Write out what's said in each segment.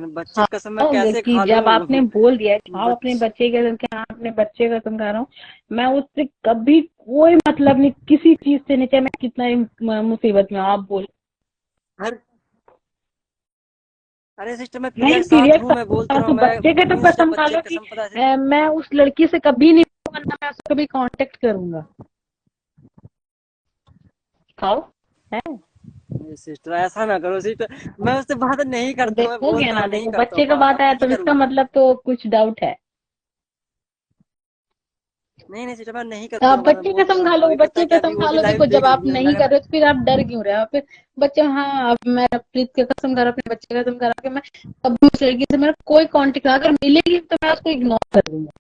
बच्चे की कसम मैं खाओ कैसे कि खा जब लूं? आपने बोल दिया है खाओ अपने बच बच्चे के कि हाँ अपने बच्चे का कसम खा रहा हूँ, मैं उससे कभी कोई मतलब नहीं किसी चीज से, नहीं चाहे मैं कितना ही मुसीबत में हूँ, आप बोल। हर अरे सिस्टर, मैं प्रिया नहीं के साथ पीरियड हूँ, मैं बोल तो रहा तो हूँ, मैं बच्चे के तो हूँ सिस्टर, कसम खा बच्चे लो की कि कसम पता है। मैं उस लड़की से कभी नहीं मिलूंगा, ना मैं उसको कभी कांटेक्ट करूंगा। खाओ है। सिस्टर ऐसा ना करो सिस्टर, मैं उससे बात नहीं करता हूँ, मैं हो बोल गया तो रहा ना, हूँ नहीं देखो करता हूँ बच्चे का बात, बात अब आया नहीं तो इसका करूंगा। मतलब तो कुछ डाउट है। नहीं नहीं सिस्टर, मैं नहीं करता हूँ बात, मैं बच्चे बोल तो कसम रहा खा हूँ, लो, अभी पता बच्चे है कि अभी कसम वो खा भी लो, लाइव देखो जब देख आप रही है नहीं मैं। कर रहे तो फिर आप डर क्यों रहे हो फिर? बच्चे, हाँ अब मैं प्रीत के कसम खा रहा हूँ, अपने बच्चे का कसम खा रहा हूँ कि मैं कभी उस लड़की से मेरा कोई कांटेक्ट, अगर मिलेगी तो मैं उसको इग्नोर कर दूंगा।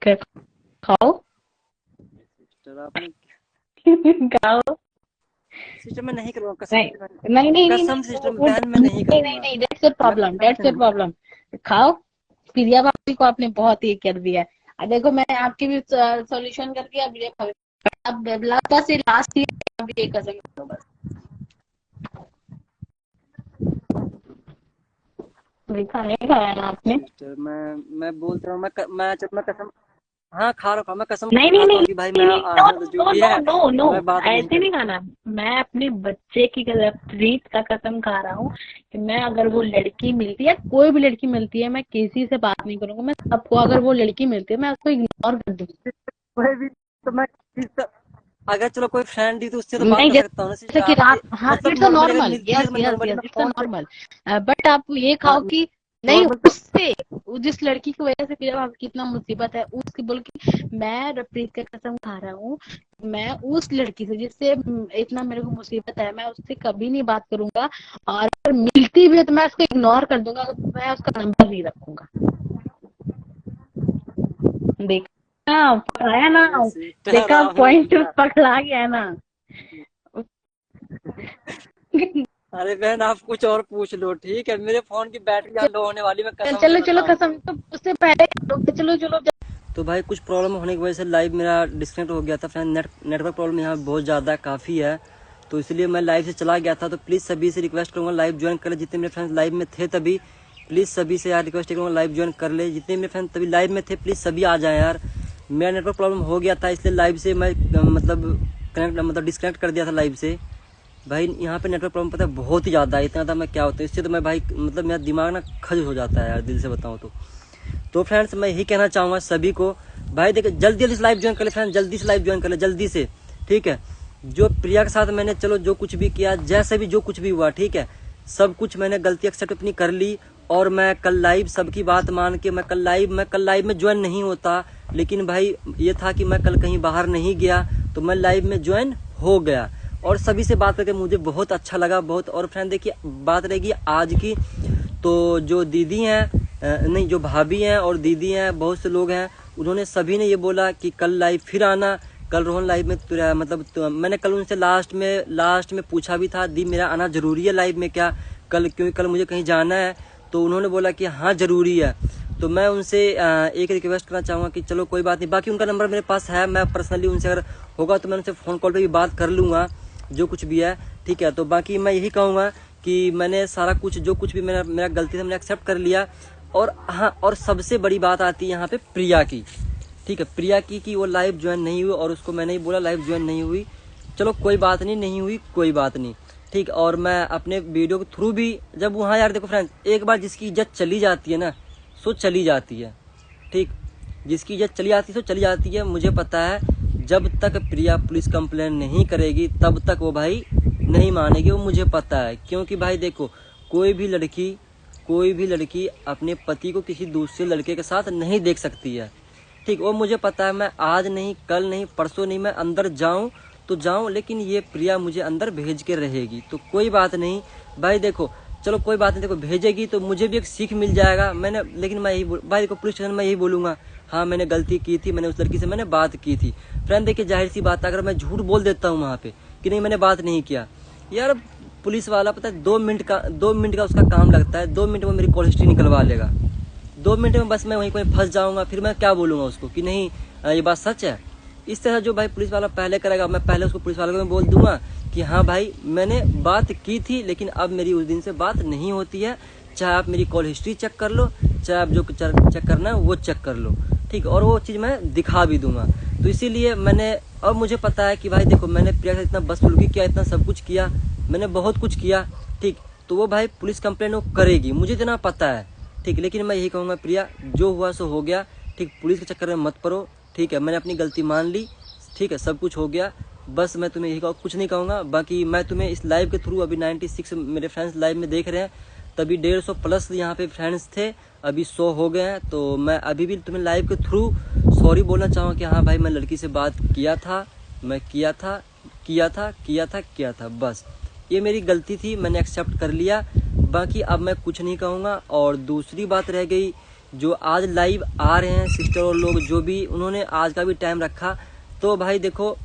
क्या? खाओ। सिस्टर आपने खाओ। सिस्टर मैं नहीं करूँगा कसम नहीं से नहीं नहीं नहीं कसम नहीं से सिस्टर, वो बहन मैं नहीं नहीं नहीं करूंगा। नहीं, दैट्स योर मैं प्रॉब्लम, कसम से दैट्स योर नहीं प्रॉब्लम। खाओ। प्रिया भाभी को आपने बहुत ये कर दिया है। देखो मैंने आपकी भी सॉल्यूशन कर दिया, प्रिया भाभी अब बस ये लास्ट ही है, अभी ये कसम करो बस। देखा नहीं खाया ना आपने? सिस्टर मैं बोल तो रहा हूँ, मैं कसम, हाँ खा रखा हूँ, मैं कसम नहीं नहीं खाता नहीं हूँ कि भाई नहीं मैं नहीं, नो जो नो भी नो है नो नो मैं बात नो, नहीं ऐसे नहीं करता। खाना। मैं अपने बच्चे की कसम, प्रीत का कसम खा रहा हूँ कि मैं अगर वो लड़की मिलती है, कोई भी लड़की मिलती है, मैं किसी से बात नहीं करूंगा, मैं सबको, अगर वो लड़की मिलती है मैं उसको इग्नोर कर दूंगी। कोई भी तो मैं अगर चलो कोई फ्रेंड ही तो उससे तो बात नहीं कर सकता हूँ ना सिस्टर, जैसे कि रात, आपसे हाँ मतलब इट्स अ नॉर्मली अगर नॉर्मल, मिलती है यस तो मैं यस नॉर्मली यस मैं इट्स अ फोन पे, नॉर्मल। बट आप ये हाँ खाओ कि नहीं नॉर्मल तो उससे, जिस लड़की की वजह से फिर अब कितना मुसीबत है उसकी, बोल कि मैं रफीक का कसम खा रहा हूँ, मैं उस लड़की से जिससे इतना मेरे को मुसीबत है, मैं उससे कभी नहीं बात करूंगा, और अगर मिलती भी है तो मैं उसको इग्नोर कर दूंगा, मैं उसका नंबर नहीं रखूंगा। देखा, पकड़ाया ना? अरे सिस्टर देखा, आपने पॉइंट क्या, पकड़ा गया ना? अरे बहन आप कुछ और पूछ लो, ठीक है, मेरे फोन की बैटरी यहाँ लो होने वाली, मैं कसम से चलो चलो बताऊं कसम, तो। तो उससे पहले चलो चलो। तो भाई कुछ प्रॉब्लम होने की वजह से लाइव मेरा डिस्कनेक्ट हो गया था फ्रेंड, नेटवर्क प्रॉब्लम यहाँ बहुत ज़्यादा काफ़ी है, तो इसलिए मैं लाइव से चला गया था। तो प्लीज़ सभी से रिक्वेस्ट करूँगा लाइव ज्वाइन कर ले, जितने मेरे फ्रेंड्स लाइव में थे तभी, प्लीज़ सभी से यार रिक्वेस्ट करूँगा लाइव ज्वाइन कर ले, जितने मेरे फ्रेंड्स तभी लाइव में थे प्लीज़ सभी आ जाएँ यार। मेरा नेटवर्क प्रॉब्लम हो गया था, इसलिए लाइव से मैं मतलब डिस्कनेक्ट कर दिया था लाइव से। भाई यहाँ पे नेटवर्क प्रॉब्लम पता है बहुत ही ज़्यादा है, इतना ज़्यादा मैं क्या होता है इससे, तो मैं भाई मतलब मेरा दिमाग ना खज हो जाता है यार, दिल से बताऊँ तो फ्रेंड्स मैं यही कहना चाहूँगा सभी को, भाई देखिए जल्दी जल्दी से लाइव ज्वाइन कर ले फ्रेंड्स, जल्दी से लाइव ज्वाइन कर ले जल्दी से, ठीक है। जो प्रिया के साथ मैंने चलो जो कुछ भी किया, जैसे भी जो कुछ भी हुआ, ठीक है, सब कुछ मैंने गलती एक्सेप्ट अपनी कर ली, और मैं कल लाइव सबकी बात मान के मैं कल लाइव में ज्वाइन नहीं होता, लेकिन भाई ये था कि मैं कल कहीं बाहर नहीं गया, तो मैं लाइव में ज्वाइन हो गया, और सभी से बात करके मुझे बहुत अच्छा लगा बहुत। और फ्रेंड देखिए बात रहेगी आज की, तो जो दीदी हैं नहीं जो भाभी हैं और दीदी हैं, बहुत से लोग हैं, उन्होंने सभी ने ये बोला कि कल लाइव फिर आना, कल रोहन लाइव में मतलब मैंने कल उनसे लास्ट में पूछा भी था दी मेरा आना ज़रूरी है लाइव में क्या, कल क्योंकि कल मुझे कहीं जाना है, तो उन्होंने बोला कि हाँ ज़रूरी है। तो मैं उनसे एक रिक्वेस्ट करना चाहूँगा कि चलो कोई बात नहीं, बाकी उनका नंबर मेरे पास है, मैं पर्सनली उनसे अगर होगा तो मैं उनसे फ़ोन कॉल पे भी बात कर लूँगा, जो कुछ भी है, ठीक है। तो बाकी मैं यही कहूँगा कि मैंने सारा कुछ जो कुछ भी मेरा मेरा गलती से मैंने एक्सेप्ट कर लिया। और हाँ, और सबसे बड़ी बात आती है यहाँ पे प्रिया की, ठीक है, प्रिया की कि वो लाइव ज्वाइन नहीं हुई, और उसको मैंने ही बोला लाइव ज्वाइन नहीं हुई, चलो कोई बात नहीं, नहीं हुई कोई बात नहीं, ठीक। और मैं अपने वीडियो के थ्रू भी जब वहाँ यार देखो फ्रेंड्स, एक बार जिसकी इज्जत चली जाती है ना, सो चली जाती है, ठीक, जिसकी इज्जत चली जाती है सो चली जाती है। मुझे पता है जब तक प्रिया पुलिस कंप्लेन नहीं करेगी तब तक वो भाई नहीं मानेगी, वो मुझे पता है, क्योंकि भाई देखो कोई भी लड़की अपने पति को किसी दूसरे लड़के के साथ नहीं देख सकती है, ठीक, वो मुझे पता है। मैं आज नहीं कल नहीं परसों नहीं, मैं अंदर जाऊं तो जाऊं, लेकिन ये प्रिया मुझे अंदर भेज के रहेगी, तो कोई बात नहीं भाई देखो, चलो कोई बात नहीं, देखो भेजेगी तो मुझे भी एक सीख मिल जाएगा। मैंने लेकिन मैं यही भाई देखो पुलिस स्टेशन में यही बोलूँगा, हाँ मैंने गलती की थी, मैंने उस लड़की से मैंने बात की थी। फ्रेंड देखिए जाहिर सी बात है, अगर मैं झूठ बोल देता हूँ वहाँ पे कि नहीं मैंने बात नहीं किया, यार पुलिस वाला पता है 2 मिनट का उसका काम लगता है, 2 मिनट में मेरी कॉल हिस्ट्री निकलवा लेगा, 2 मिनट में बस मैं वहीं पर फंस जाऊंगा, फिर मैं क्या बोलूँगा उसको कि नहीं ये बात सच है। इस तरह जो भाई पुलिस वाला पहले करेगा, मैं पहले उसको पुलिस वाले को मैं बोल दूंगा कि हाँ भाई मैंने बात की थी, लेकिन अब मेरी उस दिन से बात नहीं होती है, चाहे आप मेरी कॉल हिस्ट्री चेक कर लो, चाहे आप जो चेक करना है वो चेक कर लो, ठीक। और वो चीज़ मैं दिखा भी दूंगा। तो इसीलिए मैंने, अब मुझे पता है कि भाई देखो मैंने प्रिया के साथ इतना बदसलूकी किया, इतना सब कुछ किया, मैंने बहुत कुछ किया, ठीक। तो वो भाई पुलिस कंप्लेंट वो करेगी, मुझे इतना पता है, ठीक। लेकिन मैं यही कहूँगा प्रिया, जो हुआ सो हो गया, ठीक। पुलिस के चक्कर में मत पड़ो, ठीक है। मैंने अपनी गलती मान ली, ठीक है, सब कुछ हो गया। बस मैं तुम्हें यही कुछ नहीं कहूँगा। बाकी मैं तुम्हें इस लाइव के थ्रू, अभी 96 मेरे फ्रेंड्स लाइव में देख रहे हैं, तभी 150 प्लस यहाँ पे फ्रेंड्स थे, अभी 100 हो गए हैं। तो मैं अभी भी तुम्हें लाइव के थ्रू सॉरी बोलना चाहूँगा कि हाँ भाई मैं लड़की से बात किया था, मैं किया था, बस ये मेरी गलती थी, मैंने एक्सेप्ट कर लिया। बाकी अब मैं कुछ नहीं कहूँगा। और दूसरी बात रह गई, जो आज लाइव आ रहे हैं सिस्टर और लोग, जो भी उन्होंने आज का भी टाइम रखा, तो भाई देखो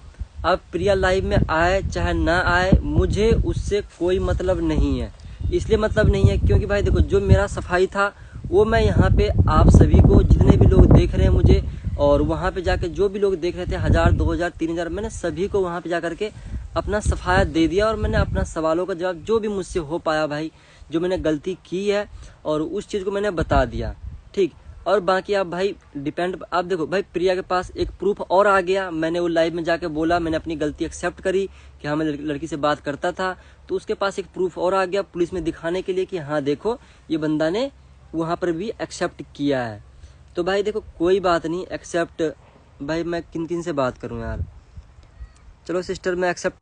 अब प्रिया लाइव में आए चाहे ना आए, मुझे उससे कोई मतलब नहीं है। इसलिए मतलब नहीं है क्योंकि भाई देखो जो मेरा सफाई था वो मैं यहाँ पे आप सभी को, जितने भी लोग देख रहे हैं मुझे, और वहाँ पे जाके जो भी लोग देख रहे थे 1000 2000 3000, मैंने सभी को वहाँ पे जा करके अपना सफाया दे दिया, और मैंने अपना सवालों का जवाब जो भी मुझसे हो पाया भाई, जो मैंने गलती की है और उस चीज़ को मैंने बता दिया, ठीक। और बाकी आप भाई डिपेंड, आप देखो भाई प्रिया के पास एक प्रूफ और आ गया, मैंने वो लाइव में जाके बोला, मैंने अपनी गलती एक्सेप्ट करी कि हाँ मैं लड़की से बात करता था, तो उसके पास एक प्रूफ और आ गया पुलिस में दिखाने के लिए कि हाँ देखो ये बंदा ने वहाँ पर भी एक्सेप्ट किया है। तो भाई देखो कोई बात नहीं, एक्सेप्ट, भाई मैं किन किन से बात करूँ यार, चलो सिस्टर मैं एक्सेप्ट,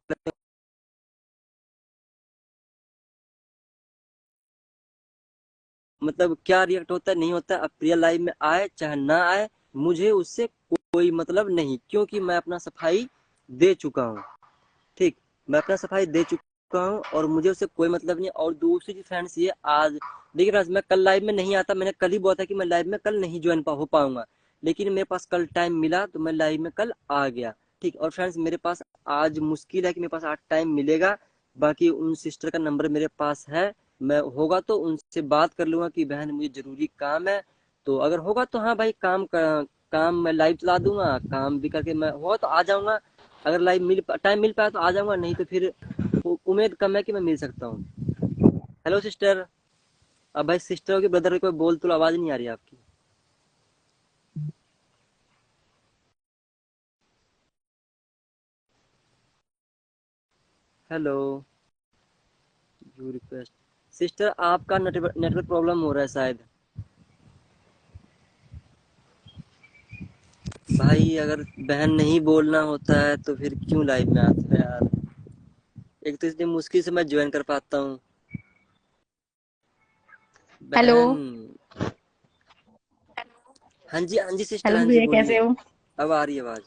मतलब क्या रिएक्ट होता है नहीं होता है, अब प्रिया लाइव में आए चाहे ना आए, मुझे उससे कोई मतलब नहीं, क्योंकि मैं अपना सफाई दे चुका हूँ, ठीक। मैं अपना सफाई दे चुका हूँ और मुझे उससे कोई मतलब नहीं। और दूसरी चीज फ्रेंड्स ये, आज देखिए फ्रेंड्स मैं कल लाइव में नहीं आता, मैंने कल ही बोला था कि मैं लाइव में कल नहीं ज्वाइन हो पाऊंगा, लेकिन मेरे पास कल टाइम मिला तो मैं लाइव में कल आ गया, ठीक। और फ्रेंड्स मेरे पास आज मुश्किल है कि मेरे पास आज टाइम मिलेगा। बाकी उन सिस्टर का नंबर मेरे पास है, मैं होगा तो उनसे बात कर लूंगा कि बहन मुझे जरूरी काम है, तो अगर होगा तो हाँ भाई काम मैं लाइव चला दूंगा, काम भी करके मैं होगा तो आ जाऊंगा। अगर लाइव टाइम मिल पाया तो आ जाऊंगा, नहीं तो फिर उम्मीद कम है कि मैं मिल सकता हूँ। हेलो सिस्टर, अब भाई सिस्टर की ब्रदर की कोई बोल तो आवाज नहीं आ रही आपकी। हेलो, यू रिक्वेस्ट, सिस्टर आपका नेटवर्क प्रॉब्लम हो रहा है शायद। भाई अगर बहन नहीं बोलना होता है तो फिर क्यों लाइव में आते हो यार, एक तो इतनी मुश्किल से मैं ज्वाइन कर पाता हूँ। हेलो। बहन, हाँ जी सिस्टर, हेलो हाँ जी भैया, कैसे बोलिए, हो? अब आ रही है आवाज।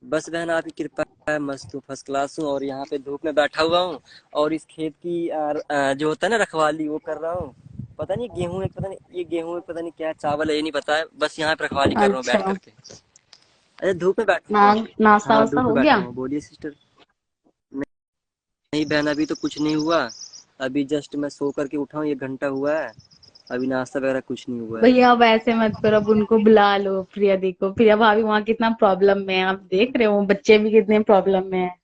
बस बहन आपकी कृपा है, मस्त हूँ, फर्स्ट क्लास हूँ, और यहाँ पे धूप में बैठा हुआ हूँ, और इस खेत की जो होता है ना रखवाली वो कर रहा हूँ। पता नहीं गेहूं है, पता नहीं ये गेहूं है, पता नहीं क्या चावल है, ये नहीं पता है, बस यहाँ पे रखवाली कर रहा हूँ बैठ अच्छा। करके। अरे धूप में बैठा ना हुआ हूँ। नाश्ता हाँ वास्ता धूप में हो बैठा गया? हुआ हूँ, बोलिए सिस्टर। नहीं बहन अभी तो कुछ नहीं हुआ, अभी जस्ट मैं सो करके उठा हूँ, 1 घंटा हुआ है, अभी नाश्ता वगैरह कुछ नहीं हुआ है। भैया अब ऐसे मत करो, अब उनको बुला लो। प्रिया दी को, प्रिया भाभी वहाँ कितना प्रॉब्लम में है, आप देख रहे हो बच्चे भी कितने प्रॉब्लम में है।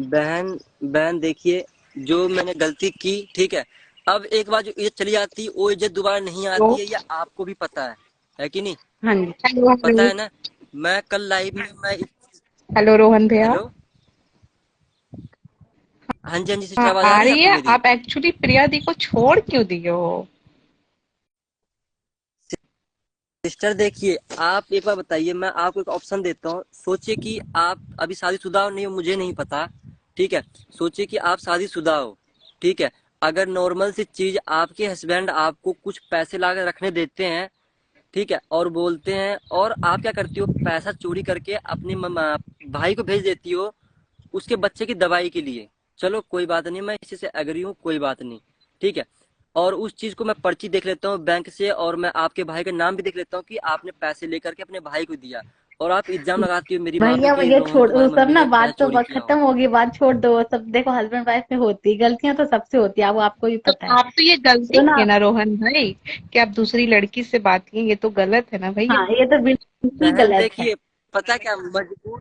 बहन बहन देखिए, जो मैंने गलती की, ठीक है, अब एक बार जो इज्जत चली जाती वो इज्जत दोबारा नहीं तो आती है, ये आपको भी पता है कि नहीं, हाँ जी। हेलो पता हेलो। है ना। मैं कल लाइव में मैं, हेलो रोहन भैया। हेलो, हाँ जी सिस्टर, हाँ आवाज आ आ रही है रही आपको है। मेरी। आप एक्चुअली प्रिया दी को छोड़ क्यों दिए हो? सिस्टर देखिए, आप एक बार बताइए, मैं आपको एक ऑप्शन देता हूँ, सोचिए कि आप अभी शादीशुदा हो नहीं हो मुझे नहीं पता, ठीक है, सोचिए कि आप शादीशुदा हो, ठीक है, अगर नॉर्मल सी चीज आपके हस्बैंड आपको कुछ पैसे ला कर रखने देते हैं, ठीक है, और बोलते हैं, और आप क्या करती हो, पैसा चोरी करके अपने भाई को भेज देती हो उसके बच्चे की दवाई के लिए। चलो कोई बात नहीं, मैं इसी से एग्री हूँ, कोई बात नहीं, ठीक है। और उस चीज को मैं पर्ची देख लेता हूँ बैंक से, और मैं आपके भाई का नाम भी देख लेता हूँ कि आपने पैसे लेकर के अपने भाई को दिया, और आप इल्जाम लगाती हो मेरी माँ पे भैया कि भैया रोहन छोड़, वो तुम्हारी सब मम्मी ना ने पैसा बात तो चोरी किया हो। खत्म होगी, बात छोड़ दो वो सब। देखो हस्बैंड वाइफ में होती है गलतियां, तो सबसे होती है, वो आपको भी तो पता है। आप तो ये गलती तो ना, है ना रोहन भाई, कि आप दूसरी लड़की से बात किए, ये तो गलत है ना भैया। हाँ ये तो बिल्कुल बहन गलत है। देखिए, पता क्या, मजबूर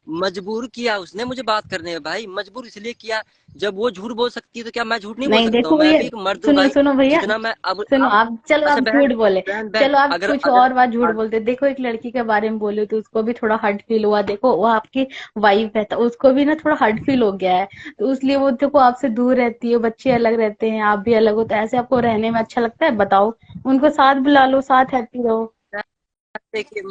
मजबूर किया उसने मुझे बात करने में भाई, मजबूर इसलिए किया। जब वो झूठ बोल सकती है तो क्या मैं झूठ नहीं बोल नहीं सकता हूँ? देखो मैं भैया, भी एक मर्द हूँ सुनो भाई। सुनो भैया, जितना मैं अब सुनो आप आप, चलो अच्छा आप बहन, झूठ बोले, बहन चलो आप अगर कुछ अगर और बात झूठ अग- बोलते, देखो एक लड़की के बारे में बोले तो उसको भी थोड़ा हर्ट फील हुआ, देखो वो आपकी वाइफ है तो उसको भी ना थोड़ा हर्ट फील हो गया है, तो इसलिए वो देखो आपसे दूर रहती है, बच्चे अलग रहते हैं, आप भी अलग हो, तो ऐसे आपको रहने में अच्छा लगता है? बताओ, उनको साथ बुला लो, साथ हैप्पी रहो। देखिए,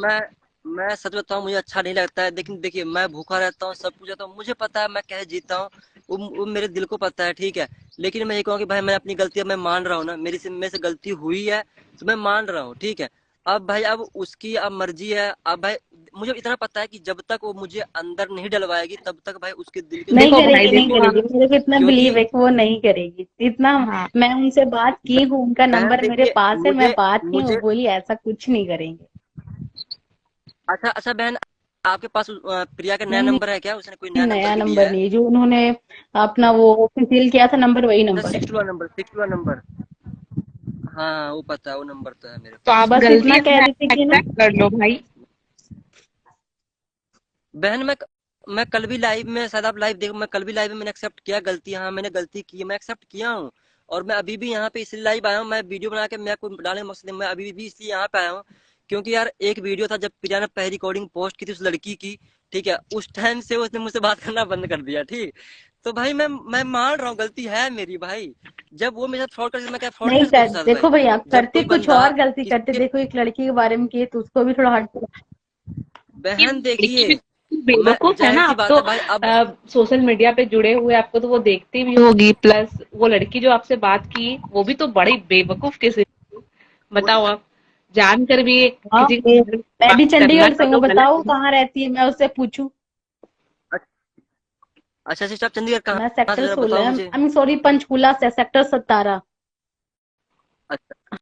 मैं सच बताऊं, मुझे अच्छा नहीं लगता है, लेकिन देखिए मैं भूखा रहता हूँ, सब कुछ रहता हूँ, मुझे पता है मैं कैसे जीता हूँ। वो मेरे दिल को पता है, ठीक है। लेकिन मैं ये कहूँ कि भाई मैं अपनी गलती, अब मैं मान रहा हूँ ना, मेरे से गलती हुई है, तो मैं मान रहा हूँ, ठीक है। अब भाई, अब उसकी अब मर्जी है। अब भाई मुझे इतना पता है कि जब तक वो मुझे अंदर नहीं डलवाएगी तब तक भाई उसके दिल के नहीं सुख देखो मैं नहीं भाई करेगी, नहीं देखो देखूंगा। हम, करेगी, मेरे को इतना क्योंकि बिलीव है कि वो नहीं करेगी इतना। हाँ मैं उनसे बात की हूँ, उनका बहन नंबर मेरे देखिए, पास है, मैं मुझे बात की हूँ, मुझे बोली ऐसा कुछ नहीं करेंगे। अच्छा अच्छा बहन, आपके पास प्रिया का नया नहीं नंबर है क्या? उसने कोई नहीं, नया नंबर नया भी लिया नंबर है? नहीं, जो उन्होंने अपना वो सील किया था नंबर, वही अच्छा, नंबर है। सिक्स वाला नंबर। हाँ, वो पता है, वो नंबर तो है मेरे तो आप पास। बस गलती इतना कह रही थी कि ना, एक्सेप्ट कर लो भाई। बहन मैं कल भी लाइव में, शायद आप लाइव देखो, मैं कल भी लाइव में मैंने एक्सेप्ट किया गलती, हाँ मैंने गलती की है, मैं एक्सेप्ट किया हूँ। और मैं अभी भी यहाँ पे इसलिए लाइव आया हूँ, मैं वीडियो बना के मैं कोई डालने का मकसद नहीं, मैं अभी भी इसलिए यहाँ पे आया हूँ क्योंकि यार एक वीडियो था जब प्रिया ने पहली रिकॉर्डिंग पोस्ट की थी उस लड़की की, ठीक है, उस टाइम से उसने मुझसे बात करना बंद कर दिया, ठीक। तो भाई मैं मान रहा हूँ गलती है मेरी भाई। जब वो मेरे साथ फ्रॉड कर, मैं क्या फ्रॉड नहीं नहीं कर सकता कर, उसके साथ देखो भाई? भैया जब करते कोई कुछ बंदा और गलती किसी करते, के, देखो एक लड़की के बारे में किए तो उसको भी थोड़ा हट। ये बहन लड़की देखिए, भी मैं बेवकूफ है जाहिर ना, सी आप बात तो है भाई, अब सोशल मीडिया पे जुड़े हुए, आपको तो वो देखती भी होगी, प्लस वो लड़की जो आपसे बात की वो भी तो बड़ी बेवकूफ किसी, बताओ आप, जानकर भी हाँ, किसी को मैं भी बात करना चंडीगढ़ से हूँ, तो गलत बताओ है। कहाँ रहती है, मैं उससे पूछूं। अच्छा सिस्टर, आप चंडीगढ़ कहाँ मैं कहाँ से, सेक्टर जरा 16, बताओ आई मुझे। एम सॉरी, पंचकूला से, सेक्टर 17। अच्छा,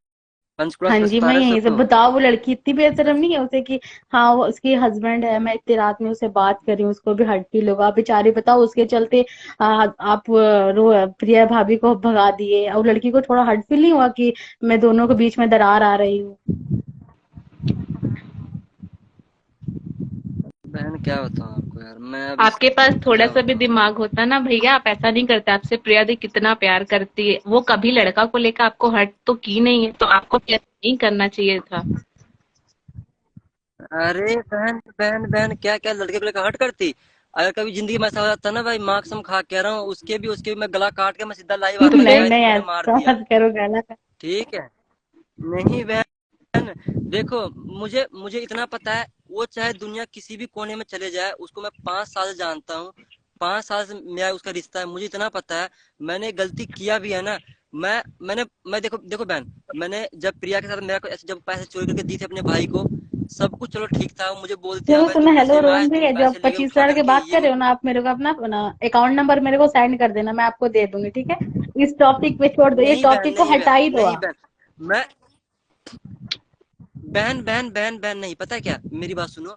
पंचकुला हाँ से जी, मैं 17 से यहीं से। हो? बताओ वो लड़की इतनी अच्छा बेशरम नहीं है उसे कि हाँ वो उसकी हस्बैंड है, मैं इतनी रात में उसे बात कर रही हूँ, उसको भी हर्ट फील होगा बेचारी, बताओ उसके चलते आप प्रिया भाभी को भगा दिए, और लड़की को थोड़ा हर्ट फील नहीं हुआ कि मैं दोनों के बीच में दरार आ रही हूँ? बहन, क्या बताऊँ आपको यार, मैं अब आपके पास थोड़ा क्या सा भी बताऊँ। दिमाग होता ना भैया, आप ऐसा नहीं करते। आपसे प्रिया दी कितना प्यार करती है, वो कभी लड़का को लेकर आपको हर्ट तो की नहीं है, तो आपको क्या नहीं करना चाहिए था। अरे बहन बहन बहन, क्या क्या लड़के को लेकर हट करती? अगर कभी जिंदगी में ऐसा हो जाता ना भाई, माँ कसम खा के कह रहा हूँ, उसके भी मैं गला काट के मैं सीधा लाइव आता कि नहीं गाइस नहीं, मैंने मार ऐसा दिया, मत करो गाला। ठीक है। नहीं बहन, देखो, मुझे मुझे इतना पता है, वो चाहे दुनिया किसी भी कोने में चले जाए, उसको मैं 5 साल से जानता हूँ, 5 साल से मेरा उसका रिश्ता है, मुझे इतना पता है। मैंने गलती किया भी है ना, मैं देखो देखो बहन, मैंने जब प्रिया के साथ मेरा ऐसे जब पैसे चोरी करके दी थे अपने भाई को, सब कुछ चलो ठीक था, वो मुझे बोलते हैं, हाँ सुनो भाई सुनो, तुम हेलो नशे में आए, रोहन तुम भैया, जो आप पैसे ले गए उठा 25,000 की करके, बात ये कर रहे वो। हो ना, आप मेरे को अपना अकाउंट नंबर मेरे को सेंड कर देना, मैं आपको दे दूंगी, ठीक है? इस टॉपिक पे छोड़ दो, ये नहीं बहन, टॉपिक को नहीं हटा बहन, ही दो नहीं आप। बहन, मैं बहन नहीं, पता है क्या, मेरी बात सुनो।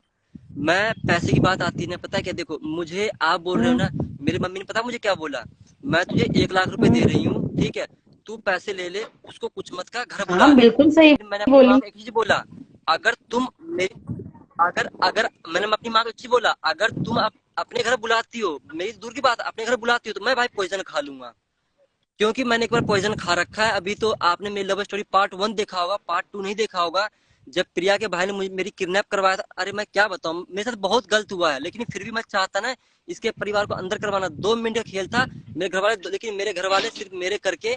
मैं पैसे की बात आती है ना, पता है क्या, देखो मुझे आप बोल रहे हो हम्म। ना, मेरी मम्मी ने पता मुझे क्या बोला, मैं तुझे 1 लाख रुपए दे हम्म। रही हूँ, ठीक है, तू पैसे ले ले, उसको कुछ मत का, घर बुला हाँ ले। बिल्कुल सही लेकिन मैंने अपनी माँ बोली। को एक चीज बोला, अगर तुम मेरी अगर अगर मैंने अपनी माँ को एक चीज बोला, अगर तुम अपने घर बुलाती हो, मेरी दूर की बात, अपने घर बुलाती हो, तो मैं भाई पॉइजन खा लूंगा, क्योंकि मैंने एक बार पॉइजन खा रखा है। अभी तो आपने मेरी लव स्टोरी पार्ट 1 देखा होगा, पार्ट 2 नहीं देखा होगा। जब प्रिया के भाई ने मुझे मेरी किडनैप करवाया था, अरे मैं क्या बताऊं, मेरे साथ बहुत गलत हुआ है, लेकिन फिर भी मैं चाहता ना इसके परिवार को अंदर करवाना, 2 मिनट का खेल था मेरे घर वाले, लेकिन मेरे घर वाले सिर्फ मेरे करके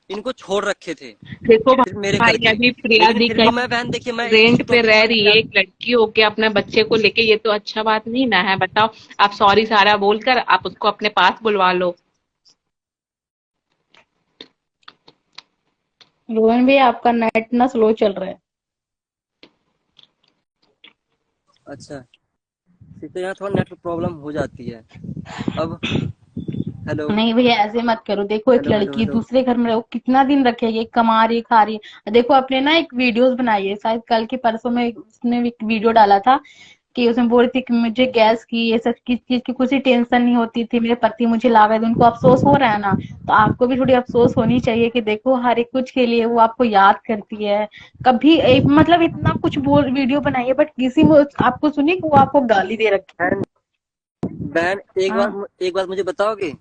इनको छोड़ रखे थे, देखो सिर्फ मेरे भाई, करके। अभी प्रिया लेकिन दी फिर भी कहीं मैं बहन देखिए, मैं इसी रेंट पे टॉपिक रह पे रही है, एक लड़की होके अपने बच्चे को लेके, ये तो अच्छा बात नहीं ना है, बताओ। आप सॉरी सारा बोलकर आप उसको अपने पास बुलवा लो। रोहन भैया, आपका नेट ना स्लो चल रहा है। अच्छा, तो यहाँ थोड़ा नेटवर्क प्रॉब्लम हो जाती है। अब हेलो नहीं भैया, ऐसे मत करो, देखो एक हेलो हेलो लड़की हेलो। दूसरे घर में रहो, कितना दिन रखेगी, कमा रही खा रही है। देखो आपने ना एक वीडियोस बनाई है, शायद कल के परसों में उसने एक वीडियो डाला था, कि उसमें बोल रही थी कि मुझे गैस की ये सब किस चीज की कुछ टेंशन नहीं होती थी, मेरे पति मुझे ला गए थे, उनको अफसोस हो रहा है ना, तो आपको भी थोड़ी अफसोस होनी चाहिए कि देखो हर एक कुछ के लिए वो आपको याद करती है। कभी मतलब इतना कुछ बोल वीडियो बनाई है बट किसी में आपको सुनी कि वो आपको गाली दे रखी बहन, बहन हाँ। एक बात मुझे बताओगे?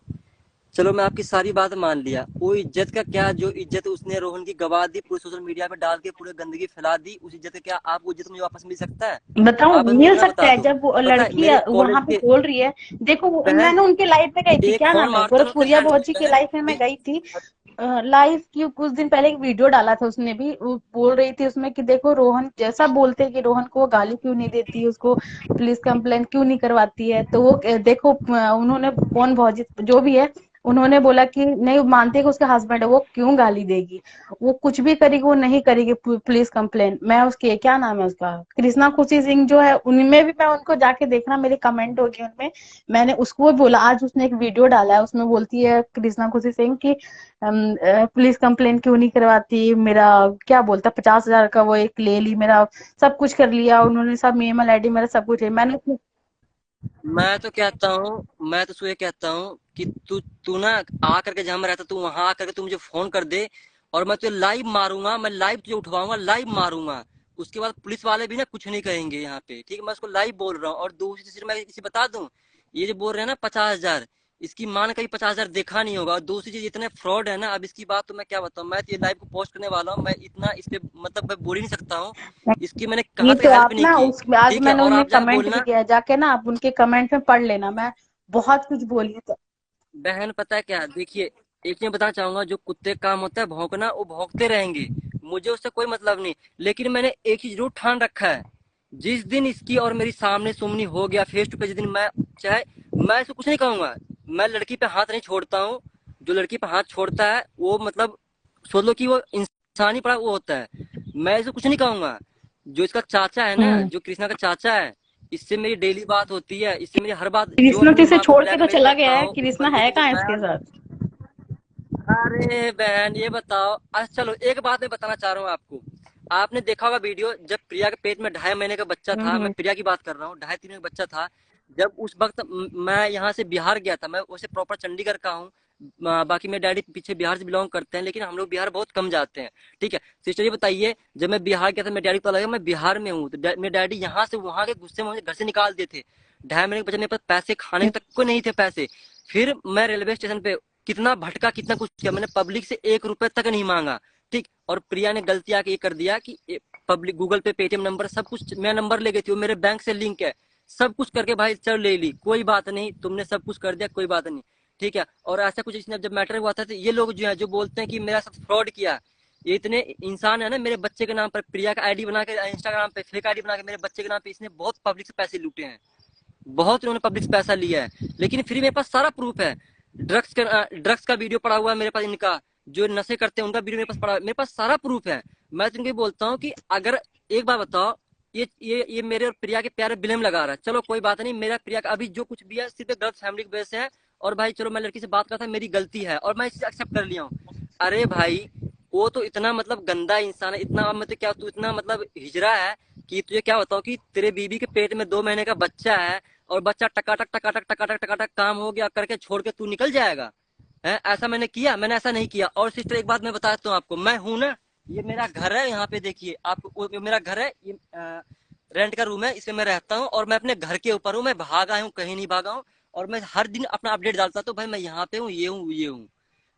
चलो मैं आपकी सारी बात मान लिया, वो इज्जत का क्या, जो इज्जत उसने रोहन की गवा दी, पूरे सोशल मीडिया पे डाल के पूरे गंदगी फैला दी, उस इज्जत का क्या आप वो इज्जत मुझे वापस मिल सकता है? बताऊं, आप बस मुझे मिल इतना सकता बता है दो। जब वो पता है लड़की मेरे वहां कॉलेज पे के, बोल रही है। देखो बहन मैंने उनके लाइफ में गई थी, एक क्या फोन नाम है, मारता ना उसके गोरखपुरिया हैंड भौजी के बहन लाइफ में मैं गई थी। लाइव की कुछ दिन पहले एक वीडियो डाला था उसने भी, वो बोल रही थी उसमें कि देखो रोहन जैसा बोलते हैं कि रोहन को वो गाली क्यों नहीं देती, उसको पुलिस कंप्लेंट क्यों नहीं करवाती है, तो वो देखो उन्होंने कौन भौजी जो भी है, उन्होंने बोला कि नहीं मानते कि उसका हस्बैंड है, वो क्यों गाली देगी, वो कुछ भी करेगी, वो नहीं करेगी पुलिस कंप्लेंट। मैं उसके क्या नाम है उसका, कृष्णा खुशी सिंह जो है, उनमें भी मैं उनको जाके देखना, मेरे कमेंट हो गए उनमें। मैंने उसको भी बोला, आज उसने एक वीडियो डाला है, उसमें बोलती है कृष्णा खुशी सिंह की पुलिस कंप्लेंट क्यों नहीं करवाती, मेरा क्या बोलता 50,000 का वो एक ले ली, मेरा सब कुछ कर लिया उन्होंने, सब ईमेल आईडी मेरा सब कुछ है। मैंने मैं तो कहता हूँ, मैं तो ये कहता हूँ कि तू तू ना आ करके जहाँ मैं रहता, तू वहां आकर के तू मुझे फोन कर दे, और मैं तुझे लाइव मारूंगा, मैं लाइव तुझे उठवाऊंगा, लाइव मारूंगा। उसके बाद पुलिस वाले भी ना कुछ नहीं कहेंगे यहाँ पे, ठीक है? मैं उसको लाइव बोल रहा हूँ। और दूसरी चीज मैं किसी बता दूं, ये जो बोल रहे हैं ना 50,000, इसकी माँ ने कभी 50,000 देखा नहीं होगा। और दूसरी चीज इतने फ्रॉड है ना, अब इसकी बात तो मैं क्या बताऊँ, मैं तो ये लाइव को पोस्ट करने वाला हूँ, मैं इतना इस पे मतलब मैं बोल ही नहीं सकता हूँ। इसकी मैंने ये कहाँ तक तो हेल्प आप नहीं ना की, उस आज ठीक है? मैंने और उनमें आप जाके कमेंट भी बोलना। किया है, जाके ना आप उनके कमेंट में पढ़ लेना, मैं बहुत कुछ बोली तो। बहन पता है क्या, देखिए, एक चीज बताना चाहूंगा, जो कुत्ते का काम होता है भौंकना, वो भौंकते रहेंगे, मुझे उससे कोई मतलब नहीं। लेकिन मैंने एक चीज जरूर ठान रखा है, जिस दिन इसकी और मेरी सामने सुमनी हो गया फेस टू फेस, जिस दिन मैं चाहे, मैं इसको कुछ नहीं कहूंगा। मैं लड़की पे हाथ नहीं छोड़ता हूँ, जो लड़की पे हाथ छोड़ता है वो मतलब सोच लो कि वो इंसानी पड़ा वो होता है। मैं इसको कुछ नहीं कहूंगा। जो इसका चाचा है ना, हम्म। जो कृष्णा का चाचा है, इससे मेरी डेली बात होती है, इससे मेरी हर बात, जो कृष्णा तो अपनी इसे माँ को छोड़ के बुलाकर तो मैं चला करता गया है, हूँ, उस कृष्णा बंदे है की जो कहाँ इसके मैं, साथ? अरे बहन ये बताओ। अच्छा चलो एक बात मैं बताना चाह रहा हूँ आपको, आपने देखा होगा वीडियो, जब प्रिया के पेट में 2.5 महीने का बच्चा था, मैं हम्म। प्रिया की बात कर रहा हूँ, 2.5-3 महीने का बच्चा था, जब उस वक्त मैं यहाँ से बिहार गया था, मैं वैसे प्रॉपर चंडीगढ़ का हूँ, बाकी मेरे डैडी पीछे बिहार से बिलोंग करते हैं, लेकिन हम लोग बिहार बहुत कम जाते हैं, ठीक है? सिस्टर ये बताइए, जब मैं बिहार गया था, मेरे डैडी को पता लगा मैं बिहार में हूँ, तो मेरे डैडी यहाँ से वहां के गुस्से में मुझे घर से निकाल दिए थे। 2.5 महीने के बच्चे, मेरे पास पैसे खाने तक को नहीं थे पैसे। फिर मैं रेलवे स्टेशन पे कितना भटका, कितना कुछ किया, मैंने पब्लिक से 1 रुपए तक नहीं मांगा, ठीक? और प्रिया ने गलती आके ये कर दिया कि पब्लिक गूगल पे पेटीएम नंबर सब कुछ, मेरा नंबर ले गई थी, वो मेरे बैंक से लिंक है, सब कुछ करके भाई चल ले ली, कोई बात नहीं, तुमने सब कुछ कर दिया, कोई बात नहीं, ठीक है? और ऐसा कुछ इसने जब मैटर हुआ था, तो ये लोग जो है जो बोलते हैं कि मेरा साथ फ्रॉड किया, ये इतने इंसान है ना, मेरे बच्चे के नाम पर प्रिया का आईडी बना के, इंस्टाग्राम पे फेक आईडी बना के मेरे बच्चे के नाम पे इसने बहुत पब्लिक से पैसे लूटे हैं, बहुत इन्होंने पब्लिक से पैसा लिया है, लेकिन फिर मेरे पास सारा प्रूफ है। ड्रग्स का वीडियो पड़ा हुआ है मेरे पास, इनका जो नशे करते हैं उनका वीडियो मेरे पास पड़ा है, मेरे पास सारा प्रूफ है। मैं तो इनको बोलता हूँ कि अगर, एक बात बताओ, ये मेरे और प्रिया के प्यारे ब्लेम लगा रहा है, चलो कोई बात नहीं, मेरा प्रिया का अभी जो कुछ भी है सिर्फ गलत फैमिली की वजह से है, और भाई चलो मैं लड़की से बात करता, मेरी गलती है और मैं इसे एक्सेप्ट कर लिया हूँ। अरे भाई, वो तो इतना मतलब गंदा इंसान है, इतना मतलब क्या, तू इतना मतलब हिजड़ा है कि तुझे क्या बताऊं कि तेरे बीबी के पेट में 2 महीने का बच्चा है, और बच्चा टकाटक टकाटक टकाटक टकाटक काम हो गया करके छोड़ के तू निकल जाएगा? है ऐसा मैंने किया? मैंने ऐसा नहीं किया। और सिस्टर एक बात मैं बताता हूँ आपको, मैं हूं ना, ये मेरा घर है, यहाँ पे देखिए आपको, मेरा घर है ये, रेंट का रूम है, इसमें मैं रहता हूँ, और मैं अपने घर के ऊपर हूँ, मैं भागा हूँ, कहीं नहीं भागा हूँ, और मैं हर दिन अपना अपडेट डालता, तो भाई मैं यहाँ पे हूँ, ये हूँ, ये हूँ,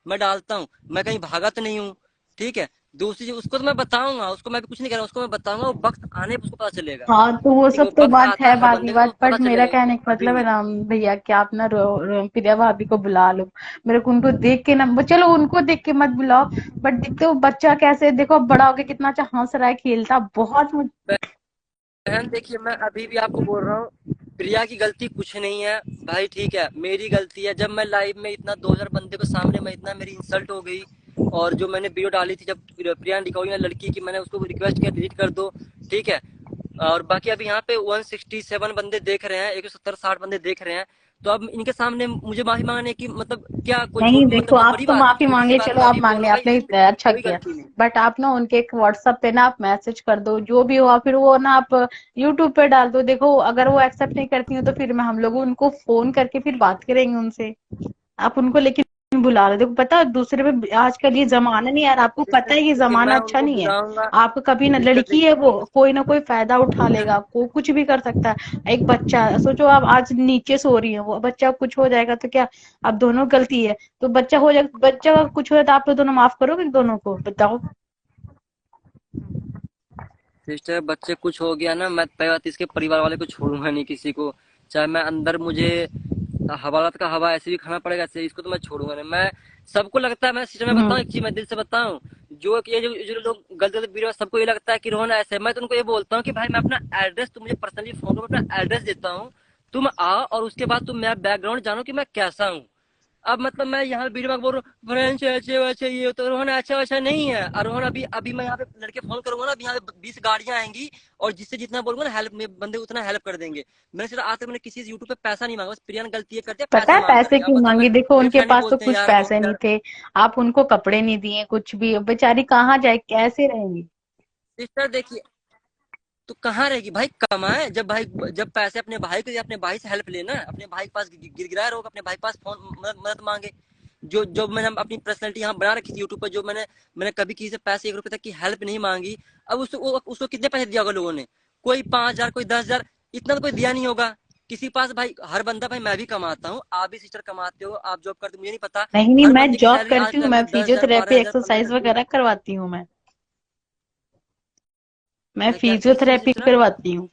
मैं डालता हूँ, मैं कहीं भागा तो नहीं हूँ, ठीक है? दूसरी चीज उसको तो मैं बताऊंगा, उसको मैं भी कुछ नहीं कह रहा हूँ, उसको मैं बताऊंगा, वो वक्त आने पे उसको पता चलेगा, हाँ तो वो ठीक है? सब वो तो वक्त बात आता है है हर बात ही बंदे का, तो बात, पता बट मेरा चलेगा, कहने का अभी मतलब है नहीं। ना भैया कि आप ना प्रिया भाभी को बुला लो। मेरे को उनको देख के ना, चलो उनको देख के मत बुलाओ, बट देखते हो बच्चा कैसे, देखो अब बड़ा होके कितना अच्छा हंस रहा है, खेलता बहुत बहन देखिए, मैं अभी भी आपको बोल रहा हूँ, प्रिया की गलती कुछ नहीं है भाई, ठीक है? मेरी गलती है, जब मैं लाइव में इतना 2,000 बंदे को सामने में इतना मेरी इंसल्ट हो गई, और जो मैंने वीडियो डाली थी जब प्रिया ने दिखाई ना लड़की की, मैंने उसको रिक्वेस्ट किया डिलीट कर दो, ठीक है? और बाकी अभी यहाँ पे 167 बंदे देख रहे हैं, 170-60 बंदे देख रहे हैं, तो अब इनके सामने मुझे माफी मांगने की मतलब क्या, कोई नहीं। छोटी देखो मतलब आप बड़ी तो बात है? माफी छोटी सी मांगे, बात चलो मैं आप अभी बोल मांगे, रहा हूँ भाई, आपने इसमें अच्छा कोई किया। गलती नहीं। बट आप ना उनके एक व्हाट्सएप पे ना आप मैसेज कर दो, जो भी हो, फिर वो ना आप यूट्यूब पे डाल दो। देखो अगर वो एक्सेप्ट नहीं करती हो तो फिर मैं हम लोग उनको फोन करके फिर बात करेंगे उनसे। आप उनको लेकिन बुला लो। देखो पता है दूसरे पे आजकल ये जमाना नहीं यार, आपको पता सिस्टर है ये देखिए, जमाना मैं अच्छा उनको नहीं है। बुलाऊंगा। आपको कभी ना, सिस्टर लड़की है देखिए, वो, कोई ना कोई फायदा उठा सिस्टर लेगा, को कुछ भी कर सकता है। एक बच्चा, सोचो आप आज नीचे सो रही है, वो बच्चा कुछ हो जाएगा तो क्या, अब दोनों गलती है। तो बच्चा हो जाएगा, बच्चा का कुछ हो जाए तो आप लोग दोनों माफ करोगे दोनों को, बताओ। सिस्टर बच्चे कुछ हो गया ना, मैं पहली बात इसके परिवार वाले को छोड़ूंगा नहीं किसी को। चाहे मैं अंदर मुझे हवालात का हवा ऐसे भी खाना पड़ेगा, ऐसे इसको तो मैं छोड़ूंगा नहीं। मैं सबको लगता है, मैं सिस्टर में बताऊं हम्म। एक चीज, मैं दिल से बताऊं, जो कि ये जो लोग गलत गलत वीडियो, सबको ये लगता है कि रोहन ऐसे है। मैं तो उनको ये बोलता हूँ कि भाई मैं अपना एड्रेस, तुम मुझे पर्सनली फोन करो, अपना एड्रेस देता हूँ, तुम आओ और उसके बाद तुम मेरा बैकग्राउंड जानो कि मैं कैसा हूँ। अब मतलब मैं यहाँ वीडियो में बोल रहा हूँ फ्रेंड्स अच्छे वैसे, ये तो रोहन अच्छा वैसा नहीं है। और रोहन अभी अभी मैं यहाँ पे लड़के फोन करूंगा ना, अभी यहाँ पे 20 गाड़ियां आएंगी, और जिससे जितना बोलूंगा ना हेल्प में, बंदे उतना हेल्प कर देंगे। मैंने सिर्फ आज तक मैंने किसी से यूट्यूब पे पैसा नहीं मांगा, बस प्रिया ने गलती ये कर दिया पता पैसा है मांग पैसे करके। अब क्यों बताओ, मैं मांगे? देखो मेरे उनके फ्रेंड भी पास तो बोलते हैं कुछ यार पैसे रोहन नहीं यार। थे। आप उनको कपड़े नहीं दिए, कुछ भी, बेचारी कहाँ जाए, कैसे रहेंगी? सिस्टर देखिए, तो कहाँ रहेगी भाई, कमाए जब भाई, जब पैसे अपने भाई को या अपने भाई से हेल्प लेना, अपने भाई के पास गिर गिरा रहोगे, अपने भाई के पास फोन मदद मदद मांगे। जो जो मैंने अपनी पर्सनैलिटी यहाँ बना रखी थी यूट्यूब पर, जो मैंने मैंने कभी किसी से पैसे 1 रुपए तक की हेल्प नहीं मांगी। अब उसको कितने पैसे दिया होगा लोगों ने? कोई 5,000, कोई 10,000, इतना तो कोई दिया नहीं होगा किसी के पास। भाई हर बंदा, भाई मैं भी कमाता हूँ, आप भी सिस्टर कमाते हो, आप जॉब करते हो, मुझे नहीं पता। नहीं नहीं, हर मैं बंदे की जॉब सैलरी आज करती हूँ, टाइम मैं पे 10,000, फिजियोथेरेपी 12,000, एक्सरसाइज 15,000 वगैरह करवाती हूँ मैं। मैं क्या किस चीज की फिजियोथेरेपी सिस्टर आप? करवाती हूँ।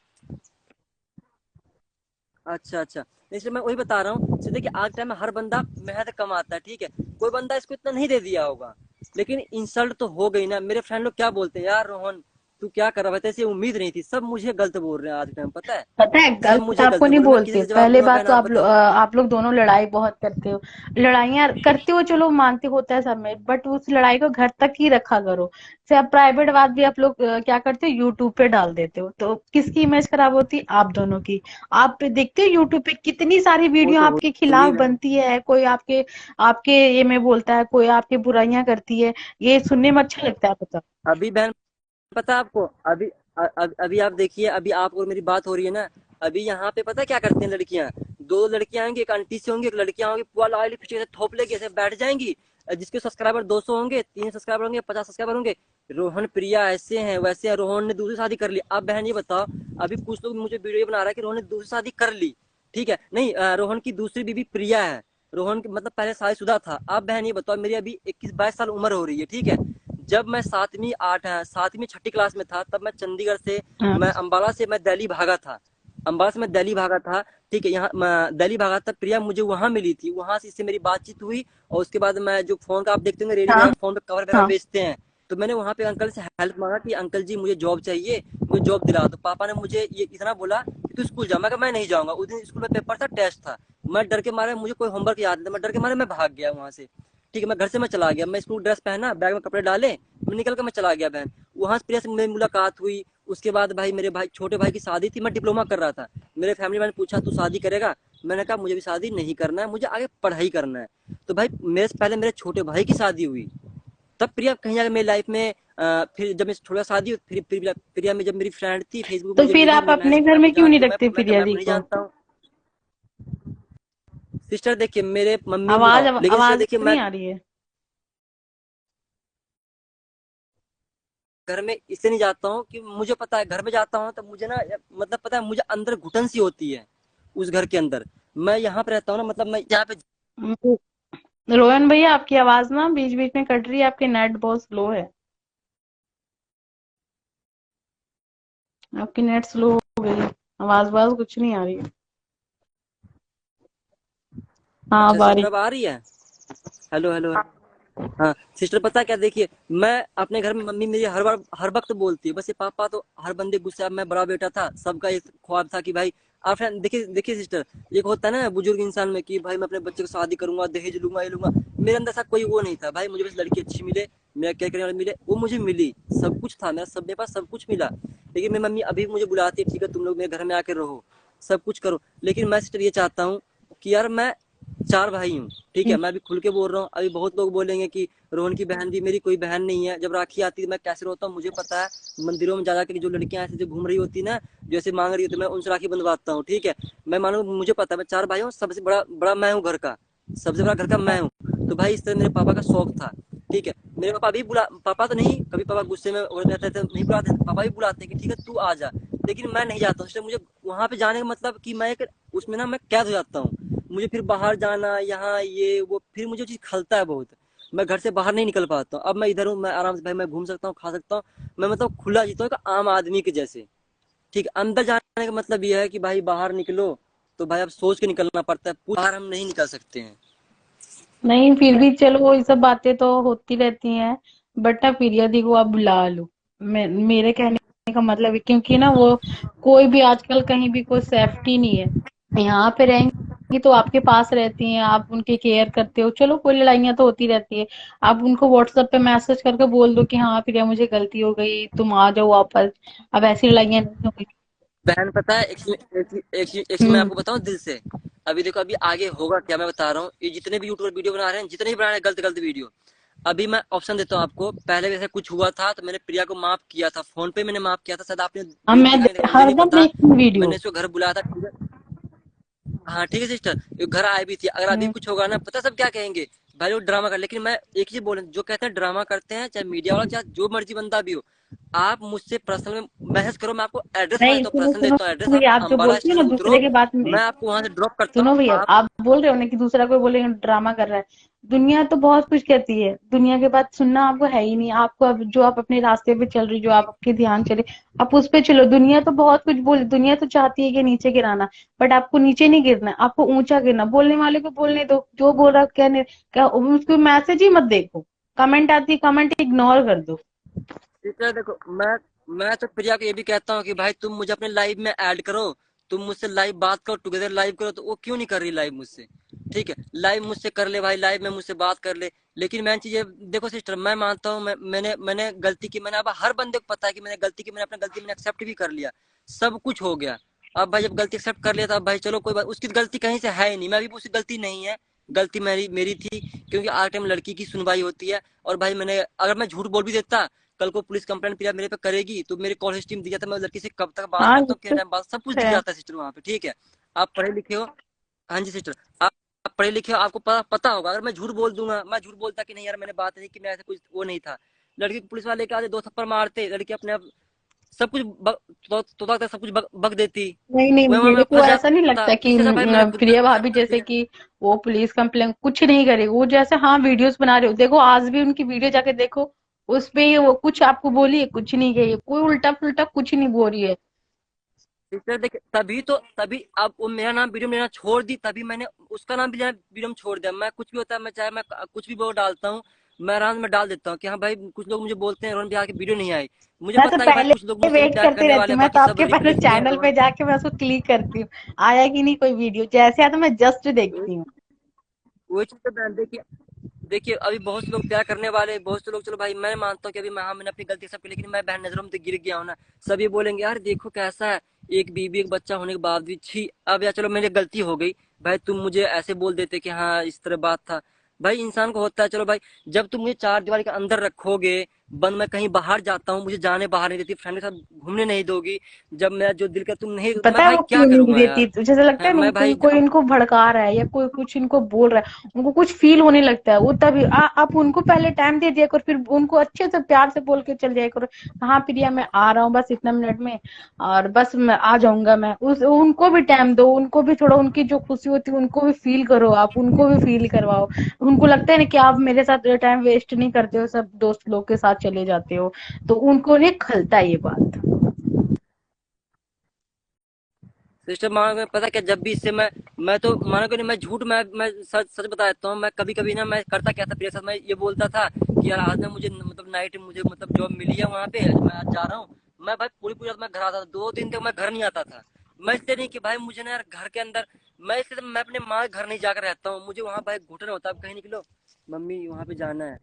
अच्छा अच्छा, इसलिए मैं वही बता रहा हूँ। जैसे कि आज टाइम में हर बंदा मेहनत कमाता है, ठीक है, कोई बंदा इसको इतना नहीं दे दिया होगा, लेकिन इंसल्ट तो हो गई ना। मेरे फ्रेंड लोग क्या बोलते हैं, यार रोहन तू क्या कर रहा है, ऐसी उम्मीद नहीं थी। सब मुझे गलत बोल रहे हैं आज टाइम, पता है, पता है सब गलत मुझे आपको गलत नहीं बोल रहे हैं। मैं किसी बोलते। से जवाब पहले दूंगा, बात बहन तो आप बताओ। आप लोग दोनों लड़ाई बहुत करते हो। लड़ाइयाँ करते हो, चलो मानते, होता है सब में, बट उस लड़ाई को घर तक ही रखा करो। से आप प्राइवेट बात भी आप लोग क्या करते हो, यूट्यूब पे डाल देते हो, तो किसकी इमेज खराब होती है? आप दोनों की। आप देखते हो यूट्यूब पे कितनी सारी वो वीडियो तो आपके होगी खिलाफ बहन। बनती है, कोई आपके आपके ये में बोलता है, कोई आपकी बुराइयां करती है। ये सुनने में अच्छा लगता है, पता। अभी बहन पता है आपको, अभी अभी आप देखिए, अभी आप और मेरी बात हो रही है ना, अभी यहाँ पे पता है क्या करते हैं लड़कियां? दो लड़कियां आएंगी, एक आंटी से होंगी, एक लड़कियां होंगी, पुआ लाली पीछे से थोप लेके ऐसे बैठ जाएंगी। जिसके सब्सक्राइबर 200 होंगे, 3 सब्सक्राइबर होंगे, 50 सब्सक्राइबर होंगे, रोहन प्रिया ऐसे हैं वैसे हैं, रोहन ने दूसरी शादी कर ली। अब बहन ये बताओ, अभी कुछ लोग मुझे वीडियो बना रहा है कि रोहन ने दूसरी शादी कर ली, ठीक है, नहीं रोहन की दूसरी बीवी प्रिया है। रोहन की मतलब पहले शादीशुदा था। अब बहन ये बताओ, मेरी अभी 21-22 साल उम्र हो रही है, ठीक है, जब मैं सातवीं छठी क्लास में था, तब मैं चंडीगढ़ से, हाँ मैं अम्बाला से मैं दिल्ली भागा था। अम्बाला से मैं दिल्ली भागा था, ठीक है, यहाँ मैं दिल्ली भागा था, प्रिया मुझे वहां मिली थी, वहां से इससे मेरी बातचीत हुई। और उसके बाद मैं जो फोन का आप देखते होंगे रेडी हाँ वगैरह, फोन पे कवर वगैरह हाँ। बेचते हैं, तो मैंने वहां पे अंकल से हेल्प मांगा कि अंकल जी मुझे जॉब चाहिए, मुझे जॉब दिला दो। पापा ने मुझे ये इतना बोला कि तू स्कूल जा। मैं कहा मैं नहीं जाऊंगा। उस दिन स्कूल में पेपर था, टेस्ट था। मैं डर के मारे, मुझे कोई होमवर्क याद नहीं था, मैं डर के मारे मैं भाग गया वहां से, ठीक है। मैं घर से मैं चला गया, मैं स्कूल ड्रेस पहना, बैग में कपड़े डाले, मैं निकल कर मैं चला गया बहन। वहां से प्रिया से मेरी मुलाकात हुई। उसके बाद भाई मेरे भाई, छोटे भाई की शादी थी, मैं डिप्लोमा कर रहा था। मेरे फैमिली मैंने पूछा तू शादी करेगा? मैंने कहा मुझे भी शादी नहीं करना है, मुझे आगे पढ़ाई करना है। तो भाई मेरे से पहले मेरे छोटे भाई की शादी हुई, तब प्रिया कहीं जाकर मेरी लाइफ में फिर जब मैं थोड़ा शादी हुई, फिर प्रिया में जब मेरी फ्रेंड थी, फेसबुक तो मुझे फिर मिली, आप मुझे अपने मैसेज घर किया, में आप क्यों नहीं जानती हो, रखते मैं प्रिया मैं जी नहीं को? जानता हूँ। सिस्टर देखिए, मेरे मम्मी आवाज बुलाओ, लेकिन सिस्टर आवाज देखिए, नहीं मैं आ रही है। घर में इससे नहीं जाता हूँ कि मुझे पता है, घर में जाता हूँ तो मुझे ना, मतलब पता है, मुझे अंदर घुटन सी होती है उस घर के अंदर। मैं यहाँ पे रहता हूँ ना, मतलब मैं यहाँ पे। रोहन भैया आपकी आवाज ना बीच बीच में कट रही है, आपकी नेट बहुत स्लो है। आपकी नेट स्लो हो गई, आवाज बाज कुछ नहीं आ रही है। हाँ अच्छा अब आ सिस्टर रही। अब आ रही है? Hello hello. हाँ सिस्टर, पता है क्या, देखिए मैं अपने घर में, मम्मी मेरी हर बार हर वक्त बोलती है, बस ये पापा तो हर बंदे गुस्सा। मैं बड़ा बेटा था, सबका एक ख्वाब था कि भाई आप देखिए देखिए सिस्टर, एक होता है ना बुजुर्ग इंसान में कि भाई मैं अपने बच्चे को शादी करूंगा, दहेज लूंगा, ये लूंगा। मेरे अंदर ऐसा कोई वो नहीं था भाई, मुझे बस लड़की अच्छी मिले, मेरा केयर करने वाले मिले, वो मुझे मिली, सब कुछ था मेरा, सब मेरे पास सब कुछ मिला। लेकिन मेरी मम्मी अभी मुझे बुलाती है, ठीक है तुम लोग मेरे घर में आकर रहो, सब कुछ करो, लेकिन मैं सिस्टर ये चाहता हूँ कि यार मैं 4 भाई हूँ, ठीक है, मैं अभी खुल के बोल रहा हूँ। अभी बहुत लोग बोलेंगे कि रोहन की बहन भी, मेरी कोई बहन नहीं है। जब राखी आती है मैं कैसे रोता हूँ मुझे पता है। मंदिरों में जा के जो लड़कियां ऐसे जो घूम रही होती ना, जैसे मांग रही होती, मैं उनसे राखी बंधवाता हूँ, ठीक है। मैं मानो, मुझे पता है मैं 4 भाई हूँ, सबसे बड़ा बड़ा मैं हूँ घर का, सबसे बड़ा घर का मैं हूँ। तो भाई इस तरह मेरे पापा का शौक था, ठीक है। मेरे पापा भी बुला, पापा तो नहीं, कभी पापा गुस्से में हो जाते थे नहीं बुलाते, पापा भी बुलाते कि ठीक है तू आ जा, लेकिन मैं नहीं जाता हूँ। इसलिए मुझे वहां पे जाने का मतलब कि मैं एक उसमें ना मैं कैद हो जाता हूँ। मुझे फिर बाहर जाना, यहाँ ये वो, फिर मुझे चीज खलता है बहुत। मैं घर से बाहर नहीं निकल पाता हूँ। अब मैं इधर हूँ, मैं आराम से भाई मैं घूम सकता हूँ, खा सकता हूँ, मैं मतलब खुला जीता हूँ एक आम आदमी के जैसे, ठीक है। अंदर जाने का मतलब ये है कि भाई बाहर निकलो तो भाई अब सोच के निकलना पड़ता है, पूरा बाहर हम नहीं निकल सकते हैं। नहीं, फिर भी चलो ये सब बातें तो होती रहती हैं। बट ना प्रिया दी को आप बुला लो। मेरे कहने का मतलब है, क्योंकि ना वो कोई भी आजकल कहीं भी कोई सेफ्टी नहीं है। यहाँ पे रहेंगी तो आपके पास रहती हैं, आप उनकी केयर करते हो, चलो कोई लड़ाइयाँ तो होती रहती है। आप उनको व्हाट्सएप पे मैसेज करके बोल दो कि हाँ प्रिया मुझे गलती हो गई, तुम आ जाओ वापस। अब ऐसी लड़ाइयाँ नहीं होंगी। बहन पता है, एक चीज मैं हम्म। आपको बताऊं दिल से। अभी देखो अभी आगे होगा क्या मैं बता रहा हूँ। ये जितने भी यूट्यूबर वीडियो बना रहे हैं, जितने भी बना रहे हैं गलत गलत वीडियो, अभी मैं ऑप्शन देता हूँ आपको। पहले भी ऐसा कुछ हुआ था तो मैंने प्रिया को माफ किया था, फोन पे मैंने माफ किया था, शायद आपने अब रील मैं दिखाई नहीं, मुझे नहीं हरदम पता। देखती हूँ वीडियो। मैंने इसको घर बुलाया था, ठीक है। हाँ ठीक है सिस्टर, ये घर आई भी थी। अगर अभी हम्म। कुछ होगा ना, पता सब क्या कहेंगे, भाई वो ड्रामा कर। लेकिन मैं एक चीज बोल, जो कहते हैं ड्रामा करते हैं, चाहे मीडिया वाला चाहे जो मर्जी बंदा भी हो, आप मुझसे पर्सनल में मैसेज करो, मैं आपको एड्रेस बता नहीं, देता हूँ, सुनो पर्सनल सुनो देता हूँ एड्रेस। आप भैया, आप जो अम्बाला बोलते हो स्टेशन ना उतरो, दूसरे के बात में। मैं आपको वहां से ड्रॉप करता सुनो हूँ भैया, आप। आप बोल रहे हो ना कि दूसरा कोई बोलेगा ड्रामा कर रहा है। दुनिया तो बहुत कुछ कहती है, दुनिया के बात सुनना आपको है ही नहीं। आपको अब जो आप अपने रास्ते पे चल रही, जो आप आपके ध्यान चले, आप उस पे चलो। दुनिया तो बहुत कुछ बोले, दुनिया तो चाहती है कि नीचे गिराना, बट आपको नीचे नहीं गिरना है, आपको ऊंचा गिरना। बोलने वाले को बोलने दो, जो बोल रहा है कहने, क्या उसको मैसेज ही मत देखो। कमेंट आती है, कमेंट इग्नोर कर दो। सिस्टर देखो, मैं तो प्रिया को ये भी कहता हूँ कि भाई तुम मुझे अपने लाइव में ऐड करो, तुम मुझसे लाइव बात करो, टुगेदर लाइव करो। तो वो क्यों नहीं कर रही लाइव मुझसे, ठीक है। लाइव मुझसे कर ले भाई, लाइव में मुझसे बात कर ले। लेकिन मैं चीजें देखो सिस्टर, मैं मानता हूँ मैंने गलती की। मैंने, अब हर बंदे को पता है कि मैंने गलती की, मैंने अपनी गलती मैंने एक्सेप्ट भी कर लिया, सब कुछ हो गया। अब भाई जब गलती एक्सेप्ट कर लिया तो अब भाई चलो कोई बात, उसकी गलती कहीं से है ही नहीं, मैं भी उसकी गलती नहीं है, गलती मेरी मेरी थी। क्योंकि आज टाइम लड़की की सुनवाई होती है। और भाई मैंने, अगर मैं झूठ बोल भी देता, कल को पुलिस कंप्लेंट प्रिया मेरे पे करेगी तो मेरे कॉल हिस्ट्री में दिया था, मैं लड़की से कब तक बात हाँ, करता ये हूँ, कितने तो टाइम बाद, सब कुछ दिख है। जाता है सिस्टर वहाँ पे, ठीक है। आप पढ़े लिखे हो, हाँ जी सिस्टर, आप पढ़े लिखे हो, आपको पता होगा। अगर मैं झूठ बोल दूंगा, मैं झूठ बोलता कि नहीं यार मैंने बात नहीं की, मैं ऐसा कुछ वो नहीं था, लड़की को पुलिस वाले के आते 2 थप्पड़ मारते, लड़की अपने आप सब कुछ तो सब कुछ बक देती, नहीं नहीं, वह वहां मेरे मैं को फंस ऐसा नहीं जाता। लगता कि इससे सब भाई मैंने खुद प्रिया गलती भाभी एक्सेप्ट कर जैसे लिया। कि वो पुलिस कंप्लेन कुछ नहीं करेगी। वो जैसे हाँ वीडियोस बना रहे हो, देखो आज भी उनकी वीडियो जाके देखो, उस पे ही वो कुछ आपको बोली है, कुछ नहीं गई है, कोई उल्टा पुल्टा कुछ नहीं बोल रही है। सिस्टर देखिए, तभी अब वो मेरा नाम वीडियो में लेना छोड़ दी, तभी मैंने उसका नाम भी लेना वीडियो में छोड़ दिया। मैं कुछ भी होता है, मैं चाहे मैं कुछ भी वो डालता हूँ, मैं आराम में डाल देता हूँ कि हाँ भाई कुछ लोग मुझे बोलते हैं रोहन बिहार की वीडियो नहीं आई। मुझे मैं तो पता है कि भाई पहले कुछ लोग मुझसे भी वेट प्यार करती करने रहती वाले हूँ, हैं, मैं तो बाकी सब आपके पहले लिखते हैं चैनल रोहन। पे जाके मैं उसको क्लिक करती हूँ। आया कि नहीं कोई वीडियो, जैसे आता मैं जस्ट देखती हूँ। वही चीज तो बहन देखिए, देखिए अभी बहुत से लोग प्यार करने वाले, बहुत से लोग, चलो भाई मैं मानता हूँ कि अभी मैं, हाँ मैंने अपनी गलती सब की, लेकिन मैं बहन नजरों में तो गिर गया हूँ ना। सभी बोलेंगे यार देखो कैसा है, एक बीबी एक बच्चा होने के बाद भी, छी। अब यार चलो मेरी गलती हो गई, भाई तुम मुझे ऐसे बोल देते कि हाँ इस तरह बात था। भाई इंसान को होता है, चलो भाई जब तुम मुझे 4 दीवारी के अंदर रखोगे, बंद, मैं कहीं बाहर जाता हूँ, मुझे जाने बाहर नहीं देती, फ्रेंड के साथ घूमने नहीं दोगी, जब मेरा जो दिल का तुम नहीं, तो मैं पता है भाई वो क्या क्यों नहीं करूंगा देती? यार। तो जैसे लगता है ना मैं कोई भाई कोई अब इनको भड़का रहा है या कोई कुछ इनको बोल रहा है, उनको कुछ फील होने लगता है। वो तभी आप उनको पहले टाइम दे दिया करो, फिर उनको अच्छे से प्यार से बोल के चल जाया करो। हाँ प्रिया मैं आ रहा हूँ बस इतना मिनट में, और बस मैं आ जाऊंगा। मैं उस उनको भी टाइम दो, उनको भी थोड़ा, उनकी जो खुशी होती है उनको भी फील करो, आप उनको भी फील करवाओ। उनको लगता है ना कि आप मेरे साथ टाइम वेस्ट नहीं करते हो, सब दोस्त लोग के साथ चले जाते हो, तो उनको नहीं खलता ये बात। सिस्टर मानो पता क्या, जब भी इससे मैं तो मानो कि नहीं, मैं झूठ, मैं सच सच बता देता हूँ। मैं कभी कभी ना, मैं करता क्या था प्रिया के साथ, मैं ये बोलता था कि यार आज ना मुझे मतलब नाइट मुझे मतलब जॉब मिली है वहाँ पे, मैं आज जा रहा हूँ। मैं भाई पूरी पूरी रात मैं घर आता था, 2 दिन तक मैं घर नहीं आता था। मैं इसलिए नहीं कि भाई मुझे ना यार घर के अंदर, मैं इसलिए मैं अपने माँ के घर नहीं जाकर रहता हूँ, मुझे वहाँ भाई घुटन होता है। अब कहीं निकलो, मम्मी वहाँ पे जाना है,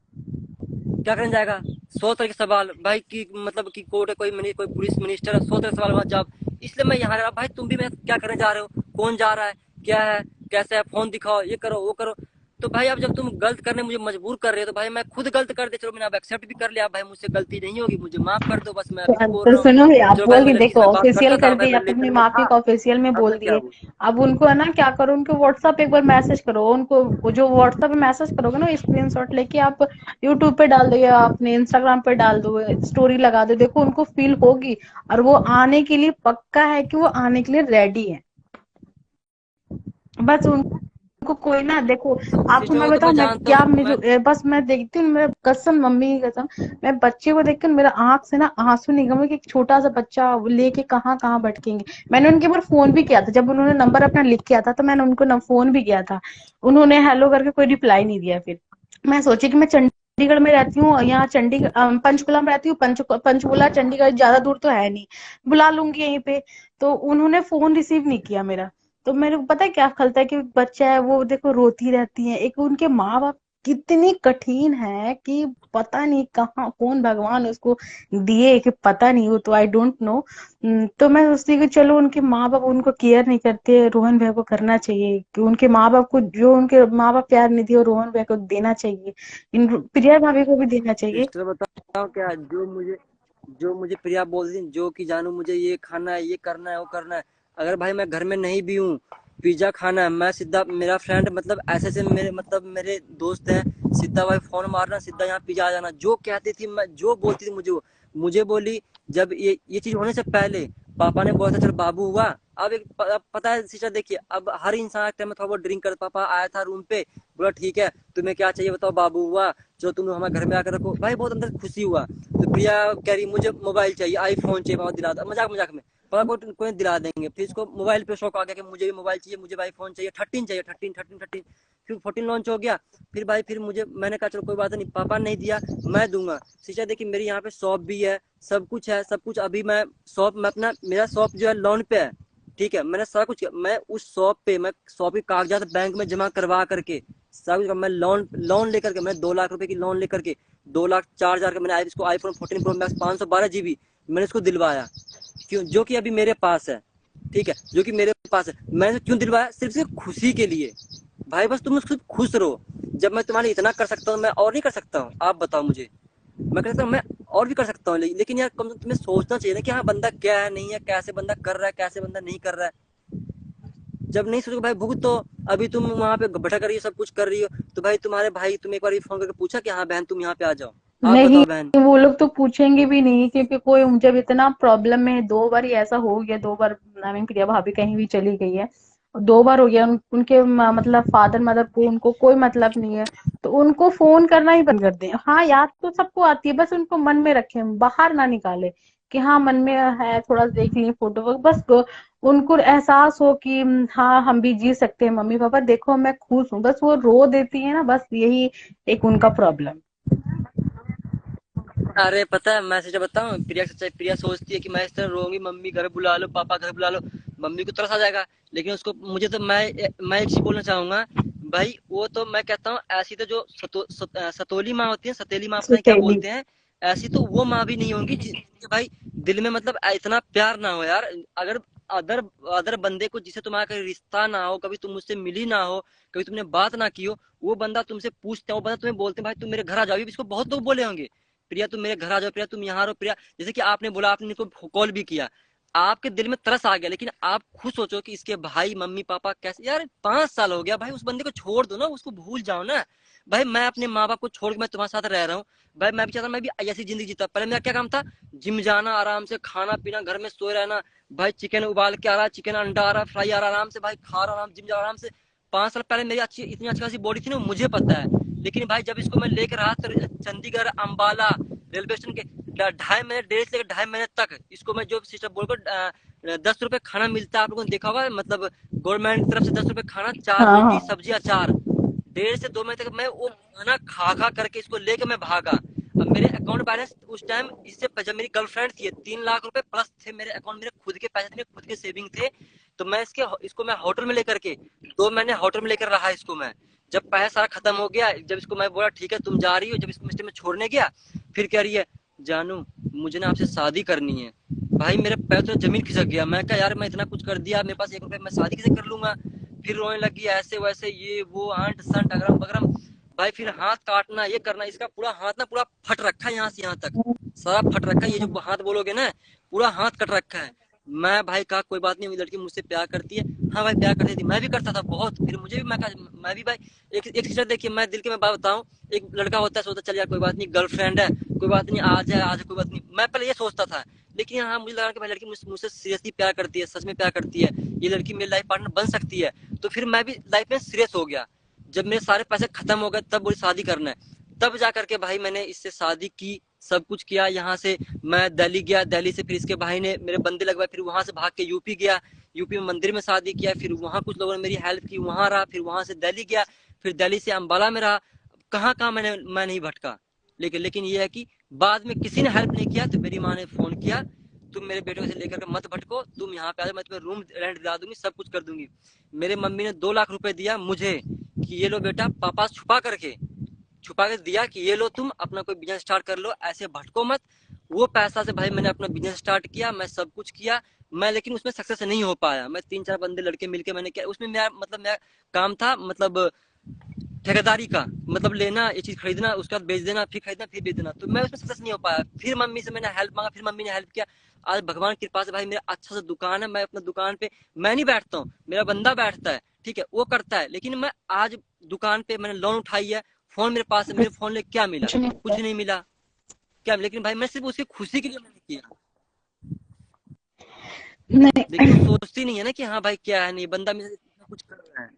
क्या करने जाएगा, 100 तरह के सवाल भाई की, मतलब कि कोर्ट है, कोई पुलिस मिनिस्टर है, 100 तरह के सवाल वहाँ जवाब। इसलिए मैं यहाँ रहा। भाई तुम भी मैं क्या करने जा रहे हो, कौन जा रहा है, क्या है, कैसे है, फोन दिखाओ, ये करो वो करो। तो भाई अब जब तुम गलत करने मुझे मजबूर कर रहे हो तो भाई मैं खुद गलत कर दे, चलो मैंने अब एक्सेप्ट भी कर लिया, भाई मुझसे गलती नहीं होगी, मुझे माफ कर दो, बस मैं अभी भी बोल तो रहा हूँ। सुनो, आप चलो भाई बोल मैं दिए, लड़की देखो से मैं बात ऑफिशियल करता था, कर भाई दिए, मैं आप अपनी रिलेशन में माफी था, को ऑफिशियल में अब बोल मैं क्या दिए। बोलूं। अब उनको है ना क्या करो, उनको व्हाट्सएप एक बार मैसेज करो, उनको वो जो व्हाट्सएप पे मैसेज करोगे ना, स्क्रीनशॉट लेके आप यूट्यूब पे डाल दो या अपने इंस्टाग्राम पे डाल दो, स्टोरी लगा दो, देखो उनको फील होगी। और वो आने के लिए पक्का है कि वो आने के लिए रेडी है। बस उनको कोई ना, देखो आपको मैं सिस्टर को तो मैं बताऊं, मैं जानता क्या हूँ, मुझे मैं बस मैं देखती हूँ, मेरा कसम, मम्मी की कसम, मैं बच्चे को देखकर मेरा आंख से ना आंसू निकल कि एक छोटा सा बच्चा लेके कहाँ कहाँ भटकेंगे। मैंने उनके ऊपर फोन भी किया था, जब उन्होंने नंबर अपना लिख किया था तो मैंने उनको फोन भी किया था। उन्होंने हेलो करके कोई रिप्लाई नहीं दिया। फिर मैं सोची कि मैं चंडीगढ़ में रहती हूँ, यहाँ चंडीगढ़ पंचकुला में रहती हूँ, पंचकुला चंडीगढ़ ज्यादा दूर तो है नहीं, बुला लूंगी यहीं पे। तो उन्होंने फोन रिसीव नहीं किया मेरा। तो मेरे को पता है क्या खलता है कि बच्चा है वो, देखो रोती रहती है, एक उनके माँ बाप कितनी कठिन है कि पता नहीं कहाँ कौन भगवान उसको दिए कि पता नहीं, वो तो आई डोंट नो। तो मैं सोचती हूँ कि चलो उनके माँ बाप उनको केयर नहीं करते, रोहन भैया को करना चाहिए कि उनके माँ बाप को, जो उनके माँ बाप प्यार नहीं दिए वो रोहन भैया को देना चाहिए, इन प्रिया भाभी को भी देना चाहिए। सिस्टर बताओ क्या, जो मुझे प्रिया बोलती थी, जो कि जानू मुझे ये खाना है, ये करना है, वो करना है, अगर भाई मैं घर में नहीं भी हूँ, पिज्जा खाना है, मैं सीधा मेरा फ्रेंड मतलब ऐसे ऐसे मेरे मतलब मेरे दोस्त हैं, सीधा भाई फोन मारना, सीधा यहाँ पिज्जा आ जाना, जो कहती थी मैं, जो बोलती थी मुझे वो, मुझे बोली जब ये चीज होने से पहले पापा ने बोला था चल बाबू हुआ। अब पता है सिस्टर, देखिए अब हर इंसान एक टाइम में थोड़ा बहुत ड्रिंक कर, पापा आया था रूम पे, बोला ठीक है तुम्हें क्या चाहिए बताओ बाबू हुआ, जो तुम हमारे घर में आकर रखो, भाई बहुत अंदर खुशी हुआ। तो प्रिया कह रही मुझे मोबाइल चाहिए, आईफोन चाहिए, पापा दिला दो, मजाक मजाक में, पापा को कोई दिला देंगे। फिर इसको मोबाइल पे शौक आ गया कि मुझे भी मोबाइल चाहिए, मुझे भी आईफोन चाहिए, 13 चाहिए, 13 फिर 14 लॉन्च हो गया। फिर भाई फिर मुझे, मैंने कहा चलो कोई बात नहीं, पापा नहीं दिया मैं दूंगा। सिस्टर देखिए मेरी यहाँ पे शॉप भी है, सब कुछ है, सब कुछ अभी मैं शॉप में अपना, मेरा शॉप जो है लोन पे है, ठीक है, मैंने सारा कुछ, मैं उस शॉप पे, मैं शॉप के कागजात बैंक में जमा करवा करके सब कुछ, मैं लोन लोन लेकर के, मैं 2 लाख रुपए की लोन लेकर के 2,04,000 का मैंने इसको आईफोन 14 प्रो मैक्स 512 GB मैंने इसको दिलवाया, क्यों, जो कि अभी मेरे पास है, ठीक है, जो कि मेरे पास है, मैंने क्यों दिलवाया, सिर्फ सिर्फ खुशी के लिए। भाई बस तुम सिर्फ खुश रहो, जब मैं तुम्हारे इतना कर सकता हूँ मैं और नहीं कर सकता हूँ, आप बताओ मुझे, मैं कहता हूँ मैं और भी कर सकता हूँ, लेकिन यार कम से कम तुम्हें सोचना चाहिए ना कि हाँ बंदा क्या है, नहीं है, कैसे बंदा कर रहा है, कैसे बंदा नहीं कर रहा है। जब नहीं सोचोगे भाई भुगत तो, अभी तुम वहां पे बैठा कर रही हो, सब कुछ कर रही हो, तो भाई तुम्हारे भाई तुम एक बार फोन करके पूछा कि हाँ बहन तुम यहाँ पे आ जाओ, आप नहीं, बताओ बहन। वो लोग तो पूछेंगे भी नहीं, क्योंकि कोई जब इतना प्रॉब्लम में है, 2 बार ही ऐसा हो गया, 2 बार आई मीन प्रिया भाभी कहीं भी चली गई है, 2 बार हो गया, उनके मतलब फादर मदर को उनको कोई मतलब नहीं है, तो उनको फोन करना ही बंद कर दें। हाँ याद तो सबको आती है, बस उनको मन में रखें, बाहर ना निकाले कि हाँ मन में है, थोड़ा देख लिए फोटो बस उनको एहसास हो कि हाँ हम भी जी सकते हैं, मम्मी पापा देखो मैं खुश हूँ, बस वो रो देती है ना, बस यही एक उनका प्रॉब्लम। अरे पता है मैं सच बताऊं, प्रिया सच्चाई, प्रिया सोचती है कि मैं इस तरह रोऊंगी, मम्मी घर बुला लो, पापा घर बुला लो, मम्मी को तरस आ जाएगा, लेकिन उसको मुझे तो मैं एक चीज बोलना चाहूंगा, भाई वो तो मैं कहता हूँ ऐसी तो जो सतोली माँ होती है, सतेली माँ अपना क्या सुतेली। बोलते हैं, ऐसी तो वो माँ भी नहीं होंगी जिनके भाई दिल में मतलब इतना प्यार ना हो यार। अगर अदर अदर बंदे को जिसे तुम्हारा कभी रिश्ता ना हो, कभी तुम मुझसे मिली ना हो, कभी तुमने बात ना की हो, वो बंदा तुमसे पूछता है, वो बंदा तुम्हें बोलते हैं भाई तुम मेरे घर आ जाओ, इसको बहुत लोग बोले होंगे, प्रिया तुम मेरे घर आ जाओ, प्रिया तुम यहाँ रहो, प्रिया जैसे कि आपने बोला, आपने इनको कॉल भी किया, आपके दिल में तरस आ गया, लेकिन आप खुद सोचो कि इसके भाई मम्मी पापा कैसे, यार 5 साल हो गया भाई, उस बंदे को छोड़ दो ना, उसको भूल जाओ ना। भाई मैं अपने माँ बाप को छोड़ के मैं तुम्हारे साथ रह रहा हूँ, भाई मैं भी चाहता हूँ मैं भी ऐसी जिंदगी जीता, पहले मेरा क्या काम था, जिम जाना, आराम से खाना पीना, घर में सोए रहना, भाई चिकन उबाल के आ रहा है, चिकन अंडा आ रहा है, फ्राई आ रहा है, आराम से भाई खा रहा, आराम जिम जा आराम से। 5 साल पहले मेरी अच्छी, इतनी अच्छी खासी बॉडी थी ना, मुझे पता है, लेकिन भाई जब इसको मैं लेकर रहा चंडीगढ़ अम्बाला रेलवे स्टेशन के 2.5 महीने, 1.5 से 2.5 महीने तक इसको मैं जो सिस्टर बोलकर 10 रुपए खाना मिलता है, आप लोगों ने देखा होगा, मतलब गवर्नमेंट की तरफ से 10 रुपए खाना, 4 रोटी हाँ सब्जी अचार, 1.5 से 2 महीने तक मैं वो खाना खा खा करके इसको लेकर मैं भागा। अब मेरे अकाउंट बैलेंस उस टाइम, इससे जब मेरी गर्लफ्रेंड थी, 3 लाख रुपए प्लस थे मेरे अकाउंट, मेरे खुद के पैसे थे, मेरे खुद के सेविंग थे, तो मैं इसको मैं होटल में लेकर के 2 महीने होटल में लेकर रहा इसको मैं। जब पैसा सारा खत्म हो गया, जब इसको मैं बोला ठीक है तुम जा रही हो, जब इसको मिस्टर में छोड़ने गया, फिर कह रही है जानू मुझे ना आपसे शादी करनी है। भाई मेरे पैर तो जमीन खिसक गया, मैं कहा यार मैं इतना कुछ कर दिया, मेरे पास 1 रुपए, मैं शादी कैसे कर लूंगा। फिर रोने लगी ऐसे वैसे ये वो आंट संट अगरम बगरम। भाई फिर हाथ काटना ये करना, इसका पूरा हाथ ना पूरा फट रखा है, यहाँ से यहाँ तक सारा फट रखा है। ये जो हाथ बोलोगे ना, पूरा हाथ कट रखा है। मैं भाई कहा कोई बात नहीं, मेरी लड़की मुझसे प्यार करती है। हाँ भाई प्यार करती थी, मैं भी करता था बहुत। फिर मुझे भी, मैं कहा मैं भी भाई एक सिस्टर देखिए, मैं दिल की मैं बात बताऊं, एक लड़का होता है सोचता चल यार कोई बात नहीं, गर्लफ्रेंड है कोई बात नहीं, आ जाए कोई बात नहीं, मैं पहले ये सोचता था। लेकिन हाँ मुझे लगा कि भाई लड़की मुझसे सीरियसली प्यार करती है, सच में प्यार करती है, ये लड़की मेरी लाइफ पार्टनर बन सकती है। तो फिर मैं भी लाइफ में सीरियस हो गया। जब मेरे सारे पैसे खत्म हो गए तब बोली शादी करना है, तब जा करके भाई मैंने इससे शादी की, सब कुछ किया। यहाँ से मैं दिल्ली गया, दिल्ली से फिर इसके भाई ने मेरे बंदे लगवाए, फिर वहां से भाग के यूपी गया, यूपी में मंदिर में शादी किया, फिर वहां कुछ लोगों ने मेरी हेल्प की, वहां रहा, फिर वहां से दिल्ली गया, फिर दिल्ली से अम्बाला में रहा। कहाँ कहाँ मैं नहीं भटका। लेकिन ये है कि बाद में किसी ने हेल्प नहीं किया, तो मेरी माँ ने फोन किया, तुम मेरे बेटे को से लेकर के मत भटको, तुम यहाँ पे आ जाओ, मैं तुम्हें रूम रेंट दिला दूंगी, सब कुछ कर दूंगी। मेरे मम्मी ने 2 लाख रुपए दिया मुझे कि ये लो बेटा, पापा छुपा के दिया कि ये लो तुम अपना कोई बिजनेस स्टार्ट कर लो, ऐसे भटको मत। वो पैसा से भाई मैंने अपना बिजनेस स्टार्ट किया, मैं सब कुछ किया। मैं लेकिन उसमें सक्सेस नहीं हो पाया। मैं 3-4 बंदे लड़के मिलके मैंने किया, उसमें मेरा काम था, मतलब ठेकेदारी का, मतलब लेना ये चीज खरीदना, उसके बाद बेच देना, फिर खरीदना फिर बेच देना। तो मैं उसमें सक्सेस नहीं हो पाया। फिर मम्मी से मैंने हेल्प मांगा, फिर मम्मी ने हेल्प किया। आज भगवान की कृपा से भाई मेरा अच्छा सा दुकान है। मैं अपना दुकान पे मैं नहीं बैठता हूँ, मेरा बंदा बैठता है, ठीक है, वो करता है। लेकिन मैं आज दुकान पे मैंने लोन उठाई है, फोन मेरे पास है, मेरे फोन ले क्या मिला? कुछ नहीं कुछ होता नहीं मिला। क्या? लेकिन भाई मैं सिर्फ उसकी खुशी के लिए मैंने किया। है। नहीं, लेकिन वो सोचती नहीं है ना कि हाँ भाई क्या है, नहीं बंदा मेरे साथ इतना कुछ कर रहा है।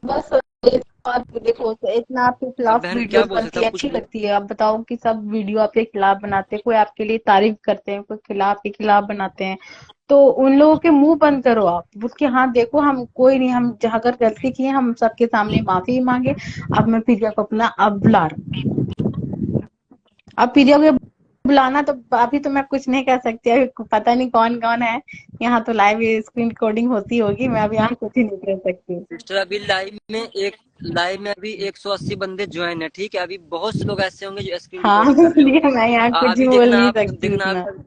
बस एक बात देखो, तो इतना आपके अब खिलाफ बहन क्या वीडियोस बोल सकते बनती हैं, है, अब कुछ अच्छी लगती है। आप बताओ कि सब वीडियो आपके खिलाफ बनाते हैं, कोई आपके लिए तारीफ करते हैं, कोई खिलाफ के खिलाफ बनाते हैं, तो उन लोगों के मुंह बंद करो आप, उसके हाथ देखो, हम कोई नहीं, हम जहाँ अगर गलती की है हम सबके सामने माफी मांगे। अब मैं प्रिया को अपना अब बुला रहा हूँ। अब प्रिया को बुलाना, तो अभी तो मैं कुछ नहीं कह सकती, अभी पता नहीं कौन कौन है यहाँ, तो लाइव स्क्रीन रिकॉर्डिंग होती होगी, मैं अभी यहाँ कुछ ही नहीं कर सकती। सिस्टर अभी लाइव में अभी 180 बंदे ज्वाइन है, ठीक है। अभी बहुत से लोग ऐसे होंगे जो स्क्रीन हाँ, रिकॉर्डिंग कर रहे इसलिए होंगे। मैं यहाँ कुछ ही अभी बोल देखना नहीं आप, सकती देखना उतना। आप।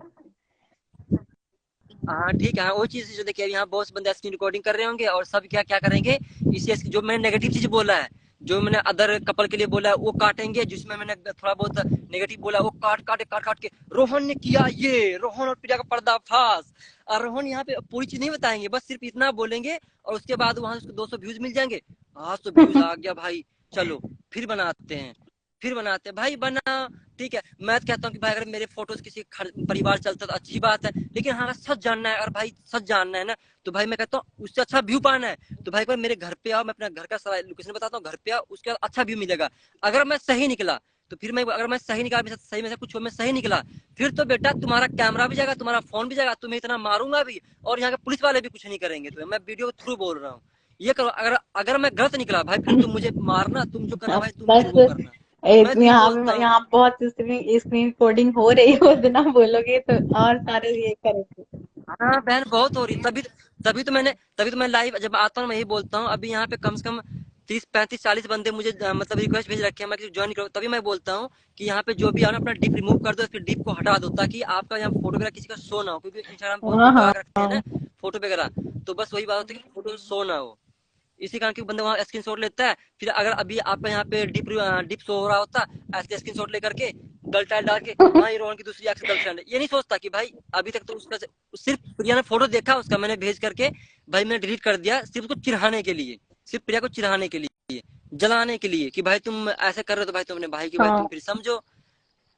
हाँ ठीक है, हाँ वो चीज जो देखिए, यहाँ बहुत से बंदे स्क्रीन रिकॉर्डिंग कर रहे होंगे, और सब क्या क्या करेंगे, इसी जो मैंने नेगेटिव चीज बोला है, जो मैंने अदर कपल के लिए बोला है, वो काटेंगे। जिसमें मैंने थोड़ा बहुत नेगेटिव बोला, वो काट के रोहन ने किया ये, रोहन और प्रिया का पर्दाफाश। और रोहन यहाँ पे पूरी चीज नहीं बताएंगे, बस सिर्फ इतना बोलेंगे, और उसके बाद वहां से उसको 200 व्यूज मिल जाएंगे। आज तो व्यूज आ गया भाई, चलो फिर बनाते हैं, भाई बना। ठीक है, मैं तो कहता हूँ कि भाई अगर मेरे फोटोज किसी परिवार चलता तो अच्छी बात है, लेकिन हाँ सच जानना है, और भाई सच जानना है ना, तो भाई मैं कहता हूँ उससे अच्छा व्यू पाना है, तो भाई मेरे घर पे आओ, मैं अपना घर का सारा लोकेशन बताता हूँ, घर पे आओ, उसके बाद अच्छा व्यू मिलेगा। अगर मैं सही निकला तो फिर मैं, अगर मैं सही निकला, सही में से कुछ मैं सही निकला, फिर तो बेटा तुम्हारा कैमरा भी जाएगा, तुम्हारा फोन भी जाएगा, तुम्हें इतना मारूंगा भी, और यहाँ के पुलिस वाले भी कुछ नहीं करेंगे। तो मैं वीडियो के थ्रू बोल रहा हूँ, ये करो। अगर अगर मैं गलत निकला भाई, फिर तुम मुझे मारना, तुम जो करना अब भाई तुम फिर बस वो करना। मैं तो ये यहाँ बोलता हूँ। यहाँ बहुत स्क्रीन रिकॉर्डिंग हो रही है, उस दिन बोलोगे तो और सारे ये करेंगे। हाँ बहन बहुत हो रही, तभी तो मैं लाइव जब आता हूँ मैं यही बोलता हूँ। अभी यहाँ पे कम से कम 30-35-40 बंदे मुझे मतलब रिक्वेस्ट भेज रखे हैं, मैं किसी ज्वाइन करूँ, तभी मैं बोलता हूँ कि यहाँ पे जो भी है ना, अपना डिप रिमूव कर दो, फिर डिप को हटा दो, ताकि आपका यहाँ फोटो वगैरह किसी का शो ना हो, क्योंकि इंस्टाग्राम बहुत हाँ लोग हाँ लगा के रखते हैं ना फोटो वगैरह। तो बस वही बात होती है कि फोटो शो ना हो, इसी कारण की बंदा वहाँ स्क्रीन शॉट लेता है। फिर अगर अभी आपका यहाँ पे डिप शो हो रहा होता, ऐसे स्क्रीन शॉट लेकर के गल टाइल डाल के, हाँ ये रोहन की दूसरी एक्स गर्लफ्रेंड है, ये नहीं सोचता कि भाई अभी तक तो उसका सिर्फ प्रिया ने फोटो देखा उसका, मैंने भेज करके भाई मैंने डिलीट कर दिया, सिर्फ उसको चिढ़ाने के लिए, सिर्फ प्रिया को चिढ़ाने के लिए, जलाने के लिए, कि भाई तुम ऐसे कर रहे हो तो भाई तुम अपने भाई की, भाई तुम हाँ। फिर समझो।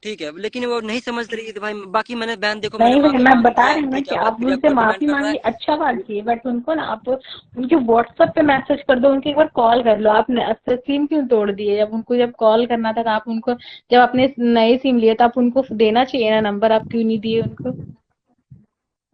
ठीक है, लेकिन वो नहीं समझ रही है। तो भाई बाकी मैंने बहन देखो, मैंने नहीं भाई, माफी मैं मांग बता लिया है, रही हूँ ना ठीक कि है। अब आप प्रिया उनसे कोई डिमांड माफी कर रहा मांगी, है। अच्छा बात की, बट उनको ना आप उनके व्हाट्सएप पे मैसेज कर दो, उनके एक बार कॉल कर लो। आपने सिम क्यों तोड़ दिए? जब उनको जब कॉल करना था तो आप उनको, जब आपने नए सिम लिए तो आप उनको देना चाहिए ना नंबर, आप क्यों नहीं दिए उनको?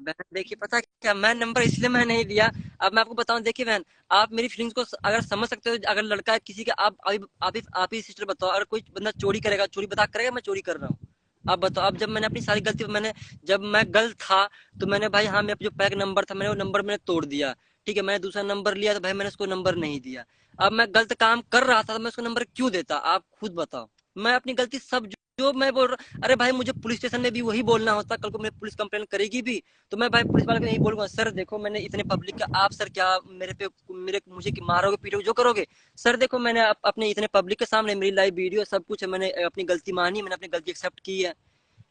बहन देखिए, पता है क्या, मैं नंबर इसलिए मैं नहीं दिया। अब मैं आपको बताऊं, देखिए बहन, आप मेरी फीलिंग्स को अगर समझ सकते हो, अगर लड़का है किसी का, आप ही सिस्टर बताओ, अगर कोई बंदा चोरी करेगा, चोरी बता करेगा मैं चोरी कर रहा हूँ? आप बताओ। अब जब मैंने अपनी सारी गलती, जब मैं गलत था, तो मैंने भाई, हाँ मेरा जो पैक नंबर था, मैंने वो नंबर मैंने तोड़ दिया, ठीक है। मैंने दूसरा नंबर लिया, तो भाई मैंने उसको नंबर नहीं दिया। अब मैं गलत काम कर रहा था, तो मैं उसको नंबर क्यों देता? आप खुद बताओ। मैं अपनी गलती सब जो मैं बोल रहा, अरे भाई मुझे पुलिस स्टेशन में भी वही बोलना होता, कल को मेरे पुलिस कंप्लेन करेगी भी तो मैं भाई पुलिस वाले को यही बोलूंगा, सर देखो मैंने इतने पब्लिक का, आप सर क्या मेरे पे मेरे मुझे मारोगे पीटोगे जो करोगे, सर देखो मैंने अपने इतने पब्लिक के सामने मेरी लाइव वीडियो सब कुछ है, मैंने अपनी गलती मानी, मैंने अपनी गलती एक्सेप्ट की है।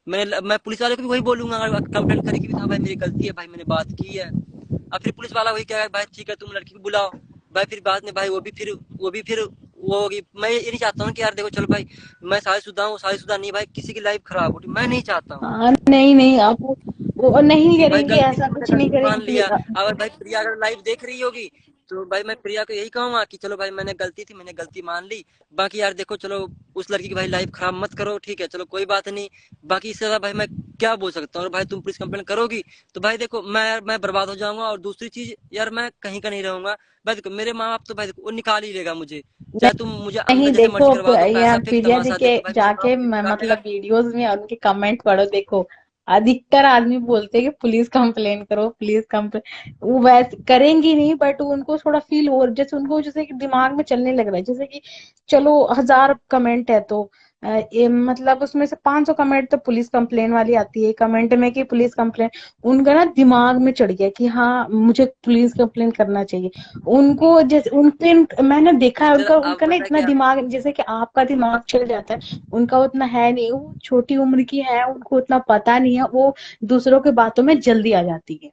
मैं पुलिस वाले को भी वही बोलूंगा, अगर कंप्लेंट करेगी भी, हाँ भाई मेरी गलती है भाई, मैंने बात की है। अब फिर पुलिस वाला वही कहेगा भाई ठीक है तुम लड़की को बुलाओ, भाई फिर बाद में भाई वो भी फिर वो होगी। मैं ये नहीं चाहता हूँ कि यार देखो चलो भाई मैं शादीशुदा हूँ, शादीशुदा नहीं भाई किसी की लाइफ खराब हो, मैं नहीं चाहता हूँ। हाँ, नहीं नहीं, आप वो नहीं कि भाई करेंगे, गलती ऐसा मैंने कुछ नहीं गलती मान करेंगे। लिया, अगर भाई प्रिया अगर लाइव देख रही होगी तो भाई मैं प्रिया को यही कहूंगा कि चलो भाई मैंने गलती थी, मैंने गलती मान ली, बाकी यार देखो चलो उस लड़की की भाई लाइफ खराब मत करो, ठीक है चलो कोई बात नहीं, बाकी इससे ज्यादा भाई मैं क्या बोल सकता हूँ। और भाई तुम पुलिस कंप्लेन करोगी तो भाई देखो मैं बर्बाद हो जाऊंगा, और दूसरी चीज यार मैं कहीं का नहीं रहूंगा भाई, देखो मेरे माँ बाप तो भाई देखो वो निकाल ही लेगा मुझे, चाहे तुम मुझे अंदर नहीं जैसे देखो, मर्जी अब करवा दो, यहाँ पैसा फेंक प्रिया दी तमाशा के देखो भाई मेरे माँ जाके बाप तो निकाल लेगा। मतलब वीडियोस में और उनके कमेंट पढ़ो, देखो अधिकतर आदमी बोलते हैं कि पुलिस कंप्लेन करो, पुलिस कंप्लेन, वो वैसे करेंगी नहीं, बट उनको थोड़ा फील हो, जैसे उनको जैसे कि दिमाग में चलने लग रहा है, जैसे कि चलो 1000 कमेंट है तो ये मतलब उसमें से 500 कमेंट तो पुलिस कंप्लेन वाली आती है कमेंट में कि पुलिस कंप्लेन, उनका ना दिमाग में चढ़ गया कि हाँ मुझे पुलिस कंप्लेन करना चाहिए। उनको जैसे उनके मैंने देखा है, सिस्टर उनका अब उनका ना पता इतना क्या, दिमाग, जैसे कि आपका दिमाग चल जाता है, उनका उतना है नहीं, वो छोटी उम्र की है, उनको उतना पता नहीं है, वो दूसरों के बातों में जल्दी आ जाती है।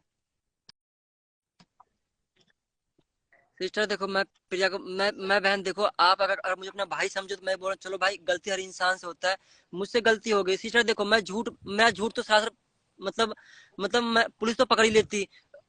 सिस्टर देखो मैं प्रिया को मैं बहन देखो, आप अगर मुझे अपना भाई समझो तो मैं बोल रहा हूँ, चलो भाई गलती हर इंसान से होता है, मुझसे गलती हो गई। सिस्टर देखो मैं झूठ तो शास्त्र मतलब मैं पुलिस तो पकड़ ही लेती,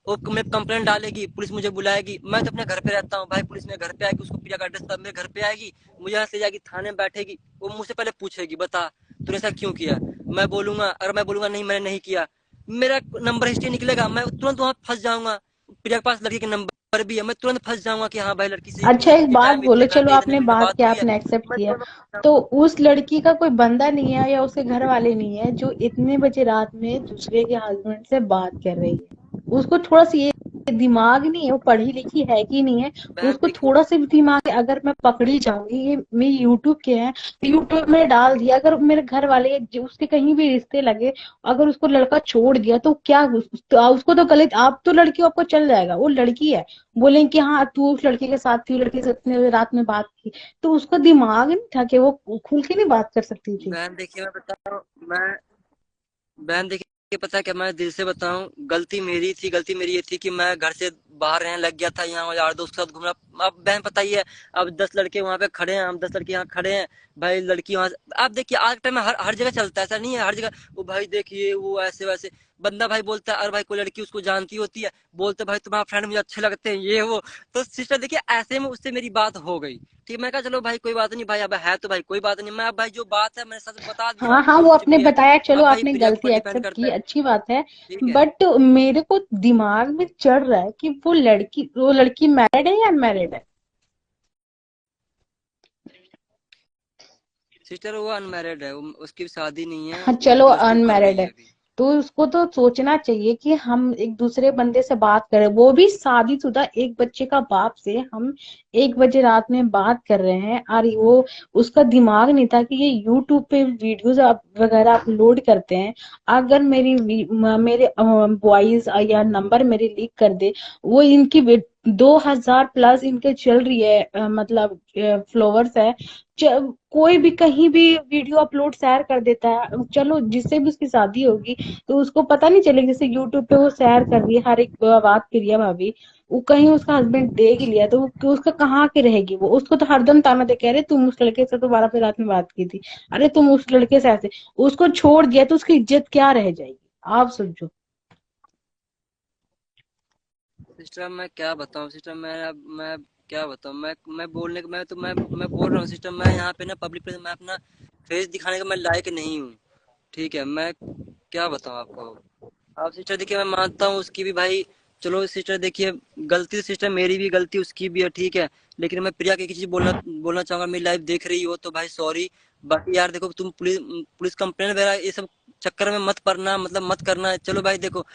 वो मैं कंप्लेंट डालेगी, पुलिस मुझे बुलाएगी, मैं तो अपने घर पे रहता हूँ भाई, पुलिस मेरे घर पे आएगी, उसको प्रिया का एड्रेस तब मेरे घर पे आएगी, मुझे यहाँ से जाएगी थाने में बैठेगी, वो मुझसे पहले पूछेगी बता तूने ऐसा क्यों किया, मैं बोलूंगा, अगर मैं बोलूंगा नहीं मैंने नहीं किया, मेरा नंबर हिस्ट्री निकलेगा, मैं तुरंत वहां फंस जाऊंगा, प्रिया के पास लड़की के नंबर भी है, मैं तुरंत फंस जाऊंगा कि हाँ भाई लड़की से अच्छा एक ये बात टाइम बोलो, इतने चलो घंटे इतने आपने मिनट में बात बात किया, हुई है, आपने एक्सेप्ट मैं किया, तुरंत फंस तो उस लड़की का कोई बंदा नहीं है या उसके घर वाले नहीं है जो इतने बजे रात में दूसरे के हस्बैंड से बात कर रही है? उसको थोड़ा सा ये दिमाग नहीं है, वो पढ़ी लिखी है कि नहीं है, बहन उसको देखिए, थोड़ा सा भी दिमाग है। अगर मैं पकड़ी जाऊंगी, ये मेरी यूट्यूब के है, यूट्यूब में डाल दिया, अगर मेरे घर वाले उसके कहीं भी रिश्ते लगे, अगर उसको लड़का छोड़ दिया तो क्या, तो उसको तो गलत, आप तो लड़की आपको चल जाएगा, वो लड़की है, बोलेंगे कि हाँ तू उस लड़के के साथ थी, लड़के से इतने बजे रात में बात की, तो उसका दिमाग नहीं था कि वो खुल के नहीं बात कर सकती थी। बहन देखिए मैं बता रहा हूँ, मैं बहन देखिए पता है क्या, मैं दिल से बताऊं, गलती मेरी थी, गलती मेरी ये थी कि मैं घर से बाहर रहने लग गया था, यहाँ यार दोस्त के साथ घूम रहा। अब बहन पता ही है, अब 10 लड़के वहां पे खड़े हैं, हम 10 लड़के यहाँ खड़े हैं, भाई लड़की वहां आप देखिए आज के टाइम में हर हर जगह चलता है, ऐसा नहीं है हर जगह वो भाई देखिए वो ऐसे वैसे, बंदा भाई बोलता है अरे भाई कोई लड़की उसको जानती होती है, बोलते भाई तुम्हारा फ्रेंड मुझे अच्छे लगते हैं ये वो, तो सिस्टर देखिए ऐसे में उससे मेरी बात हो गई, ठीक, मैं कहा चलो भाई कोई बात नहीं भाई, अब है तो भाई कोई बात नहीं, मैं अब भाई जो बात है मैंने सच बता दिया, हाँ हाँ, वो हो आपने चुकी है, बताया, चलो अब भाई आपने प्रिया के गलती ऊपर डिपेंड एक्सेप्ट की, करता है, अच्छी बात है, ठीक है। बट मेरे को दिमाग में चढ़ रहा है कि वो लड़की मैरिड है या अनमैरिड है? सिस्टर वो अनमैरिड है, उसकी शादी नहीं है, हाँ चलो प्लस 2 कर अनमैरिड रही है, है अभी। तो उसको तो सोचना चाहिए कि हम एक दूसरे बंदे से बात करें, वो भी शादीशुदा एक बच्चे का बाप से हम 1 बजे रात में बात कर रहे हैं, और वो उसका दिमाग नहीं था कि ये यूट्यूब पे वीडियोस वगैरह अपलोड करते हैं, अगर मेरे वॉइस या नंबर मेरे लीक कर दे, वो इनकी 2000 प्लस इनके चल रही है, मतलब फॉलोवर्स है, कोई भी कहीं भी वीडियो अपलोड शेयर कर देता है, चलो जिससे भी उसकी शादी होगी तो उसको पता नहीं चलेगा, जैसे यूट्यूब पे वो शेयर कर रही है हर एक बात, प्रिया भाभी, वो कहीं उसका हस्बैंड देख लिया तो वो उसका कहाँ की रहेगी, वो उसको तो हरदम ताना दे कह रहे तुम उस लड़के से तो 12 रात में बात की थी, अरे तुम उस लड़के से ऐसे, उसको छोड़ दिया तो उसकी इज्जत क्या रह जाएगी, आप समझो। सिस्टर मैं क्या बताऊं, सिस्टर मैं क्या बताऊं, मैं बोलने को मैं बोल रहा हूँ सिस्टर, मैं यहाँ पे ना पब्लिक प्लेस में अपना फेस दिखाने का मैं लायक नहीं हूँ, ठीक है, मैं क्या बताऊं आपको। आप सिस्टर देखिए मैं मानता हूँ उसकी भी भाई, चलो सिस्टर देखिए गलती सिस्टर मेरी भी गलती उसकी भी है, ठीक है, लेकिन मैं प्रिया की एक चीज बोलना बोलना चाहूंगा, मेरी लाइफ देख रही हो तो भाई सॉरी, बाकी यार देखो तुम पुलिस पुलिस कंप्लेंट वगैरह ये सब चक्कर में मत पड़ना, मतलब मत करना, चलो भाई देखो,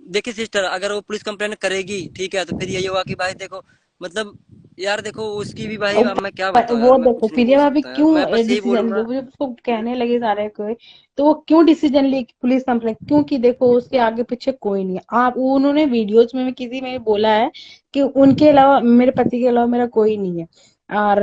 देखिए सिस्टर अगर वो पुलिस कंप्लेंट करेगी ठीक है तो फिर यही होगा कि भाई देखो मतलब यार देखो उसकी भी भाई, अब मैं क्या बताऊँ यार, वो मैं देखो कुछ नहीं प्रिया बोल भाभी सकता यार, मैं क्यों बस यही डिसीजन बोलूंगा। जब जब उसको कहने लगे सारे कोई, तो वो क्यों डिसीजन ली कि पुलिस कंप्लेंट, क्योंकि देखो उसके आगे पीछे कोई नहीं है। आप उन्होंने वीडियोस में भी किसी में भी बोला है कि उनके अलावा, मेरे पति के अलावा मेरा कोई नहीं है। और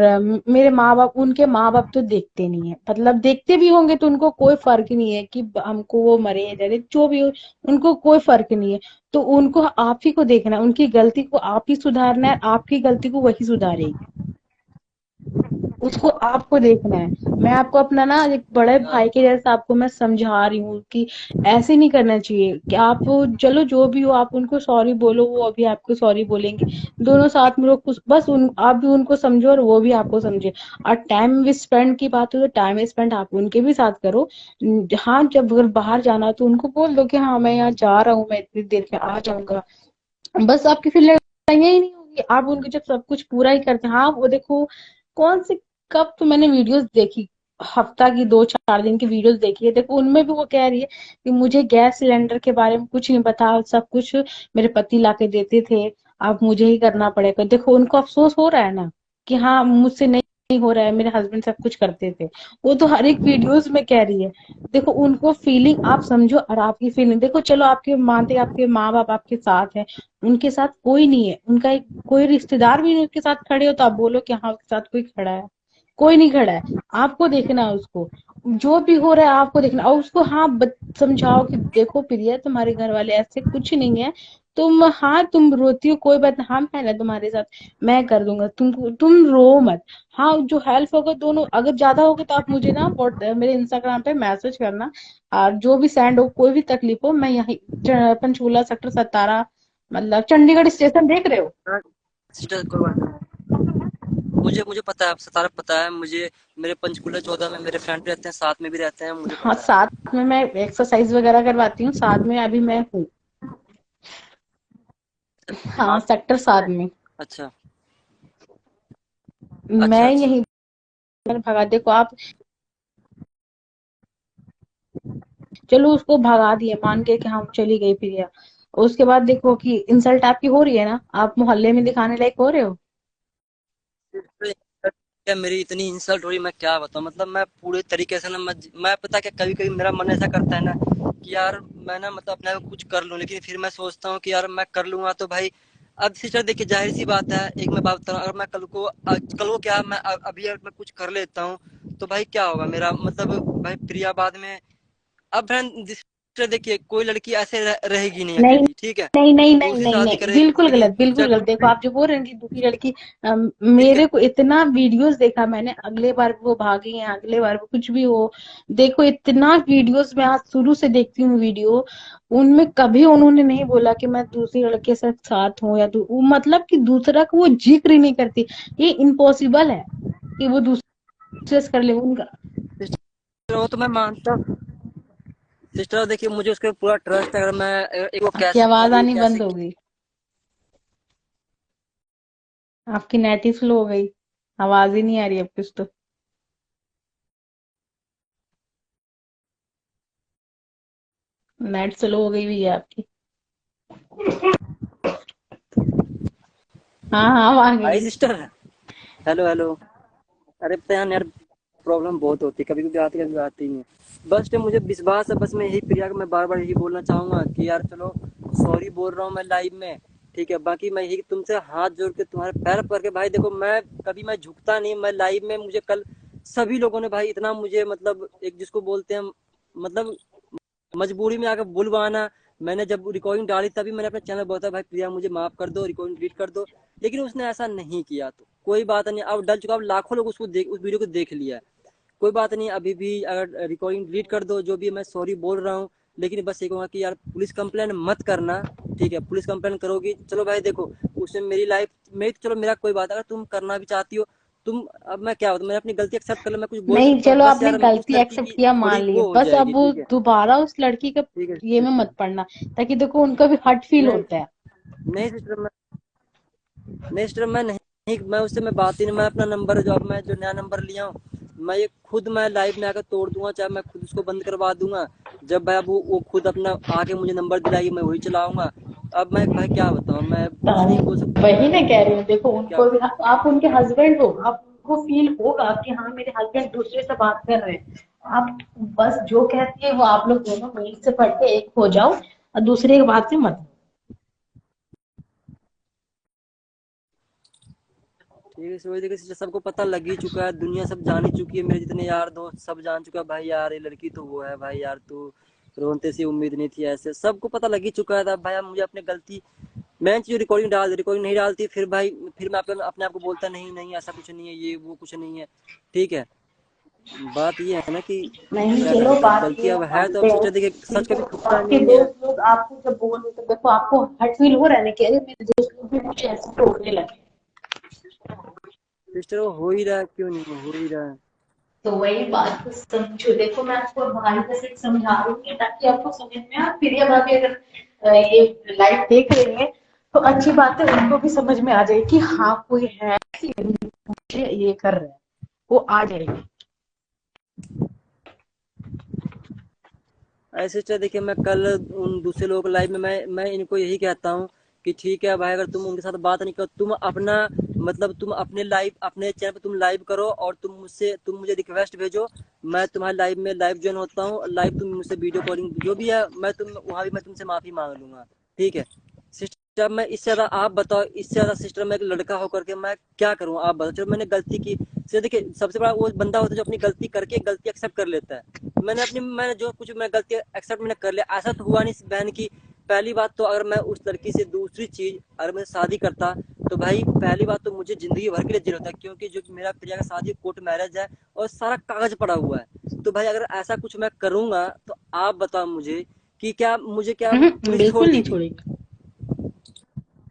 मेरे माँ बाप, उनके माँ बाप तो देखते नहीं है, मतलब देखते भी होंगे तो उनको कोई फर्क नहीं है कि हमको वो मरे या जरे जो भी हो, उनको कोई फर्क नहीं है। तो उनको आप ही को देखना है, उनकी गलती को आप ही सुधारना है, आपकी गलती को वही सुधारेगी, उसको आपको देखना है। मैं आपको अपना ना एक बड़े यार भाई के जैसा आपको मैं समझा रही हूँ कि ऐसे नहीं करना चाहिए कि आप, चलो जो भी हो आप उनको सॉरी बोलो, वो अभी आपको सॉरी बोलेंगे, दोनों साथ में लोग बस उन आप भी उनको समझो और वो भी आपको समझे। और टाइम स्पेंड की बात हो तो टाइम स्पेंड आप उनके भी साथ करो। हाँ, जब अगर बाहर जाना हो तो उनको बोल दो कि हाँ मैं यहाँ जा रहा हूँ, मैं इतनी देर में आ जाऊंगा। बस आपकी फिर लड़ाइयाँ ही नहीं होगी, आप उनके जब सब कुछ पूरा ही करते हैं। हाँ वो देखो कौन सी, कब तो मैंने वीडियोस देखी, हफ्ता की 2-4 दिन की वीडियोस देखी है, देखो उनमें भी वो कह रही है कि मुझे गैस सिलेंडर के बारे में कुछ नहीं पता, सब कुछ मेरे पति लाके देते थे, अब मुझे ही करना पड़ेगा। देखो उनको अफसोस हो रहा है ना कि हाँ मुझसे नहीं हो रहा है, मेरे हस्बैंड सब कुछ करते थे। वो तो हर एक वीडियोस में कह रही है। देखो उनको फीलिंग आप समझो और आपकी फीलिंग देखो, चलो आपके मानते आपके माँ बाप आपके साथ है, उनके साथ कोई नहीं है, उनका एक कोई रिश्तेदार भी नहीं उसके साथ खड़े हो तो आप बोलो कि हाँ उसके साथ कोई खड़ा है, कोई नहीं खड़ा है। आपको देखना है उसको, जो भी हो रहा है आपको देखना, और उसको हाँ समझाओ कि देखो प्रिया तुम्हारे घर वाले ऐसे कुछ नहीं है, तुम हाँ तुम रोती हो कोई बात नहीं, हाँ मैं ना तुम्हारे साथ, मैं कर दूंगा, तुम रो मत। हाँ जो हेल्प होगा दोनों, अगर ज्यादा होगा तो आप मुझे ना मेरे इंस्टाग्राम पे मैसेज करना, और जो भी सेंड हो कोई भी तकलीफ हो, मैं यही पंचकूला सेक्टर 17, मतलब चंडीगढ़ स्टेशन देख रहे हो। सिस्टर कोई बात नहीं। मुझे मुझे पता है, आपसे सारा पता है मुझे। मेरे पंचकूला 14 में मेरे फ्रेंड रहते हैं, साथ में भी रहते हैं, मुझे हाँ पता है। साथ में मैं एक्सरसाइज वगैरह करवाती हूँ, साथ में अभी मैं हूँ। हाँ साथ सेक्टर में 7 में। अच्छा अच्छा मैं अच्छा। यही भगा, देखो आप, चलो उसको भगा दिए मान के कि हम चली गई प्रिया, उसके बाद देखो कि इंसल्ट आपकी हो रही है ना, आप मोहल्ले में दिखाने लायक हो रहे हो। क्या मेरी इतनी इंसल्ट हो रही, मैं क्या बताऊँ, मतलब मैं पूरे तरीके से ना, मैं पता क्या, कभी कभी मेरा मन ऐसा करता है ना कि यार मैं ना मतलब अपने आप को कुछ कर लूँ, लेकिन फिर मैं सोचता हूँ कि यार मैं कर लूंगा तो भाई, अब सिस्टर देखिए जाहिर सी बात है, एक मैं बात बता रहा हूँ, अगर मैं कल को क्या मैं अभी अगर मैं कुछ कर लेता हूँ तो भाई क्या होगा मेरा, मतलब भाई प्रिया बाद में, अब बहन सिस्टर देखिए कोई लड़की ऐसे रहेगी नहीं नहीं अकेली, ठीक है, नहीं नहीं नहीं दूसरी नहीं शादी नहीं, बिल्कुल करेगी। गलत, बिल्कुल गलत। देखो आप जो बोल रहे हैं कि दूसरी लड़की, ठीक है। मेरे को इतना वीडियोस देखा मैंने, अगले बार वो भागी है, अगले बार वो कुछ भी हो, देखो इतना वीडियोस में आज शुरू से देखती हूँ वीडियो, उनमें कभी उन्होंने नहीं बोला कि मैं दूसरी लड़के से साथ हूँ या मतलब कि दूसरा को वो जिक्र ही नहीं करती। ये इम्पॉसिबल है कि वो दूसरे से कर ले उनका। सिस्टर वो तो मैं मानता हूँ, सिस्टर देखिए मुझे उसके पूरा ट्रस्ट है, अगर मैं एक वो आपकी कैसे आवाज मतलब वो आनी कैसे, बंद हो गई, आपकी नेट ही स्लो हो गई, आवाज ही नहीं आ रही अब कुछ तो। नेट स्लो हो गई भी है आपकी। हाँ हाँ अब आ आई गई। सिस्टर। Hello hello. अरे पता है यार, प्रॉब्लम बहुत होती है, कभी कभी आती नहीं है। बस तो मुझे विश्वास है, बस मैं यही प्रिया को मैं बार बार यही बोलना चाहूंगा कि यार चलो, सॉरी बोल रहा हूँ मैं लाइव में, ठीक है, बाकी मैं यही तुमसे हाथ जोड़ के तुम्हारे पैर पकड़ के भाई देखो, मैं झुकता नहीं, मैं लाइव में मुझे कल सभी लोगों ने भाई इतना मुझे मतलब एक जिसको बोलते हैं मतलब मजबूरी में आकर बुलवाना। मैंने जब रिकॉर्डिंग डाली तभी मैंने अपने चैनल बोला था भाई प्रिया मुझे माफ कर दो, रिकॉर्डिंग डिलीट कर दो, लेकिन उसने ऐसा नहीं किया, तो कोई बात नहीं, अब डल चुका, अब लाखों लोग उस वीडियो को देख लिया है, कोई बात नहीं, अभी भी अगर रिकॉर्डिंग डिलीट कर दो जो भी, मैं सॉरी बोल रहा हूँ, लेकिन बस ये कहूँगा कि यार पुलिस कंप्लेन मत करना, ठीक है, पुलिस कंप्लेन करोगी चलो भाई देखो, उसने मेरी लाइफ में तो चलो मेरा कोई बात, अगर तुम करना भी चाहती हो तुम, अब मैं क्या बताऊँ, मैंने अपनी गलती एक्सेप्ट कर लो, मैं कुछ बोल नहीं सकता हूँ चलो बस आपने यार, उस गलती लड़की एक्सेप्ट की किया मान थोड़ी लिए, वो हो बस जाएगी, अब वो ठीक है। दोबारा उस लड़की का ठीक है ये में सिस्टर। मत पड़ना, ताकि देखो उनका भी हर्ट फील नहीं होता है। नहीं सिस्टर, नहीं सिस्टर मैं नहीं, मैं उससे मैं बात ही नहीं, मैं अपना नंबर जो अब मैं जो नया नंबर लिया हूँ, मैं ये खुद मैं लाइव में आकर तोड़ दूंगा, चाहे मैं खुद उसको बंद करवा दूंगा, जब भाई अब वो खुद अपना आके मुझे नंबर दिलाएगी मैं वही चलाऊंगा, अब मैं भाई क्या बताऊं, मैं कुछ नहीं बोल सकता, वही मैं मैं कह रही हूँ, देखो क्या। उनको भी, आप उनके हस्बैंड हो, आप उनको फील होगा कि हाँ मेरे हस्बैंड दूसरे से बात कर रहे हैं। आप बस जो कहती है वो आप लोग दोनों मिल से पढ़ के एक हो जाओ और दूसरे की बात से मत। ठीक है, इस वजह से सबको पता लग ही चुका है, दुनिया सब जान ही चुकी है, मेरे जितने यार दोस्त सब जान चुका है भाई यार ये लड़की तो वो है भाई यार, तू रोनते से उम्मीद नहीं थी, ऐसे सबको पता लग ही चुका था भाई। अब मुझे अपनी गलती, मैं जो रिकॉर्डिंग नहीं डालती, फिर भाई फिर मैं अपने अपने आप को बोलता नहीं नहीं ऐसा कुछ नहीं है, ये वो कुछ नहीं है। ठीक है, बात ये है ना कि नहीं क्या कर चलो सकते हैं, अब बात गलती ये अब हम है तो मानते अब हैं, सिस्टर देखिए सच ठीक है, कभी तो छुपता आपके नहीं है। दोस्त लोग आपको जब बोल रहे, तो देखो आपको हर्ट फील हो रहा है ना कि अरे मेरे दोस्त लोग भी मुझे ऐसे टोकने लगे। सिस्टर वो हो ही रहा है, क्यों नहीं हो ही रहा है। तो वही बात को समझो, देखो मैं आपको भाई से समझा रही हूँ ताकि आपको समझ में आए। फिर ये भाभी अगर ये लाइव देख रही है तो अच्छी बात है, उनको भी समझ में आ जाए कि हाँ कोई है कि मुझे ये कर रहा है, वो आ जाएगी। ऐसे सिस्टर देखिए, मैं कल उन दूसरे लोगों को लाइव में मैं इनको यही कहता हूँ कि ठीक है भाई, अगर तुम उनके साथ बात नहीं करो, तुम अपना मतलब तुम अपने लाइव अपने चैनल पे तुम लाइव करो और तुम मुझे रिक्वेस्ट भेजो, मैं तुम्हारे लाइव में लाइव ज्वाइन होता हूँ, लाइव तुम मुझसे वीडियो कॉलिंग जो भी है, मैं तुम वहाँ भी मैं तुमसे माफी मांग लूंगा। ठीक है सिस्टर, मैं इससे ज्यादा आप बताओ, इससे ज्यादा सिस्टर मैं एक लड़का होकर के मैं क्या करूँ, आप बताओ। चलो मैंने गलती की, सिर्फ देखिए सबसे बड़ा वो बंदा होता है जो अपनी गलती करके गलती एक्सेप्ट कर लेता है। मैंने जो कुछ मैं गलती एक्सेप्ट मैंने कर लिया, ऐसा तो हुआ नहीं बहन की। पहली बात तो अगर मैं उस लड़की से, दूसरी चीज अगर मैं शादी करता तो भाई पहली बात तो मुझे जिंदगी भर के लिए जेल होता है, क्योंकि जो मेरा प्रिया का शादी कोर्ट मैरिज है और सारा कागज पड़ा हुआ है। तो भाई अगर ऐसा कुछ मैं करूंगा तो आप बताओ मुझे कि क्या मुझे क्या पुलिस छोड़ बिल्कुल नहीं देगी छोड़ेगी।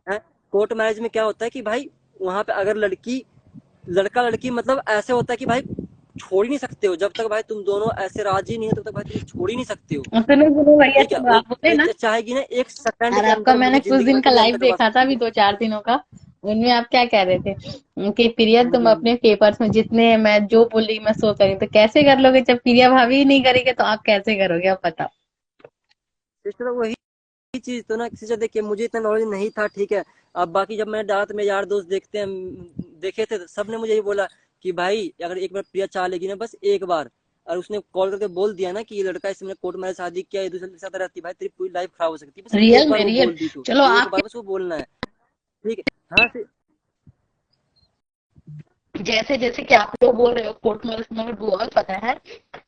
है। कोर्ट मैरिज में क्या होता है कि भाई वहां पे अगर लड़का लड़की मतलब ऐसे होता है कि भाई छोड़ ही नहीं सकते हो, जब तक भाई तुम दोनों ऐसे राजी नहीं हो तब तक भाई तुम छोड़ ही नहीं सकते हो। सुनो सुनो भैया, ठीक है, चलो वो आप बोले ना, चाहेगी ना एक सेकंड और के आपका अंदर मैंने मुझे कुछ जिंदगी भर दिन के का लिए लाइव अंदर डुबा देखा था सकती अभी है। 2-4 दिनों का। उनमें आप क्या कह रहे थे कि प्रिया हाँ तुम जी, हाँ जी। अपने पेपर्स में जितने मैं जो बोली मैं सो करी, तो कैसे कर लोगे जब प्रिया भाभी ही नहीं करेंगे तो आप कैसे करोगे, आप बताओ। सिस्टर वही चीज तो ना, सिस्टर देखिए मुझे इतना नॉलेज नहीं था। ठीक है, अब बाकी जब मैंने डाला तो मेरे यार दोस्त देखे थे, तो सब ने मुझे यही बोला कि भाई अगर एक बार प्रिया चाह लेगी ना, बस एक बार, और उसने कॉल करके बोल दिया ना कि ये लड़का इसने कोर्ट मैरिज शादी किया, ये दूसरे के साथ रहती, भाई तेरी पूरी लाइफ खराब हो सकती है, बस एक रियल बार में वो रियल। बोल दी तो, चलो एक आप बार बस वो बोलना है। ठीक है। हाँ जैसे जैसे कि आप लोग बोल रहे हो कोर्ट में, मुझे बहुत पता है।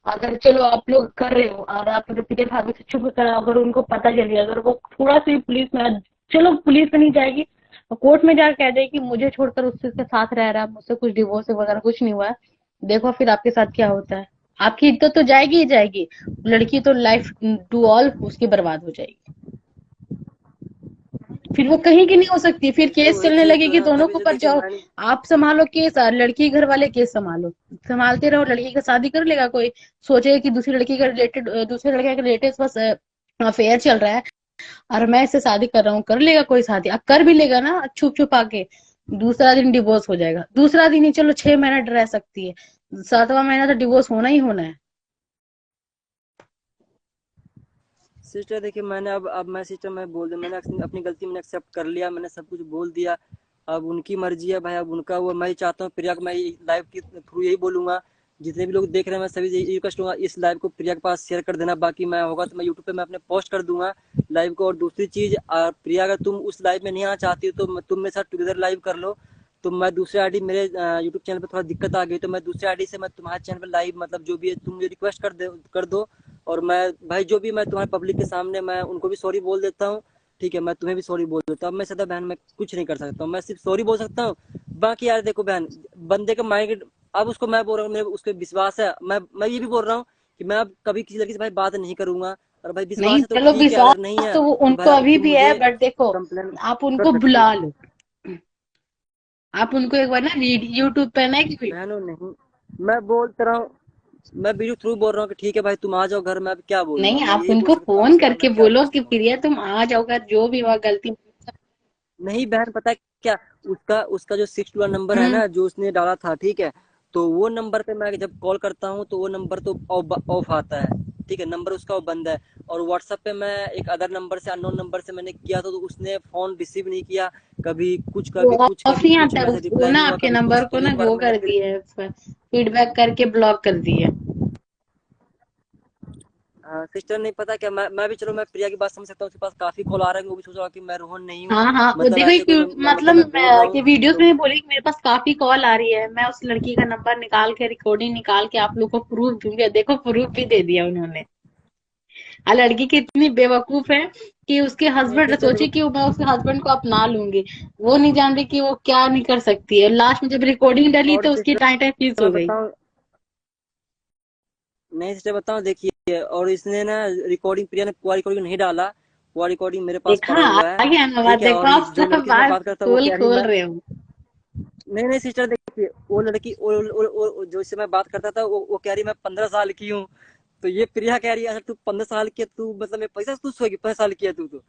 अगर चलो आप लोग कर रहे हो और आप प्रिया भाभी से चुप करा, अगर उनको पता चल गया, अगर वो थोड़ा सी पुलिस में, चलो पुलिस में नहीं जाएगी, कोर्ट में जाकर कह दे कि मुझे छोड़कर उससे के साथ रह रहा है, मुझसे कुछ डिवोर्स वगैरह कुछ नहीं हुआ है, देखो फिर आपके साथ क्या होता है। आपकी इज्जत तो जाएगी ही जाएगी, लड़की तो लाइफ टू ऑल उसकी बर्बाद हो जाएगी, फिर वो कहीं की नहीं हो सकती, फिर सिस्टर केस वही चलने चीज तो लगेगी, ना, दोनों तभी के से ऊपर देखिए जाओ। मैंने, आप संभालो केस और लड़की घर वाले केस संभालो, संभालते रहो, लड़की का शादी कर लेगा कोई, सोचेगा कि दूसरी लड़की का रिलेटेड, दूसरे लड़के का रिलेटेड बस अफेयर चल रहा है और मैं इससे शादी कर रहा हूँ, कर लेगा कोई शादी, अब कर भी लेगा ना छुप छुपा के, दूसरा दिन डिवोर्स हो जाएगा, दूसरा दिन ही चलो 6 महीना रह सकती है, 7वां महीना तो डिवोर्स होना ही होना है। सिस्टर देखिए मैंने अब मैं सिस्टर मैं बोल दूं, मैंने अपनी गलती मैंने एक्सेप्ट कर लिया, मैंने सब कुछ बोल दिया। अब उनकी मर्जी है भाई, अब उनका वो, मैं चाहता हूँ प्रिया को मैं लाइव के थ्रू यही बोलूंगा, जितने भी लोग देख रहे हैं मैं सभी से यही रिक्वेस्ट करूंगा, इस लाइव को प्रिया के पास शेयर कर देना, बाकी मैं होगा तो मैं यूट्यूब पे मैं अपने पोस्ट कर दूंगा लाइव को। और दूसरी चीज, प्रिया अगर तुम उस लाइव में नहीं आना चाहती हो तो तुम मेरे साथ टुगेदर लाइव कर लो। तो मैं दूसरे आईडी, मेरे यूट्यूब चैनल पे थोड़ा दिक्कत आ गई तो मैं दूसरे आईडी से मैं तुम्हारे चैनल पे लाइव मतलब जो भी है तुम मुझे रिक्वेस्ट कर दो। और मैं भाई जो भी मैं तुम्हारे पब्लिक के सामने मैं उनको भी सॉरी बोल देता हूँ। ठीक है, मैं तुम्हें भी सॉरी बोल देता हूँ। मैं सदा बहन मैं कुछ नहीं कर सकता हूँ, मैं सिर्फ सॉरी बोल सकता हूँ। बाकी यार देखो बहन, बंदे का माइंड, अब उसको मैं बोल रहा हूँ मेरे उस पर विश्वास है, मैं ये भी बोल रहा हूँ कि मैं अब कभी किसी लड़की से भाई बात नहीं करूंगा। और भाई नहीं विश्वास है तो चलो ठीक है, अगर नहीं विश्वास है तो वो तो उनको भाई अभी तुम भी है, मुझे बट देखो कंप्लेन आप कर उनको सकती बुला हो। लो, आप उनको एक बार ना यूट्यूब पे ना कि बहनों नहीं, मैं बोलता रहा हूँ, मैं वीडियो थ्रू बोल रहा हूँ कि ठीक है भाई तुम आ जाओ घर में, अब क्या बोलूंगा, नहीं, मैं आप यही बोल उनको सकता हूँ, फोन इससे ज्यादा मैं करके क्या बोल बोलो कि सकता हूँ। प्रिया तुम आ जाओगा, जो भी हुआ गलती। नहीं बहन, पता है क्या, उसका उसका जो 6 नंबर है हम्म। ना जो उसने डाला था, ठीक है, तो वो नंबर पे मैं जब कॉल करता हूँ तो वो नंबर तो ऑफ आता है। ठीक है, नंबर उसका बंद है। और व्हाट्सएप पे मैं एक अदर नंबर से, अननोन नंबर से मैंने किया तो उसने फोन रिसीव नहीं किया, कभी कुछ वो कभी कुछ ऑफ कभी नहीं कुछ, आता है मैसेज वो रिप्लाई ना, नहीं हुआ आपके कभी नंबर कुछ। को तो ना एक बार वो मैंने कर फिर दिए, फीडबैक करके ब्लॉक कर दिए। सिस्टर नहीं पता क्या, मैं भी, चलो मैं प्रिया की बात समझ सकता हूँ, उसके पास काफी कॉल आ रहे हैं, वो भी सोच रहा कि मैं रोहन नहीं हूँ, हाँ हाँ, वो मतलब देखो ऐसे कोई मतलब मतलब मैं बोल रहा हूँ ये वीडियोस तो। में बोली कि मेरे पास काफी कॉल आ रही है, मैं उस लड़की का नंबर निकाल के, रिकॉर्डिंग निकाल के आप लोग को प्रूफ दूंगी, देखो प्रूफ भी दे दिया उन्होंने। आ लड़की कितनी बेवकूफ है कि उसके नहीं हस्बैंड सिस्टर सोचे देखो, कि मैं उसके हस्बैंड को अपना लूंगी, वो नहीं जान रही कि वो क्या नहीं कर सकती है। लास्ट में जब रिकॉर्डिंग डली और तो उसकी सिस्टर टाई टाई फीस हो मैं गई। बताऊँ, नहीं सिस्टर बताऊँ देखिए, और इसने ना रिकॉर्डिंग, प्रिया ने पूरा रिकॉर्डिंग नहीं डाला, पूरा रिकॉर्डिंग मेरे पास देखा, पड़ा हुआ है। आ गया ना बात, ठीक है, देखो और आप जो सब लड़की से मैं बात बात करता हूँ वो खोल कह रही खोल मैं, रहे हो। नहीं सिस्टर देखिए, वो लड़की वो जो इससे मैं बात करता था वो कह रही मैं 15 साल की हूँ। तो ये प्रिया कह रही है अच्छा तू 15 साल की है, तू मतलब मैं पैसा तू सोएगी, 15 साल की है तू तो।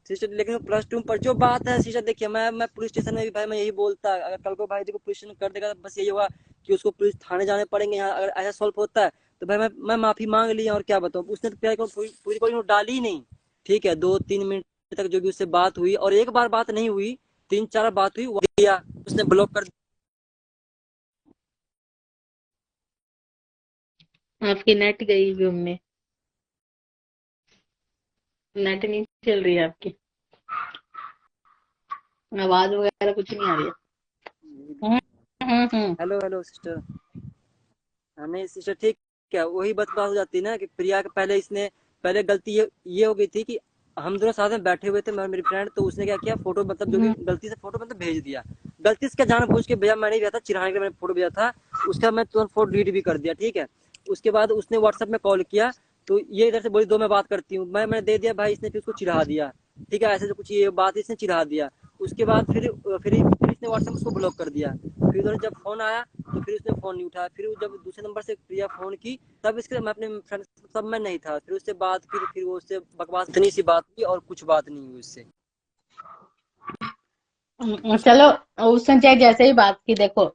सिस्टर लेकिन +2 पर जो बात है सिस्टर, देखिए मैं पुलिस स्टेशन में भी भाई मैं यही बोलता, अगर कल को भाई देखो पुलिस स्टेशन कर देगा तो बस यही होगा कि उसको पुलिस थाने जाने पड़ेंगे। यहाँ अगर ऐसा सॉल्व होता है तो भाई मैं माफी मांग लिया, और क्या बताऊँ, उसने तो प्रिया को पूरी पूरी डाली ही नहीं। ठीक है, 2-3 मिनट तक जो भी उससे बात हुई, और एक बार बात नहीं हुई, 3-4 बात हुई, वो दिया उसने ब्लॉक कर। आपकी नेट गई घूमने, नेट नहीं चल रही है आपकी, आवाज वगैरह कुछ नहीं आ रही है। हम्म हम्म। Hello hello sister. हाँ, नहीं सिस्टर ठीक है, वही बात हो जाती है ना कि प्रिया के पहले इसने, पहले गलती ये हो गई थी कि हम दोनों साथ में बैठे हुए थे, मैं और मेरी फ्रेंड, तो उसने क्या किया, फोटो मतलब जो भी हम्म गलती से फोटो मतलब भेज दिया, गलती से क्या जानबूझ के भेजा, मैं नहीं भेजा था, चिढ़ाने के लिए मैंने फोटो भेजा था, उसका मैं तुरंत फोटो डिलीट भी कर दिया। ठीक है, उसके बाद उसने व्हाट्सएप में कॉल किया, तो ये इधर से बोली दो मैं बात करती हूँ, मैंने दे दिया भाई, इसने फिर उसको चिढ़ा दिया। ठीक है, ऐसे तो कुछ ये बात इसने चिढ़ा दिया। उसके बाद फिर इसने व्हाट्सएप उसको ब्लॉक कर दिया। फिर उधर जब फोन आया तो फिर उसने फोन नहीं उठाया, फिर जब दूसरे नंबर से प्रिया फोन की, तब इसके मैं अपने फ्रेंड सब में नहीं था, फिर उससे बात की, फिर वो उससे बकवास इतनी सी बात की और कुछ बात नहीं हुई उससे। चलो, उसने चाहे जैसे ही बात की, देखो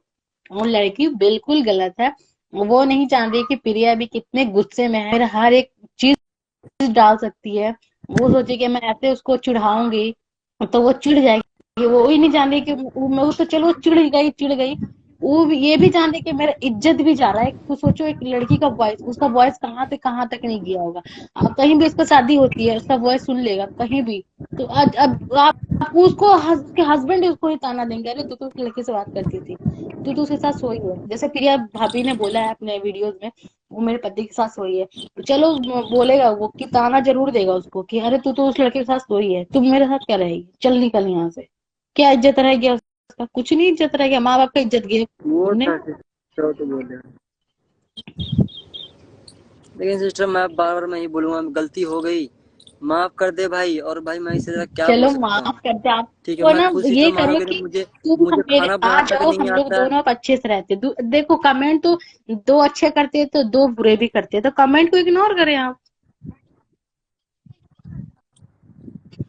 वो लड़की बिल्कुल गलत है। वो नहीं चाहती कि प्रिया भी कितने गुस्से में है, हर एक चीज डाल सकती है। वो सोचे कि मैं ऐसे उसको चिढ़ाऊंगी तो वो चिढ़ जाएगी, वो ही नहीं जानती कि मैं तो, चलो चिढ़ गई। ये भी जानती कि मेरा इज्जत भी जा रहा है। तो सोचो एक लड़की का वॉइस, उसका वॉइस कहाँ से कहाँ तक नहीं गया होगा। कहीं भी उसका शादी होती है उसका वॉइस सुन लेगा कहीं भी। तो आज अब आप उसको उसके हस्बैंड उसको ही ताना देंगे, अरे तू तो उस लड़की से बात करती थी, तू तो उसके साथ सोई है, जैसे प्रिया भाभी ने बोला है अपने वीडियोज में, वो मेरे पति के साथ सोई है। तो चलो बोलेगा वो कि ताना जरूर देगा उसको कि अरे तू तो उस लड़के के साथ सोई है, तुम मेरे साथ क्या रहेगी, चल निकल यहाँ से। क्या इज्जत रह गया उसका, कुछ नहीं इज्जत रह गया, माँ बाप का इज्जत गया वो तुमने। था सिस्टर तो बोल रहे हैं, लेकिन सिस्टर मैं बार बार मैं ही बोलूंगा गलती हो गई, माफ कर दे भाई, और भाई मैं इससे ज्यादा क्या बोल चलो सकता माफ हूँ। कर दे ठीक है, आपको मैं ना, खुद सिस्टर ये करो मानोगे नहीं, कि मुझे तुम मुझे मेरे खाना आ बनाना तक जाओ, नहीं हम लोग आता है। दोनों अब अच्छे से रहते। देखो कमेंट तो दो अच्छे करते हैं तो दो बुरे भी करते हैं, तो कमेंट को इग्नोर करें आप।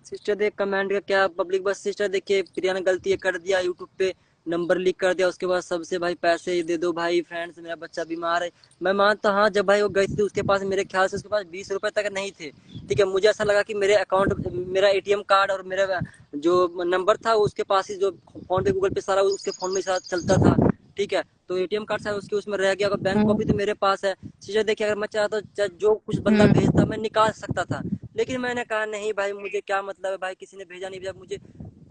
सिस्टर देख कमेंट का क्या पब्लिक, बस सिस्टर देखिए प्रिया ने गलती ये कर दिया, यूट्यूब पे नंबर लीक कर दिया, उसके बाद सबसे भाई पैसे दे दो भाई फ्रेंड्स, मेरा बच्चा बीमार है। मैं मानता हाँ, जब भाई वो गई थी उसके पास, मेरे ख्याल से उसके पास 20 रुपए तक नहीं थे। ठीक है, मुझे ऐसा लगा कि मेरे अकाउंट, मेरा एटीएम कार्ड और मेरा जो नंबर था उसके पास ही, जो फोन पे गूगल पे सारा उसके फोन में सारा चलता था। ठीक है, तो एटीएम कार्ड शायद उसके उसमें रह गया, अगर बैंक हम्म कॉपी तो मेरे पास है। चीजें देखिए, अगर मैं चाहता तो जो कुछ बंदा हम्म। भेजता मैं निकाल सकता था, लेकिन मैंने कहा नहीं भाई, मुझे क्या मतलब है भाई, किसी ने भेजा नहीं भेजा, मुझे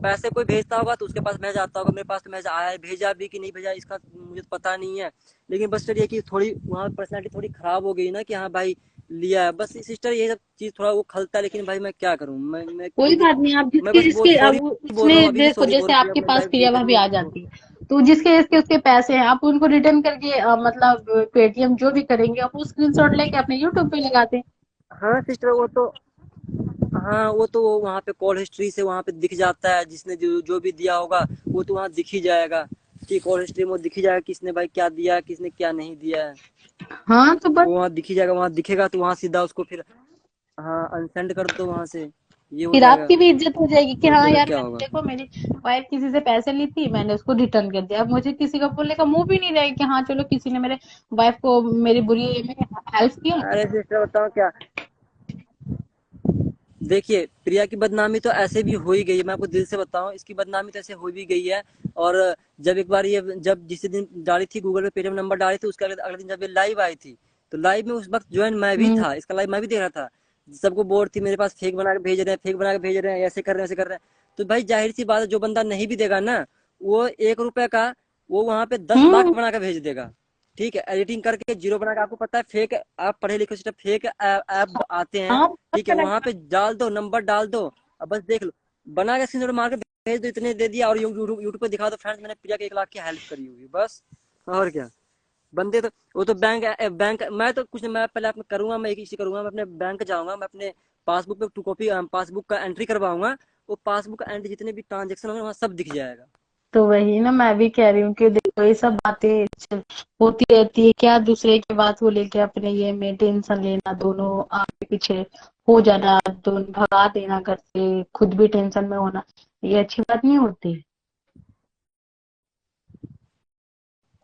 पैसे कोई भेजता होगा तो उसके पास मैसेज आता होगा, मेरे पास तो मैसेज आया है, भेजा भी कि नहीं भेजा इसका मुझे तो पता नहीं है। लेकिन बस ये कि थोड़ी वहाँ पर्सनैलिटी थोड़ी खराब हो गई ना कि हाँ भाई लिया है, बस सिस्टर ये सब चीज थोड़ा वो खलता है, लेकिन भाई मैं क्या करूँ, मैं कोई खुद, बात नहीं, आप मैं जिसके बस बोल जिसके सॉरी अब बोल रहा उसने हूँ, अभी भी देखो, सॉरी बोल जैसे रहा हूँ, प्रिया आपके अपने पास लाइफ प्रिया देख रही भाभी आ होगी तो। जाती है, तो जिसके इसके उसके पैसे हैं आप उनको रिटर्न करके मतलब पेटीएम जो भी करेंगे आप वो स्क्रीनशॉट लेके अपने यूट्यूब पे लगाते हैं। हाँ सिस्टर वो तो, हाँ वो तो वहाँ पे कॉल हिस्ट्री से वहाँ पे दिख जाता है, जिसने जो भी दिया होगा वो तो वहाँ दिख ही जाएगा, कि कॉल हिस्ट्री में वो दिख ही जाएगा किसने भाई क्या दिया है, किसने क्या नहीं दिया है, हाँ तो बस, वो वहाँ दिख ही जाएगा, वहाँ दिखेगा तो वहाँ सीधा उसको फिर हाँ अनसेंड कर दो वहाँ से, ये हो फिर जाएगा। आपकी भी इज्जत हो जाएगी कि तो हाँ उससे यार क्या मैंने, होगा। देखो मेरी वाइफ किसी से पैसे ली थी, मैंने उसको रिटर्न कर दिया, अब मुझे किसी का बोलने का मुंह भी नहीं रहेगा कि हाँ चलो किसी ने मेरे वाइफ को मेरी बुरी में हेल्प किया। अरे सिस्टर बताओ क्या, देखिए प्रिया की बदनामी तो ऐसे भी हो ही गई है, मैं आपको दिल से बताऊं, इसकी बदनामी तो ऐसे हो भी गई है। और जब एक बार ये जब जिस दिन डाली थी गूगल पे पेटीएम नंबर डाली थी, उसके अगले अगले दिन जब ये लाइव आई थी, तो लाइव में उस वक्त ज्वाइन मैं भी हम्म। था, इसका लाइव मैं भी देख रहा था। सबको बोर थी मेरे पास, फेक बना के भेज रहे हैं, फेक बना के भेज रहे हैं, ऐसे कर रहे हैं, ऐसे कर रहे हैं। तो भाई जाहिर सी बात है, जो बंदा नहीं भी देगा ना, वो 1 रुपए का वो वहां पे 10 लाख हम्म। बना के भेज देगा। ठीक है, एडिटिंग करके जीरो बना के, आपको पता है फेक, आप पढ़े लिखे सिस्टम, फेक ऐप आते हैं। हाँ, बहुत ठीक है, गलत वहां पे डाल दो, नंबर डाल दो, अब बस देख लो, बना के स्क्रीनशॉट मार के भेज दो, इतने दे दिया, और यूट्यूब पे दिखा दो फ्रेंड्स मैंने प्रिया के 1 लाख की हेल्प करी हुई, बस। और क्या, बंदे तो, वो तो बैंक, मैं तो कुछ नहीं, मैं पहले अपने करूंगा, मैं एक ही चीज करूंगा, मैं अपने बैंक जाऊंगा, मैं अपने पासबुक पे 2 कॉपी पासबुक का एंट्री करवाऊंगा, वो पासबुक का एंट्री जितने भी ट्रांजेक्शन होंगे वहाँ सब दिख जाएगा। तो वही ना, मैं भी कह रही हूँ कि देखो ये सब बातें होती रहती है, क्या दूसरे की बात को लेके अपने ये में टेंशन लेना, दोनों आगे पीछे हो जाना, दोनों भगा देना घर से, खुद भी टेंशन में होना, ये अच्छी बात नहीं होती।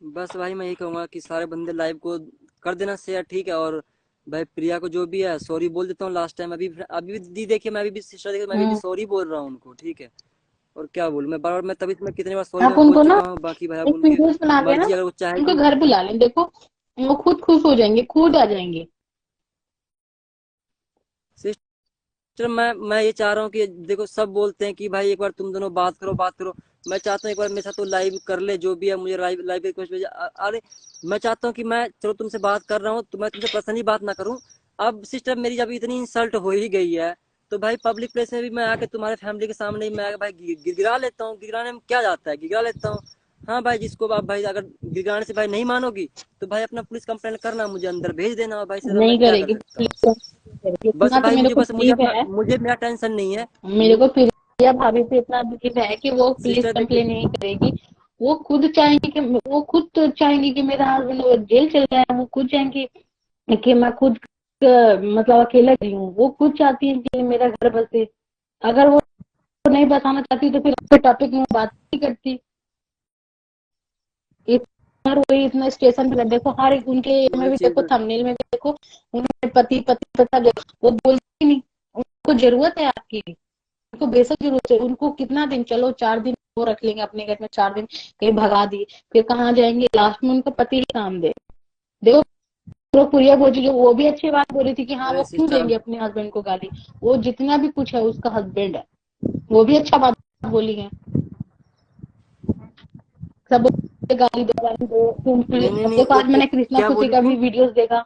बस भाई मैं यही कहूंगा कि सारे बंदे लाइव को कर देना शेयर, ठीक है। और भाई प्रिया को जो भी है सॉरी बोल देता हूँ लास्ट टाइम, अभी अभी भी दी देखिए, मैं अभी भी सिस्टर देखिए, मैं अभी भी हम्म। सॉरी बोल रहा हूँ उनको, ठीक है। और क्या बोलूं मैं, बार बार मैं तभी मैं कितनी बार सॉरी आप मैं बोल उनको ना चुका हूँ, बाकी भाई अब एक उनकी वीडियोस बना के ना मर्जी, अगर वो उनको चाहेगी। घर बुला लें, देखो वो खुद खुश हो जाएंगे, खुद आ जाएंगे। सिस्टर मैं ये चाह रहा हूँ कि देखो, सब बोलते हैं कि भाई एक बार तुम दोनों बात करो, बात करो। मैं चाहता हूँ एक बार मेरे साथ तो लाइव कर ले, जो भी है मुझे लाइव लाइव रिक्वेस्ट भेजा। अरे मैं चाहता हूँ कि मैं, चलो तुमसे बात कर रहा हूँ तो मैं तुमसे पर्सनली बात ना करूँ। अब सिस्टर मेरी जब इतनी इंसल्ट हो ही गई है, तो भाई पब्लिक प्लेस में भी मैं आके तुम्हारे फैमिली के सामने ही मैं आके भाई गिड़गिड़ा लेता हूँ, गिड़गिड़ाने में क्या जाता है, गिड़गिड़ा लेता हूँ। हाँ भाई, जिसको आप भाई अगर गिड़गिड़ाने से भाई नहीं मानोगी, तो भाई अपना पुलिस कंप्लेंट करना, मुझे अंदर भेज देना, और भाई से मैं नहीं क्या कर करेगी, सकता हूँ। करेगी, बस इतना तो भाई मेरे मुझे, को बस मुझे बिलीव अपना, है। मुझे मेरा टेंशन नहीं है। मेरे को प्रिया भाभी पे इतना बिलीव है कि वो पुलिस सिस्टर देखिए, कंप्लेन नहीं करेगी। वो खुद तो चाहेंगी कि मेरा हस्बैंड जेल चल जाए, वो खुद चाहेंगी कि मैं खुद मतलब अकेला ही हूँ, वो खुद चाहती है कि मेरा घर बसे। अगर वो नहीं बताना चाहती तो फिर टॉपिक में बात नहीं करती। इतना रोई, इतना स्टेशन पे देखो, हर एक उनके में वही भी चीज देखो, तो, थंबनेल में भी देखो, उन्होंने पति पति पता, वो बोलती नहीं। उनको जरूरत है आपकी, उनको बेशक जरूरत है, उनको कितना दिन, चलो 4 दिन वो रख लेंगे अपने घर में, 4 दिन कहीं भगा दिए, फिर कहाँ जाएंगे, लास्ट में उनका पति ही काम दे। देखो, तो पुरिया भोजी जो वो भी अच्छी बात बोली थी कि हाँ वो अरे क्यों सिस्टर, देंगे अपने हस्बैंड को गाली, वो जितना भी कुछ है उसका हस्बैंड है, वो भी अच्छा बात बोली है। सब गाली दो, गाली दो, नहीं नहीं अब नहीं, देखो आज मैंने कृष्णा क्या खुशी बोली का थी? भी वीडियोस देखा,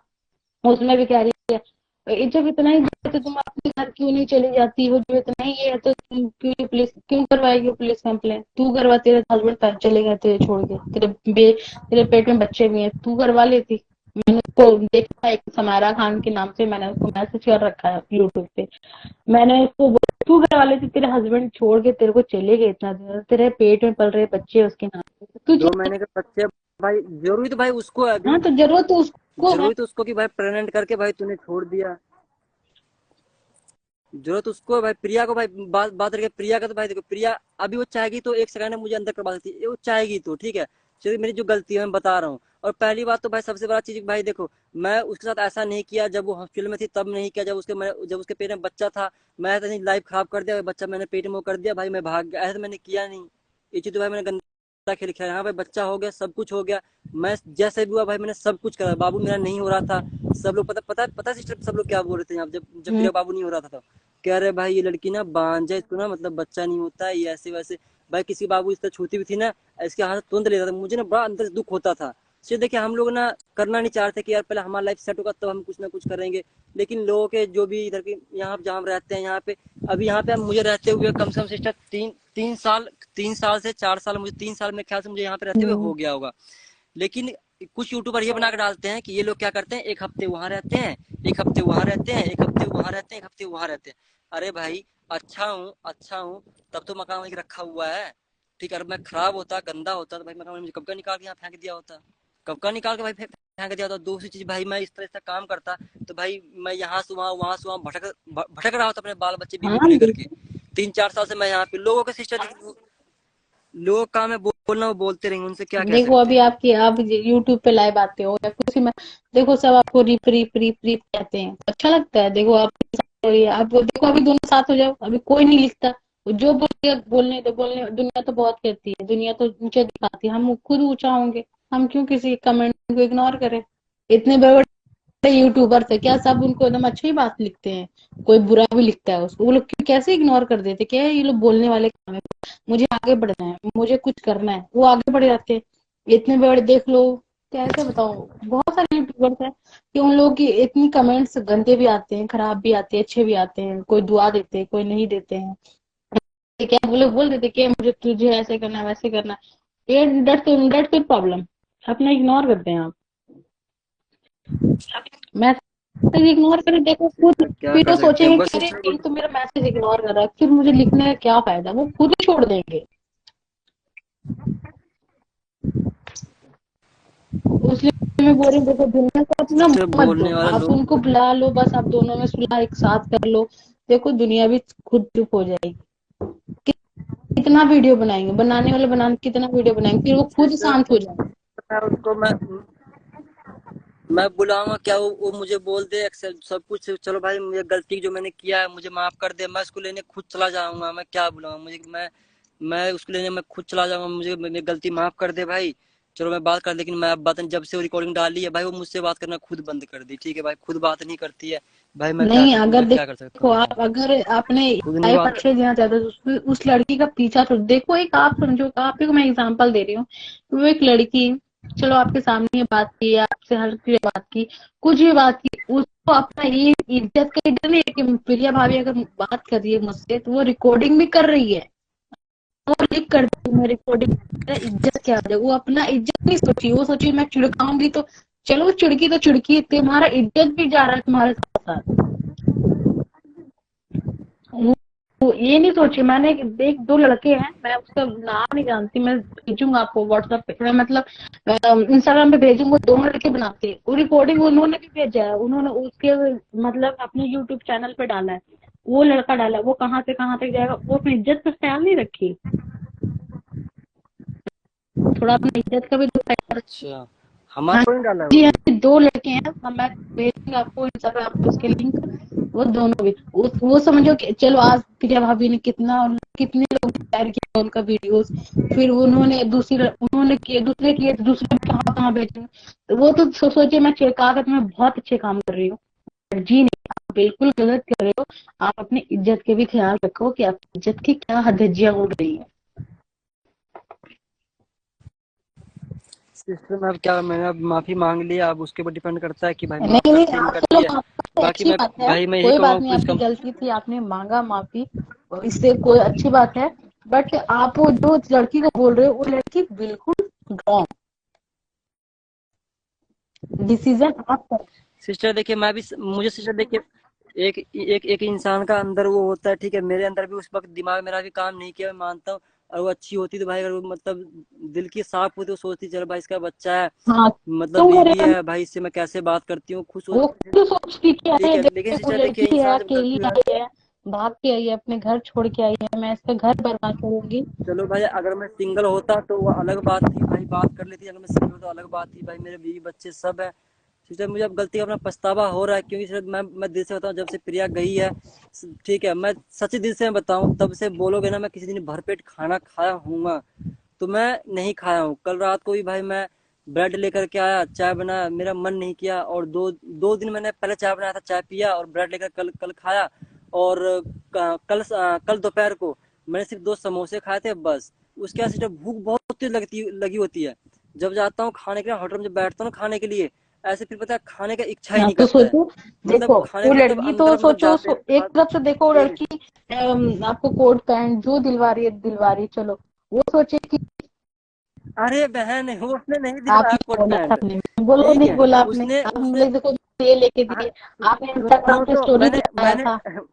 उसमें भी कह रही है जब इतना ही है तो तुम अपने घर क्यों नहीं चली जाती हो, जो इतना ही है तो तुम क्यों पुलिस क्यों करवाएगी, पुलिस कंप्लेन तू करवा, तेरे हस्बैंड पैर चले गए तेरे छोड़ के, तेरे पेट में बच्चे भी हैं, तू करवा लेती। मैंने उसको देखा, एक समारा खान के नाम से मैंने उसको मैसेज कर रखा है यूट्यूब पे, मैंने उसको बोला तू करवा लेती, तेरे हस्बैंड छोड़ के तेरे को चले गए इतना दिन, तेरे पेट में पल रहे बच्चे उसके नाम पे, तुझे। 2 महीने के बच्चे, भाई जरूरी तो भाई उसको है हाँ अभी, तो जरूरत तो उसको है। जरूरी तो उसको कि भाई प्रेग्नेंट करके भाई तूने छोड़ दिया। जरूरत उसको है भाई, प्रिया को भाई, बात रखे प्रिया का, तो भाई देखो प्रिया अभी वो चाहेगी तो 1 सेकंड में मुझे अंदर करवा देती है, वो चाहेगी तो, ठीक है। चलिए मेरी जो गलती है मैं बता रहा हूँ। और पहली बात तो भाई, सबसे बड़ा चीज भाई देखो, मैं उसके साथ ऐसा नहीं किया, जब वो हॉस्पिटल में थी तब नहीं किया, जब उसके पेट में बच्चा था, मैं ऐसा नहीं लाइफ खराब कर दिया, बच्चा मैंने पेट में वो कर दिया भाई, मैं भाग गया, ऐसा तो मैंने किया नहीं। ये चीज तो भाई मैंने गंदा खेल खेला, हाँ भाई बच्चा हो गया, सब कुछ हो गया, मैं जैसे भी हुआ भाई मैंने सब कुछ करा, बाबू मेरा नहीं हो रहा था। सब लोग पता पता पता सिस्टर, सब लोग क्या बोल रहे थे यहाँ पे, जब जब हम्म। प्रिया बाबू नहीं हो रहा था तो कह रहे भाई ये लड़की ना बांझ है, इसको ना मतलब बच्चा नहीं होता है, ये ऐसे वैसे। भाई किसी बाबू इस तरह छूती भी थी ना, इसके हाथ तुरंत लेता था, मुझे ना बड़ा अंदर से दुख होता था। इसलिए देखिए हम लोग ना करना नहीं चाहते कि यार पहले हमारा लाइफ सेट होगा तब हम कुछ ना कुछ करेंगे। लेकिन लोगों के जो भी इधर के यहाँ जहाँ हम रहते हैं, यहाँ पे अभी यहाँ पे मुझे रहते हुए कम से कम सिस्टर 3 साल, 3 साल से 4 साल, मुझे 3 साल में ख्याल से मुझे यहाँ पे रहते हुए हम्म। हो गया होगा। लेकिन कुछ यूट्यूबर ये बना के डालते हैं कि ये लोग क्या करते हैं, 1 हफ्ते वहां रहते हैं, 1 हफ्ते वहां रहते हैं, 1 हफ्ते वहां रहते हैं, 1 हफ्ते वहां रहते हैं। अरे भाई अच्छा हूँ, अच्छा हूँ, तब तो मकान वहीं रखा हुआ है। ठीक है, अगर मैं खराब होता, गंदा होता, तो भाई मकान मुझे कब का निकाल के यहाँ फेंक दिया होता, कब का निकाल के भाई फेंक दिया होता। दूसरी चीज भाई, मैं इस तरह से काम करता तो भाई मैं यहाँ से वहां भटक रहा होता अपने बाल बच्चे बीवी को हाँ लेकर के। 3-4 साल से मैं यहाँ पे, लोगों के सिस्टर, लोग काम है बोलना, वो बोलते रहेंगे, उनसे क्या कह देखो, सकते अभी हैं। आपकी आप यूट्यूब पे लाइव आते हो या कुछ में, देखो सब आपको रिप रिप रिप रिप कहते हैं, अच्छा लगता है, देखो आप रही है। अब वो देखो, अभी दोनों साथ हो जाओ, अभी कोई नहीं लिखता। जो बोलेगा बोलने दो, बोलने दुनिया तो बहुत कहती है, दुनिया तो ऊंचे दिखाती है, हम खुद ऊंचा होंगे, हम क्यों किसी कमेंट को इग्नोर करें। इतने बड़े बड़े यूट्यूबर थे, क्या सब उनको एकदम अच्छी ही बात लिखते हैं? कोई बुरा भी लिखता है उसको, वो लोग कैसे इग्नोर कर देते? क्या है, ये लोग बोलने वाले काम है, मुझे आगे बढ़ना है, मुझे कुछ करना है, वो आगे बढ़े जाते हैं। इतने बड़े देख लो, कैसे बताओ, बहुत सारे यूट्यूबर्स हैं कि उन लोगों की इतनी कमेंट्स गंदे भी आते हैं, खराब भी आते हैं, अच्छे भी आते हैं, कोई दुआ देते हैं, कोई नहीं देते हैं। ये क्या बोले, बोल देते कि मुझे तुझे ऐसे करना है, वैसे करना है, ये डट कोई प्रॉब्लम, अपना इग्नोर करते हैं आप। मैसेज इग्नोर करें, देखो खुद, सिस्टर क्या फिर कर वो सकते हैं सोचेंगे बस कि अरे सिस्टर। ये तो मेरा मैसेज इग्नोर कर रहा है, फिर मुझे लिखने का क्या फायदा, वो खुद ही छोड़ देंगे। इसलिए मैं बोल रही हूँ, देखो दुनिया को अपना सिस्टर मत दो, बोलने वाला आप लोग। उनको बुला लो, बस आप दोनों में सुलह एक साथ कर लो, देखो दुनिया भी खुद चुप हो जाएगी। कितना वीडियो बनाएंगे, बनाने वाले बनाने कितना वीडियो बनाएंगे, फिर वो खुद सिस्टर शांत हो जाएंगे। मैं उसको मैं बुलाऊंगा क्या, वो मुझे बोल दे एक्सेप्ट सब कुछ, चलो भाई मुझे गलती जो मैंने किया है मुझे माफ कर दे, मैं उसको लेने खुद चला जाऊंगा। मैं क्या बुलाऊंगा, मुझे मैं उसको लेने मैं खुद चला जाऊंगा, मुझे मेरी गलती माफ कर दे भाई। चलो मैं बात कर, लेकिन मैं अब बात नहीं, जब से वो रिकॉर्डिंग डाली है भाई वो मुझसे बात करना खुद बंद कर दी। ठीक है भाई, खुद बात नहीं करती है भाई, मैं क्या नहीं, करूँ, अगर मैं क्या कर सकता देखो, हूँ आप बताओ। अगर आपने खुद नहीं लाइफ बात अच्छे देना चाहते हो तो उस लड़की का पीछा छोड़, देखो एक आप समझो, आप ही को मैं एग्जांपल दे रही हूँ, वो एक लड़की, चलो आपके सामने ये बात की, आपसे हल्की बात की, कुछ भी बात की, उसको अपना ये इज्जत का डर नहीं है कि प्रिया भाभी अगर बात कर रही है मुझसे तो वो रिकॉर्डिंग भी कर रही है, वो लिख कर दी मैं रिकॉर्डिंग, इज्जत क्या है, वो अपना इज्जत नहीं सोची, वो सोची मैं चिड़काऊंगी तो चलो चिड़की तो चिड़की, तुम्हारा इज्जत भी जा रहा है तुम्हारे साथ साथ। वो ये नहीं सोची, मैंने एक दो लड़के हैं, मैं उसका नाम नहीं जानती, मैं भेजूंगा आपको व्हाट्सएप पे, मैं मतलब इंस्टाग्राम पे भेजूंगा, दोनों लड़के बनाते हैं, वो रिकॉर्डिंग उन्होंने भी भेजा है, उन्होंने उसके मतलब अपने यूट्यूब चैनल पे डाला है, वो लड़का डाला है, वो कहाँ से कहाँ तक जाएगा, वो अपनी इज्जत पर ख्याल नहीं रखी, थोड़ा अपनी इज्जत का भी तो ख्याल रखी। अच्छा, हमारा हाँ तो नहीं डाला है जी, वो। हाँ, दो लड़के हैं, मैं भेजूंगा आपको इंस्टाग्राम पे उसके लिंक, वो दोनों भी, वो समझो कि चलो आज प्रिया भाभी ने कितने लोग शेयर किया उनका वीडियोस, फिर उन्होंने किए, दूसरे किए तो दूसरे कहाँ कहाँ भेजे, तो वो तो सोचिए मैं चिढ़का कर मैं बहुत अच्छे काम कर रही हूँ, पर जी नहीं, आप बिल्कुल गलत कर रहे हो। आप अपनी इज्जत के भी ख्याल रखो कि आपकी इज्जत की क्या हदजियां उड़ रही है। सिस्टर में अब क्या, मैंने अब माफी मांग लिया, अब उसके ऊपर डिपेंड करता है कि भाई माफ नहीं नहीं, करती है नहीं आप करती चलो है। माफी बाकी अच्छी मैं बात है, भाई मैं यही कोई कहूँगा बात नहीं, पुलिस आपकी कम। गलती थी, आपने मांगा माफी, और इससे कोई अच्छी बात है, बट आप वो जो लड़की को बोल रहे हो वो लड़की बिल्कुल रॉन्ग डिसीजन आप कर। सिस्टर देखिए मैं भी, मुझे सिस्टर देखिए, एक इंसान का अंदर वो होता है, ठीक है, मेरे अंदर भी उस वक्त दिमाग मेरा भी काम नहीं किया, मैं मानता हूँ। और वो अच्छी होती तो भाई, अगर वो मतलब दिल की साफ होती तो सोचती चलो भाई इसका बच्चा है, हाँ, मतलब क्यों बीवी करेगा, है भाई, इससे मैं कैसे बात करती हूँ, खुश वो होती। खुद सोचती कि ठीक अरे है, लेकिन देखो सिस्टर देखिए लड़की है, इंसान से अकेली गलती हो आई जाती है, भाग के आई है, अपने घर छोड़ के आई है, मैं इसका घर बर्बाद करूंगी। है। चलो भाई अगर मैं सिंगल होता तो वो अलग बात थी भाई, बात कर लेती, अगर मैं सिंगल तो अलग बात थी भाई, मेरे बीवी बच्चे सब है। सिस्टर मुझे अब गलती का अपना पछतावा हो रहा है, क्योंकि सिर्फ मैं दिल से बताऊं, जब से प्रिया गई है, ठीक है, मैं सच्चे दिल से मैं बताऊं, तब से बोलोगे ना मैं किसी दिन भरपेट खाना खाया हूँगा तो मैं नहीं खाया हूँ। कल रात को भी भाई मैं ब्रेड लेकर के आया, चाय बनाया, मेरा मन नहीं किया, और दो दो दिन मैंने पहले चाय बनाया था, चाय पिया और ब्रेड लेकर कल कल खाया। और कल दोपहर को मैंने सिर्फ दो समोसे खाए थे बस। उसके बाद सिर्फ भूख बहुत तेज लगी होती है, जब जाता हूँ खाने के लिए, होटल में जब बैठता हूँ खाने के लिए, ऐसे फिर पता है खाने का इच्छा ही हाँ नहीं तो करता है। सोचो, मतलब देखो खाने वो का मतलब लड़की तो अंदर मतलब सोचो, जाते हैं एक तरफ से देखो वो ठीक है। लड़की आपको कोट पैंट जो दिलवा रही है, चलो वो सोचे कि अरे बहन वो उसने नहीं दिलवाया आपने कोट बोला था, पैंट। आपने बोलो ठीक नहीं है, बोला आपने, उसने आप उसने लोग देखो ये लेके हाँ, दिए, आपने इंस्टाग्राम सुनो पे तो स्टोरी मैंने दिखाया मैंने था।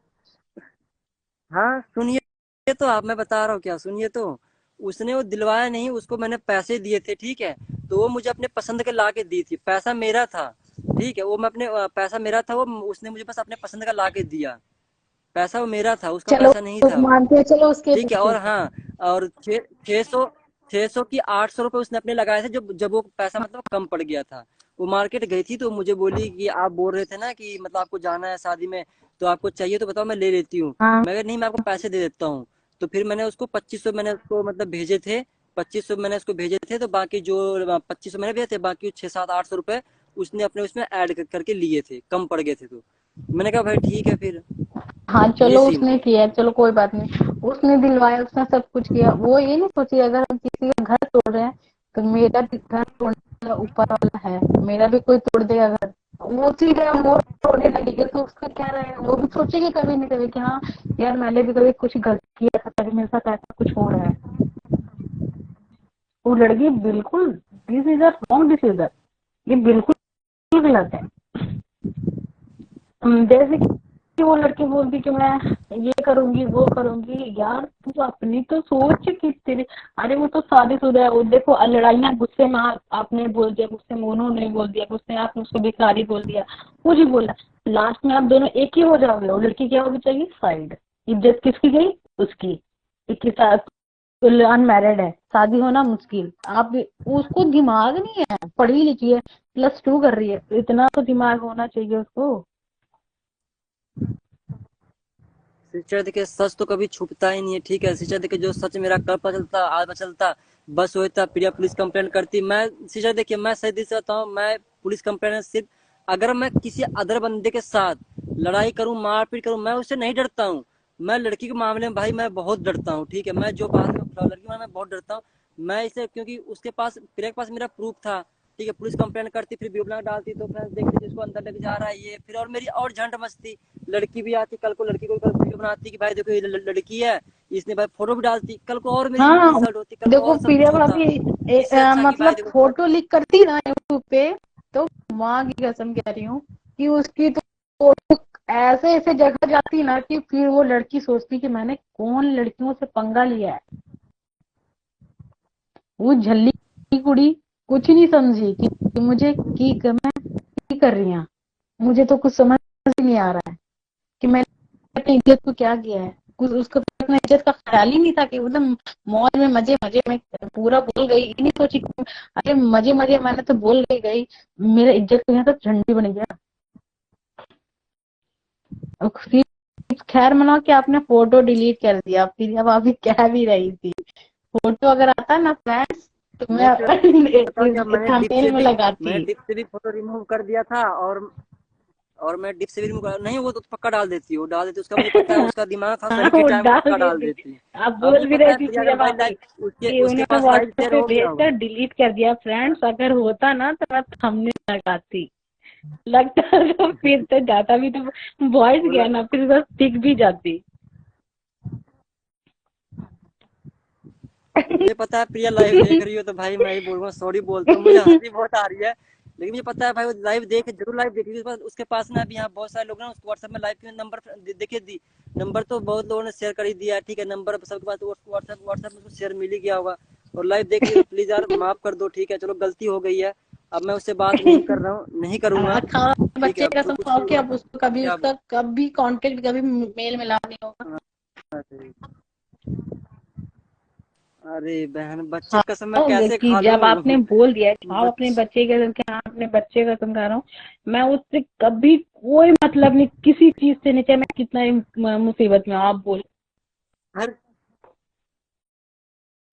हाँ सुनिए तो आप, मैं बता रहा हूँ क्या, सुनिए तो। उसने वो दिलवाया नहीं, उसको मैंने पैसे दिए थे, ठीक है, तो वो मुझे अपने पसंद के ला के दी थी, पैसा मेरा था। ठीक है, वो मैं अपने पैसा मेरा था, वो उसने मुझे बस अपने पसंद का ला के दिया। पैसा वो मेरा था, उसका चलो पैसा नहीं था वो। मानते हैं, चलो उसके ठीक है, पीछे और से। हाँ, और 600 की 800 रुपये उसने अपने लगाए थे, जब जब वो पैसा मतलब कम पड़ गया था। वो मार्केट गई थी तो मुझे बोली कि आप बोल रहे थे ना कि मतलब आपको जाना है शादी में, तो आपको चाहिए तो बताओ, मैं ले लेती हूँ। हाँ मैं कहा नहीं, मैं आपको पैसे दे देता हूँ। तो फिर मैंने उसको 2500 मैंने उसको मतलब भेजे थे, 2500 मैंने उसको भेजे थे। तो बाकी जो 2500 मैंने भेजे थे, बाकी 600-700-800 रुपए उसने अपने उसमें ऐड करके लिए थे, कम पड़ गए थे। तो मैंने कहा भाई ठीक है फिर, हाँ, ये चलो सीन उसने था। किया, चलो कोई बात नहीं, उसने दिलवाया, उसने सब कुछ किया। वो ये नहीं सोची अगर हम किसी का घर तोड़ रहे हैं तो मेरा भी घर तोड़ने वाला ऊपर वाला है, मेरा भी कोई तोड़ देगा घर, वो सीधे वो तोड़ने लगेगा तो उसका क्या रहेगा? वो भी सोचेगी कभी नहीं कभी कि हाँ यार मैंने भी कभी कुछ गलत किया था, तभी मेरे साथ ऐसा कुछ हो रहा है। वो लड़की बिल्कुल, this is a wrong decision, ये बिल्कुल गलत है। जैसे कि वो लड़की बोलती कि मैं ये करूंगी वो करूंगी, यार तू अपनी तो सोच कि तेरे, अरे वो तो शादीशुदा है, वो देखो लड़ाइयाँ गुस्से में आपने बोल दिया, गुस्से में उन्होंने बोल दिया, गुस्से में आपने उसको भिखारी बोल दिया, कुछ ही बोला, लास्ट में आप दोनों एक ही हो जाओगे। वो लड़की क्या होगी चाहिए? साइड। इज्जत किसकी गई? उसकी। इसके साथ अनमैरिड है, शादी होना मुश्किल। आप उसको दिमाग नहीं है, पढ़ी लिखी है, +2 कर रही है, इतना तो दिमाग होना चाहिए उसको। सिस्टर देखिए, सच तो कभी छुपता ही नहीं है, ठीक है सिस्टर। देखिए जो सच मेरा कल पता चलता, आज पता चलता, बस होता प्रिया पुलिस कंप्लेंट करती। मैं सिस्टर देखिए, मैं सही दिल से बताऊँ, मैं पुलिस कंप्लेंट सिर्फ अगर मैं किसी अदर बंदे के साथ लड़ाई करूं, मारपीट करूं, मैं उससे नहीं डरता हूं। मैं लड़की के मामले में भाई मैं बहुत डरता हूं, ठीक है। मैं जो बात लड़की के मामले में बहुत डरता हूं। मैं इसे क्योंकि उसके पास, प्रिया के पास मेरा प्रूफ था, ठीक है। पुलिस कंप्लेंट करती, फिर वीडियो बना डालती, तो फ्रेंड्स देखते जिसको अंदर लेके जा रहा है ये, फिर और मेरी और झंड मचती। लड़की भी आती कल को, लड़की को कल वीडियो बनाती कि भाई देखो ये लड़की है, इसने भाई फोटो भी डालती, कल को और मेरी हाँ इंसल्ट होती, कल को देखो और सब प्रिया कुछ होता। भाभी इससे अच्छा कि भाई मतलब देखो फोटो लिख करती ना यूट्यूब पे, तो माँ की कसम कह रही हूँ कि उसकी तो फोटो ऐसे ऐसे जगह जाती ना कि फिर वो लड़की सोचती कि मैंने कौन लड़कियों से पंगा लिया है। वो झल्ली की कुड़ी कुछ नहीं समझी कि मुझे मैं की कर रही हूँ, मुझे तो कुछ समझ नहीं आ रहा है कि मैंने अपनी इज्जत को क्या किया है। कुछ उसको तो अपने इज्जत का ख्याल ही नहीं था कि एकदम मौज में मजे मजे में पूरा बोल गई, ये नहीं सोची कि अरे मजे मजे मैंने तो बोल गई, मेरा इज्जत तो यहाँ तक झंडी बन गया। और फिर खैर मनाओ कि आपने फोटो डिलीट कर दिया, फिर अब अभी कह भी रही थी फोटो अगर आता ना फ्रेंड्स तो नहीं मैं फिर बताओ क्या, थंबनेल में मैंने लगाती। डिप से भी फोटो रिमूव कर दिया था। और मैं डिप से भी रिमूव कर, नहीं वो तो पक्का डाल देती, वो डाल देती, उसका मुझे पता है, उसका दिमाग था हाँ सही वो टाइम, वो डाल पक्का डाल देती। देती। आप अब मुझे बोल भी पता रही है थी प्रिया का प्रिया मोबाइल भाभी लाइव कि उसके उन्होंने पास लाइव व्हाट्सएप शेयर पे हो गया भेजकर होगा। डिलीट कर दिया। फ्रेंड्स अगर होता ना तो मैं थंबनेल लगाती, लगता तो फिर तो जाता भी तो वॉइस वो गया ना, फिर बस टिक भी जाती। मुझे पता है प्रिया लाइव देख रही हो, तो भाई मैं ही बोलूंगा, सॉरी बोलता हूँ, मुझे हंसी बहुत आ रही है। लेकिन मुझे पता है भाई वो लाइव देख, जरूर लाइव देख रही है। उसके पास ना अभी यहाँ बहुत सारे लोग ना उसको व्हाट्सएप में लाइव के नंबर देखिए दी, नंबर तो बहुत लोगों ने शेयर कर ही दिया है, ठीक है। नंबर सबके पास, तो व्हाट्सएप व्हाट्सएप में उसको शेयर मिल ही गया होगा। और लाइव देख रही है तो प्लीज यार माफ कर दो, ठीक है। चलो गलती हो गई है, अब मैं उससे बात नहीं कर रहा हूँ, नहीं करूंगा, खाओ ठीक है। बच्चे अब का जो कुछ समझाओ भी कि हुआ अब उसको कभी क्या उसका कभी कांटेक्ट कभी मेल मिला नहीं होगा। अरे बहन, बच्चे कसम मैं खाओ कैसे कि खा जब आपने लूं। बोल दिया है खाओ अपने बच बच्चे के कि हाँ अपने बच्चे का तुम खा रहा हूँ, मैं उससे कभी कोई मतलब नहीं किसी चीज से, नहीं चाहे मैं कितना ही मुसीबत में हूँ, आप बोल। हर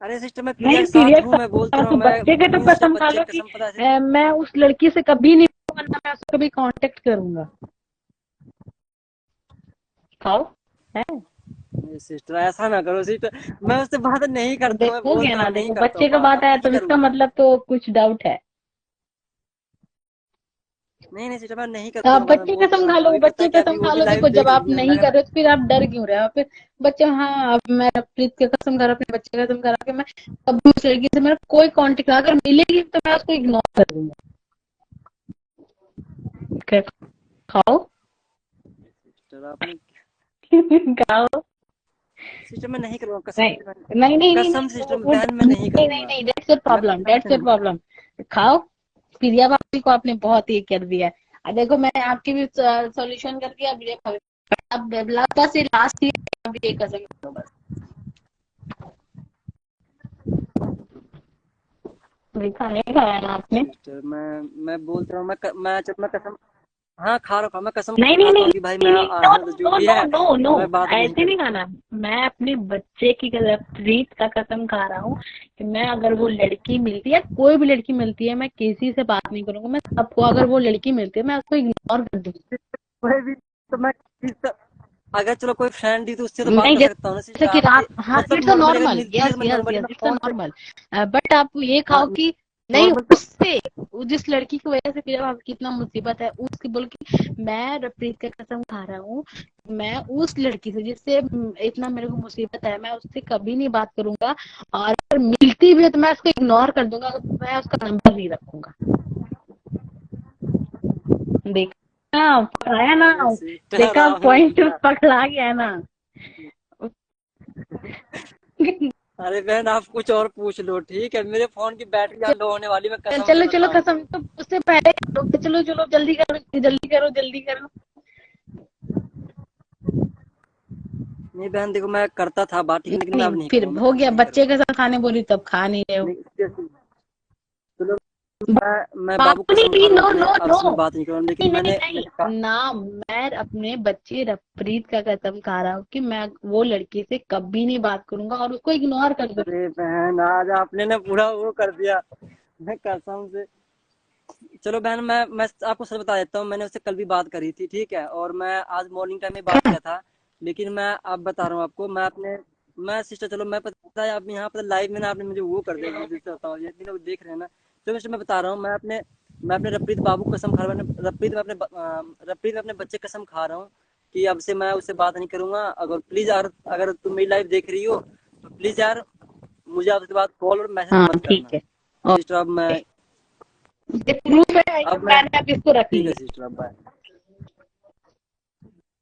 अरे सिस्टर मैं प्रिया नहीं के साथ सीरियस, हूँ, मैं बोलता रहा तो हूँ, मैं बच्चे के तो हूँ सिस्टर, कसम खा बच्चे लो की कि कसम, पता है। मैं उस लड़की से कभी नहीं वरना मैं उसको कभी कांटेक्ट करूंगा। खाओ है। सिस्टर ऐसा ना करो सिस्टर, मैं उससे बात नहीं करता हूँ, मैं देखो गया बोलता ना, हूँ नहीं देखो करता बच्चे हूँ का बात, बात अब आया नहीं तो इसका करूंगा। मतलब तो कुछ डाउट है। नहीं नहीं सिस्टर, मैं नहीं तो करता आप हूँ बात, मैं बच्चे बोलता कसम रहा खा हूँ। लो, अभी पता बच्चे है कि अभी कसम वो खा भी लो, लाइव देखो जब देख आप रही है, नहीं मैं कर रहे हो तो फिर आप डर क्यों रहे हो फिर? बच्चे हाँ, अब मैं प्रीत के कसम खा रहा, अपने बच्चे का कसम खा रहा कि मैं कभी उस लड़की से मेरा कोई कांटेक्ट अगर मिलेगी तो मैं उसको इग्नोर कर दूंगा। क्या? खाओ। सिस्टर आपने, खाओ। सिस्टर मैं नहीं करूँगा कसम नहीं से, नहीं नहीं नहीं कसम नहीं सिस्टर बहन मैं नहीं नहीं नहीं करूँगा, नहीं, दैट्स योर मैं प्रॉब्लम, कसम से दैट्स योर नहीं प्रॉब्लम। खाओ। प्रिया भाभी को आपने बहुत ये कर दिया। देखो मैंने आपकी भी सॉल्यूशन करके अब ये अब बस ये लास्ट ही है, अब ये कसम करो बस। देखा नहीं खाया ना आपने? सिस्टर मैं बोलता हूँ, मैं जब मैं कसम हाँ खा रहा हूँ, मैं कसम नहीं नहीं खाता नहीं हूँ कि भाई मैं नहीं नहीं, नो तो जो नो भी नो है नो नो, मैं बात नहीं ऐसे नहीं करूँगा। खाना। मैं अपने बच्चे की प्रीत का कसम खा रहा हूँ कि मैं, अगर वो लड़की मिलती है, कोई भी लड़की मिलती है, मैं किसी से बात नहीं करूंगा। मैं सबको, अगर वो लड़की मिलती है मैं उसको इग्नोर कर दूंगी। कोई भी तो मैं अगर चलो कोई फ्रेंड थी तो उससे तो बात नहीं, कर सकता हूँ ना सिस्टर, जैसे कि आपसे रात, हाँ मतलब इट्स अ नॉर्मली अगर नॉर्मल, मिलती है यस तो मैं यस नॉर्मली यस, मैं इट्स अ फोन पे। नॉर्मल। बट आप ये हाँ खाओ कि नहीं, नॉर्मल तो उससे, जिस लड़की की वजह से फिर आप कितना मुसीबत है, उसकी बोल के मैं रफरीत का कसम खा रहा हूँ, मैं उस लड़की से जिससे इतना मेरे को मुसीबत है, मैं उससे कभी नहीं बात करूंगा। और अगर मिलती भी है तो मैं उसको इग्नोर कर दूंगा, मैं उसका नंबर नहीं रखूंगा। देखा, पकड़ाया ना, अरे सिस्टर देखा आपने पॉइंट क्या। पकड़ा गया ना। अरे बहन आप कुछ और पूछ लो, ठीक है, मेरे फोन की बैटरी यहाँ लो होने वाली, मैं कसम से चलो चलो, बताऊं कसम तो। तो उससे पहले करो, चलो चलो, जल्दी करो जल्दी करो जल्दी करो। नहीं बहन देखो मैं करता था बात ठीक है, लेकिन मैं नहीं अब नहीं फिर करूँगा, मैं हो कभी गया, नहीं बच्चे करूँगा। के साथ खाने बोली तब खा नहीं रहे हो। नहीं चलो मैं बाबू बाबू नहीं कसम खा नहीं, रहा हूँ नो अपने, नो अब नो, से मैं बात नहीं करूँगा, लेकिन नहीं नहीं मैंने नहीं मैंने कहा। ना, मैं अपने बच्चे रफरीत का कसम खा रहा हूँ कि मैं वो लड़की से कभी नहीं बात करूंगा और उसको इग्नोर कर दूंगा। अरे बहन आज आपने ना पूरा वो कर दिया, मैं कसम से। चलो बहन मैं आपको सच बता देता हूँ, मैंने उससे कल भी बात करी थी, ठीक है, और मैं आज मॉर्निंग टाइम में बात किया था। लेकिन मैं अब बता रहा हूँ आपको, मैं सिस्टर चलो मैं पता है आप यहाँ पर लाइव में ना आपने मुझे वो कर दिया, मुझे बताओ ये इतने लोग देख रहे हैं ना। तो मिस्टर मैं बता रहा हूँ, मैं अपने रफरीत बाबू को कसम खा रहा हूँ, रफरीत में अपने बच्चे कसम खा रहा हूँ कि अब से मैं उससे बात नहीं करूंगा। अगर प्लीज यार अगर तुम मेरी लाइव देख रही हो तो प्लीज यार मुझे आपसे बात कॉल और मैसेज हाँ मत ठीक करना। है, सिस्टर अब मैं ओके, ये प्रूफ है, अब मैं मैंने अब इसको रख ठीक है लिया। सिस्टर अब बाय।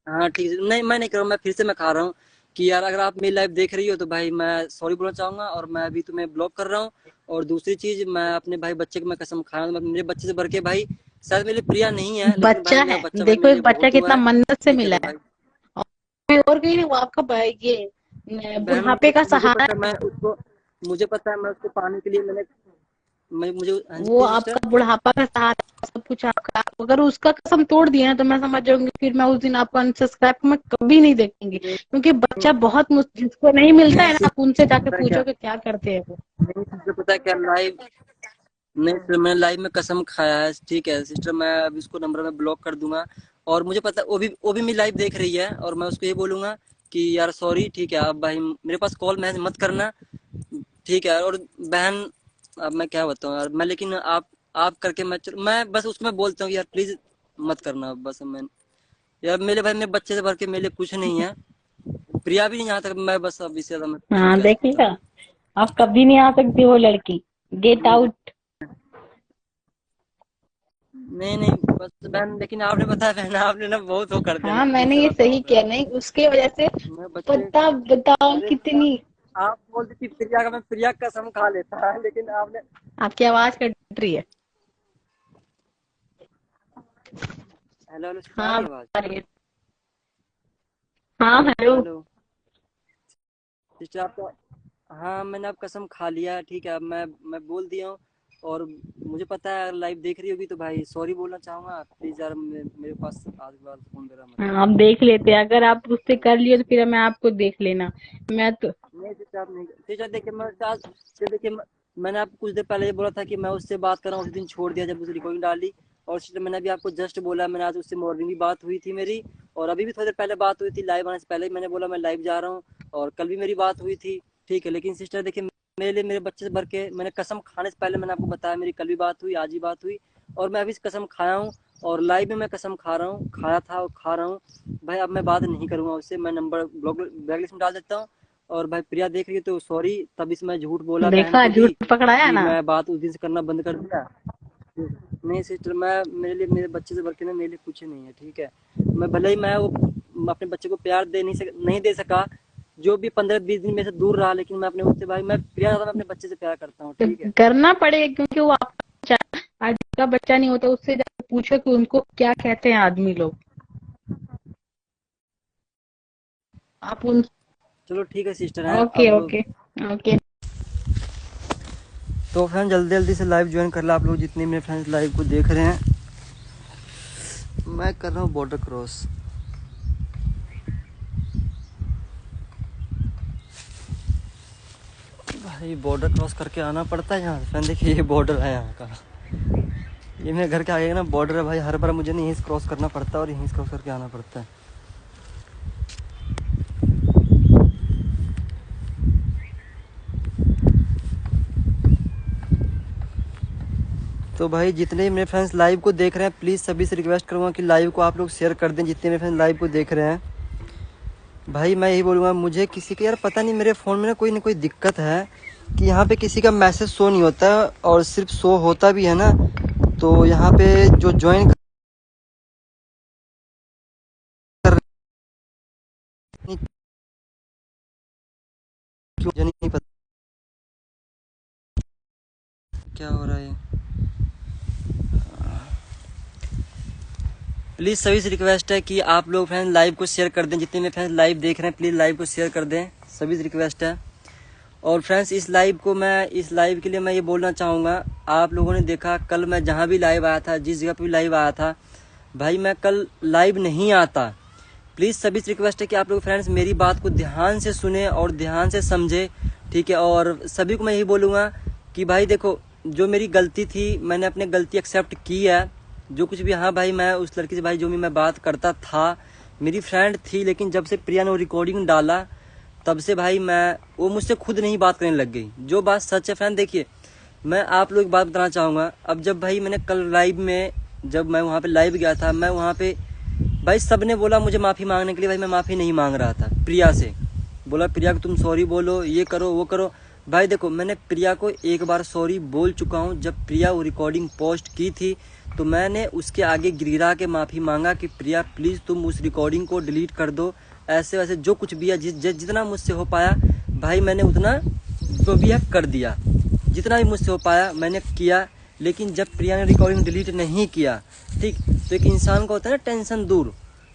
हाँ ठीक है, नहीं मैं नहीं करूँ, मैं फिर से मैं खा रहा हूँ कि यार अगर आप मेरी लाइव देख रही हो तो भाई मैं सॉरी बोलना चाहूंगा, और मैं अभी तुम्हें ब्लॉक कर रहा हूँ। और दूसरी चीज मैं अपने भाई बच्चे को मैं कसम खा रहा हूँ, मेरे बच्चे से भर के भाई, शायद मेरे लिए प्रिया नहीं है लेकिन भाई बच्चा मेरा है, बच्चा भाई देखो मेरे एक लिए बच्चा बहुत हुआ कितना है। मन्नत से ठीक है मिला तो है, भाई और कहीं नहीं, वो आपका ये बहन बुढ़ापे का मुझे सहारा पता है है। मैं उसको, मुझे पता है मैं उसको पाने के लिए मैं मुझे हाँ वो जी सिस्टर। आपका बुढ़ापा का सहारा है, सब कुछ आपका। आप अगर उसका कसम तोड़ दिया ना तो मैं समझ जाऊंगी, फिर मैं उस दिन आपको अनसब्सक्राइब मैं कभी नहीं देखेंगी, नहीं क्योंकि बच्चा बहुत जिसको नहीं मिलता है नहीं ना, आप उनसे जाके सिस्टर क्या, पूछो कि क्या करते हैं वो। नहीं सिस्टर पता है क्या लाइव, नहीं सर मैंने लाइव में कसम खाया है, ठीक है सिस्टर, मैं अब इसको नंबर में ब्लॉक कर दूंगा। और मुझे पता वो भी मेरी लाइव देख रही है, और मैं उसको ये बोलूंगा कि यार सॉरी, ठीक है, अब भाई मेरे पास कॉल मैसेज मत करना, ठीक है। और बहन अब मैं क्या बताऊँ यार, मैं लेकिन आप करके मैं बस उसको मैं बोलता हूँ कि यार प्लीज मत करना, बस मैं यार मेरे भाई मेरे बच्चे से भर के मेरे लिए कुछ नहीं है, प्रिया भी नहीं, यहाँ तक मैं बस अब इससे ज्यादा मैं हाँ क्या सकता देखिएगा, हूँ। आप कभी नहीं आ सकती वो लड़की, गेट नहीं आउट। नहीं नहीं बस बहन, लेकिन आपने बताया बहन, आपने ना बहुत वो कर दिया, हाँ मैं फिर मैंने से ये बताऊँ सही तो किया, यार नहीं उसके वजह से, मैं बच्चे, पता बताओ अरे कितनी। आप बोलती थी प्रिया का, मैं प्रिया का कसम खा लेता है, लेकिन आपने। आपकी आवाज कट रही है। हेलो हेलो सिस्टर, आ हाँ रही अब है आवाज। आ रही है। हाँ हेलो। हेलो सिस्टर आपको, हाँ मैंने अब कसम खा लिया है, ठीक है, अब मैं बोल दिया हूँ। और मुझे पता है अगर लाइव देख रही होगी तो भाई सॉरी बोलना चाहूंगा, प्लीज यार मेरे पास आज के बाद फोन मेरा मत हाँ करना। अब देख लेते हैं, अगर आप उससे कर लिए तो फिर मैं आपको देख लेना। मैं तो, नहीं सिस्टर आप नहीं, सिस्टर देखिए मैं आज, देखिए मैंने आपको कुछ देर पहले ये बोला था कि मैं उससे बात कर रहा हूँ, उसी दिन छोड़ दिया जब उसने रिकॉर्डिंग डाली। और सिस्टर मैंने अभी आपको जस्ट बोला, मैंने आज उससे मॉर्निंग भी बात हुई थी मेरी, और अभी भी थोड़ी देर पहले बात हुई थी, लाइव आने से पहले ही मैंने बोला मैं लाइव जा रहा हूँ। और कल भी मेरी बात हुई थी, ठीक है, लेकिन सिस्टर देखिए मेरे लिए मेरे बच्चे से भर के, मैंने कसम खाने से पहले मैंने आपको बताया मेरी कल भी बात हुई, आज ही बात हुई, और मैं अभी कसम खाया हूँ। और लाइव में मैं कसम खा रहा हूँ, खाया था और खा रहा हूँ भाई, अब मैं बात नहीं करूंगा उससे, मैं नंबर ब्लॉक लिस्ट में डाल देता हूँ। और भाई प्रिया देख रही है तो सॉरी, तब इसमें झूठ बोला बहन देखा को भी झूठ पकड़ाया कि ना। मैं बात उस दिन से करना बंद कर दिया। नहीं सिस्टर मैं, मेरे लिए मेरे बच्चे से बढ़ के ना मेरे लिए कुछ नहीं है, ठीक है, मैं भले ही मैं वो अपने बच्चे को प्यार नहीं दे सका, जो भी 15-20 दिन में से दूर रहा, लेकिन मैं अपने उससे भाई मैं प्यार ज्यादा, मैं अपने बच्चे से प्यार करता हूँ, ठीक तो है। करना पड़ेगा, क्योंकि वो आपका बच्चा है। आज का बच्चा नहीं होता, उससे जाकर पूछो कि उनको क्या कहते हैं आदमी लोग। आप उन, चलो ठीक है सिस्टर हैं ओके अब। Okay okay. तो फ्रेंड जल्दी जल्दी से लाइव ज्वाइन कर लो आप लोग जितने मेरे फ्रेंड्स लाइव को देख रहे हैं। मैं कर रहा हूँ बॉर्डर क्रॉस। भाई बॉर्डर क्रॉस करके आना पड़ता है यहाँ से। फ्रेंड देखिए ये बॉर्डर है यहाँ का, ये मेरे घर के आगे ना बॉर्डर है भाई। हर बार मुझे नहीं यहीं से क्रॉस करना पड़ता है और यहीं से क्रॉस करके आना पड़ता है। तो भाई जितने मेरे फ्रेंड्स लाइव को देख रहे हैं प्लीज़ सभी से रिक्वेस्ट करूँगा कि लाइव को आप लोग शेयर कर दें। जितने मेरे फ्रेंड्स लाइव को देख रहे हैं भाई मैं यही बोलूँगा, मुझे किसी का यार पता नहीं मेरे फ़ोन में ना कोई दिक्कत है कि यहाँ पे किसी का मैसेज शो नहीं होता और सिर्फ शो होता भी है ना तो यहाँ पे जो ज्वाइन कर नहीं, क्यों मुझे नहीं पता क्या हो रहा है। प्लीज़ सभी से रिक्वेस्ट है कि आप लोग फ्रेंड्स लाइव को शेयर कर दें। जितने मेरे फ्रेंड्स लाइव देख रहे हैं प्लीज़ लाइव को शेयर कर दें, सभी से रिक्वेस्ट है। और फ्रेंड्स इस लाइव के लिए मैं ये बोलना चाहूँगा, आप लोगों ने देखा कल मैं जहाँ भी लाइव आया था, जिस जगह पे भी लाइव आया था भाई, मैं कल लाइव नहीं आता। प्लीज़ सभी से रिक्वेस्ट है कि आप लोग फ्रेंड्स मेरी बात को ध्यान से सुने और ध्यान से समझे, ठीक है। और सभी को मैं यही बोलूँगा कि भाई देखो जो मेरी गलती थी मैंने अपनी गलती एक्सेप्ट की है। जो कुछ भी, हाँ भाई मैं उस लड़की से भाई जो भी मैं बात करता था मेरी फ्रेंड थी, लेकिन जब से प्रिया ने वो रिकॉर्डिंग डाला तब से भाई वो मुझसे खुद नहीं बात करने लग गई। जो बात सच है फ्रेंड, देखिए मैं आप लोग एक बात बताना चाहूँगा। अब जब भाई मैंने कल लाइव में जब मैं वहाँ पे लाइव गया था, मैं वहाँ पे भाई सब ने बोला मुझे माफ़ी मांगने के लिए, भाई मैं माफ़ी नहीं मांग रहा था। प्रिया से बोला प्रिया को तुम सॉरी बोलो, ये करो वो करो। भाई देखो मैंने प्रिया को एक बार सॉरी बोल चुका हूँ। जब प्रिया वो रिकॉर्डिंग पोस्ट की थी तो मैंने उसके आगे गिड़गिड़ा के माफ़ी मांगा कि प्रिया प्लीज़ तुम उस रिकॉर्डिंग को डिलीट कर दो, ऐसे वैसे जो कुछ भी है जितना मुझसे हो पाया भाई मैंने उतना जो भी है कर दिया, जितना भी मुझसे हो पाया मैंने किया। लेकिन जब प्रिया ने रिकॉर्डिंग डिलीट नहीं किया, ठीक, तो एक इंसान का होता है ना टेंशन दूर,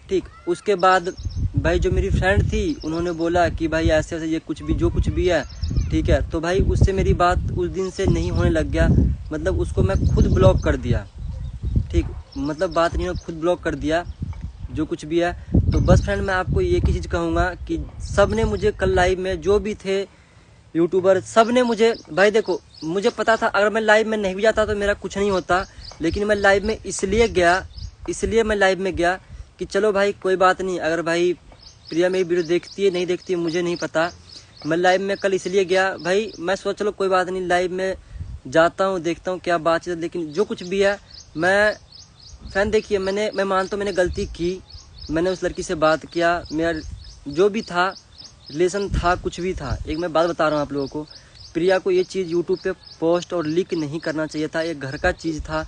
ठीक। उसके बाद भाई जो मेरी फ्रेंड थी उन्होंने बोला कि भाई ऐसे वैसे ये कुछ भी जो कुछ भी है, ठीक है। तो भाई उससे मेरी बात उस दिन से नहीं होने लग गया, मतलब उसको मैं खुद ब्लॉक कर दिया, ठीक। मतलब बात नहीं, खुद ब्लॉक कर दिया जो कुछ भी है। तो बस फ्रेंड मैं आपको एक ही चीज़ कहूँगा कि सब ने मुझे कल लाइव में जो भी थे यूट्यूबर सब ने मुझे, भाई देखो मुझे पता था अगर मैं लाइव में नहीं भी जाता तो मेरा कुछ नहीं होता, लेकिन मैं लाइव में इसलिए मैं लाइव में गया कि चलो भाई कोई बात नहीं। अगर भाई प्रिया मेरी वीडियो देखती है नहीं देखती है मुझे नहीं पता, मैं लाइव में कल इसलिए गया भाई मैं सोच चलो कोई बात नहीं, लाइव में जाता हूँ देखता हूँ क्या बातचीत। लेकिन जो कुछ भी है मैं फ्रेंड देखिए मैं मानता हूँ मैंने गलती की, मैंने उस लड़की से बात किया, मेरा जो भी था रिलेशन था कुछ भी था। एक मैं बात बता रहा हूँ आप लोगों को, प्रिया को ये चीज़ यूट्यूब पे पोस्ट और लीक नहीं करना चाहिए था। ये घर का चीज़ था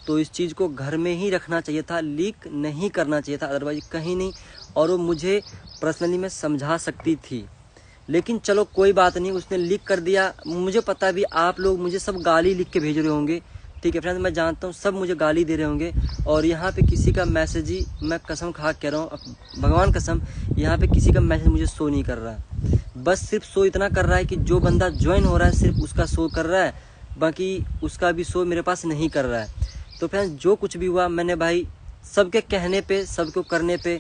तो इस चीज़ को घर में ही रखना चाहिए था, लीक नहीं करना चाहिए था, अदरवाइज कहीं नहीं। और वो मुझे पर्सनली में समझा सकती थी, लेकिन चलो कोई बात नहीं, उसने लीक कर दिया। मुझे पता भी आप लोग मुझे सब गाली लिख के भेज रहे होंगे, ठीक है फ्रेंड्स, मैं जानता हूँ सब मुझे गाली दे रहे होंगे। और यहाँ पे किसी का मैसेज ही, मैं कसम खा कह रहा हूँ भगवान कसम, यहाँ पे किसी का मैसेज मुझे शो नहीं कर रहा है। बस सिर्फ शो इतना कर रहा है कि जो बंदा ज्वाइन हो रहा है सिर्फ उसका शो कर रहा है, बाकी उसका भी शो मेरे पास नहीं कर रहा है। तो फ्रेंड्स जो कुछ भी हुआ मैंने भाई सबके कहने पे, सबको करने पे,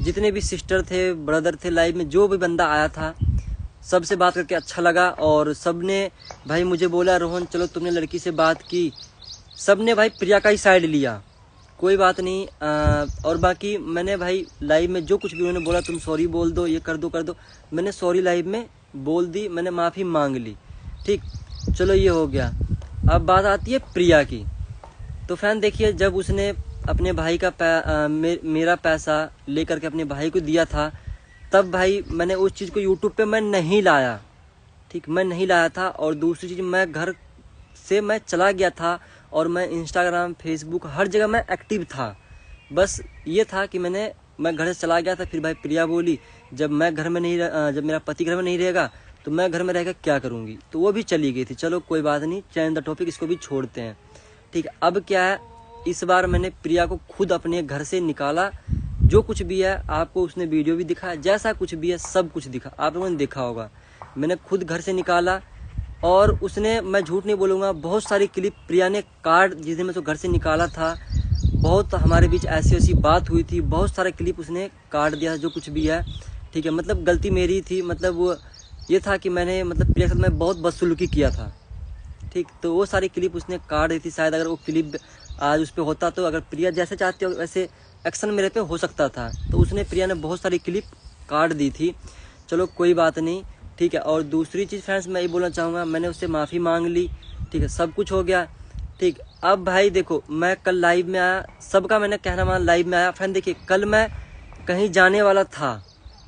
जितने भी सिस्टर थे ब्रदर थे लाइव में, जो भी बंदा आया था सबसे बात करके अच्छा लगा। और सबने भाई मुझे बोला रोहन चलो तुमने लड़की से बात की, सबने भाई प्रिया का ही साइड लिया, कोई बात नहीं। और बाकी मैंने भाई लाइव में जो कुछ भी उन्होंने बोला तुम सॉरी बोल दो, ये कर दो, मैंने सॉरी लाइव में बोल दी, मैंने माफ़ी मांग ली, ठीक। चलो ये हो गया। अब बात आती है प्रिया की। तो फ्रेंड देखिए जब उसने अपने भाई का मेरा पैसा लेकर के अपने भाई को दिया था, तब भाई मैंने उस चीज़ को यूट्यूब पे मैं नहीं लाया, ठीक, मैं नहीं लाया था। और दूसरी चीज़ मैं घर से मैं चला गया था और मैं इंस्टाग्राम फेसबुक हर जगह मैं एक्टिव था। बस ये था कि मैं घर से चला गया था। फिर भाई प्रिया बोली जब मेरा पति घर में नहीं रहेगा तो मैं घर में रहकर क्या करूँगी, तो वो भी चली गई थी। चलो कोई बात नहीं, चेंज द टॉपिक, इसको भी छोड़ते हैं, ठीक। अब क्या है, इस बार मैंने प्रिया को खुद अपने घर से निकाला। जो कुछ भी है आपको उसने वीडियो भी दिखाया, जैसा कुछ भी है सब कुछ दिखा, आप लोगों ने देखा होगा। मैंने खुद घर से निकाला और उसने, मैं झूठ नहीं बोलूँगा, बहुत सारी क्लिप प्रिया ने कार्ड जिस दिन मैं तो घर से निकाला था बहुत हमारे बीच ऐसी ऐसी बात हुई थी, बहुत सारे क्लिप उसने काट दिया जो कुछ भी है, ठीक है। मतलब गलती मेरी थी, मतलब वो ये था कि मैंने मतलब प्रिया के साथ मैं बहुत बदसलूकी किया था, ठीक। तो वो सारी क्लिप उसने काट दी थी। शायद अगर वो क्लिप आज उस पर होता तो अगर प्रिया जैसे चाहती हो वैसे एक्शन मेरे पे हो सकता था। तो उसने प्रिया ने बहुत सारी क्लिप काट दी थी। चलो कोई बात नहीं, ठीक है। और दूसरी चीज़ फ्रेंड्स मैं ये बोलना चाहूँगा, मैंने उससे माफ़ी मांग ली, ठीक है, सब कुछ हो गया, ठीक। अब भाई देखो, मैं कल लाइव में आया, सबका मैंने कहना माना, लाइव में आया। फ्रेंड देखिए, कल मैं कहीं जाने वाला था,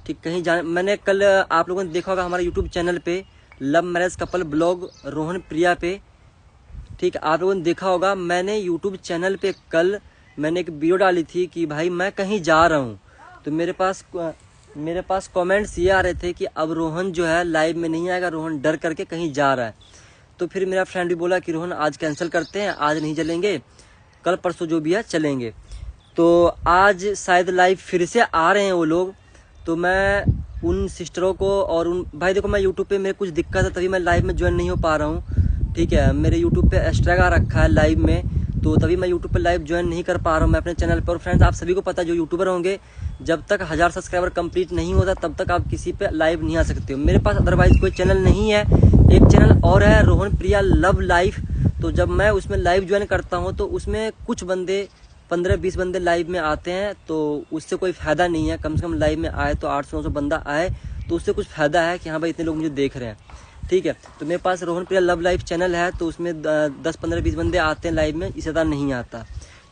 ठीक, कहीं जाने, मैंने कल आप लोगों ने देखा होगा हमारे यूट्यूब चैनल पे love marriage couple blog Rohan Priya पे, ठीक, आप लोगों ने देखा होगा। मैंने यूट्यूब चैनल पे कल मैंने एक वीडियो डाली थी कि भाई मैं कहीं जा रहा हूँ। तो मेरे पास कमेंट्स ये आ रहे थे कि अब रोहन जो है लाइव में नहीं आएगा, रोहन डर करके कहीं जा रहा है। तो फिर मेरा फ्रेंड भी बोला कि रोहन आज कैंसिल करते हैं, आज नहीं चलेंगे, कल परसों जो भी है चलेंगे। तो आज शायद लाइव फिर से आ रहे हैं वो लोग। तो मैं उन सिस्टरों को और उन भाई देखो, मैं यूट्यूब पे मेरे कुछ दिक्कत है तभी मैं लाइव में ज्वाइन नहीं हो पा रहा हूँ, ठीक है। मेरे यूट्यूब पे एस्ट्रैग आ रखा है लाइव में, तो तभी मैं यूट्यूब पे लाइव ज्वाइन नहीं कर पा रहा हूँ मैं अपने चैनल पर। और फ्रेंड्स आप सभी को पता है, जो यूट्यूबर होंगे जब तक 1000 सब्सक्राइबर कंप्लीट नहीं होता तब तक आप किसी पे लाइव नहीं आ सकते हो। मेरे पास अदरवाइज कोई चैनल नहीं है, एक चैनल और है रोहन प्रिया लव लाइफ। तो जब मैं उसमें लाइव ज्वाइन करता हूँ तो उसमें कुछ बंदे 15-20 बंदे लाइव में आते हैं, तो उससे कोई फ़ायदा नहीं है। कम से कम लाइव में आए तो 800-900 बंदा आए तो उससे कुछ फ़ायदा है कि हाँ भाई इतने लोग मुझे देख रहे हैं, ठीक है। तो मेरे पास रोहन प्रिया लव लाइफ चैनल है, तो उसमें 10-15-20 बंदे आते हैं लाइव में, इससे ज़्यादा नहीं आता,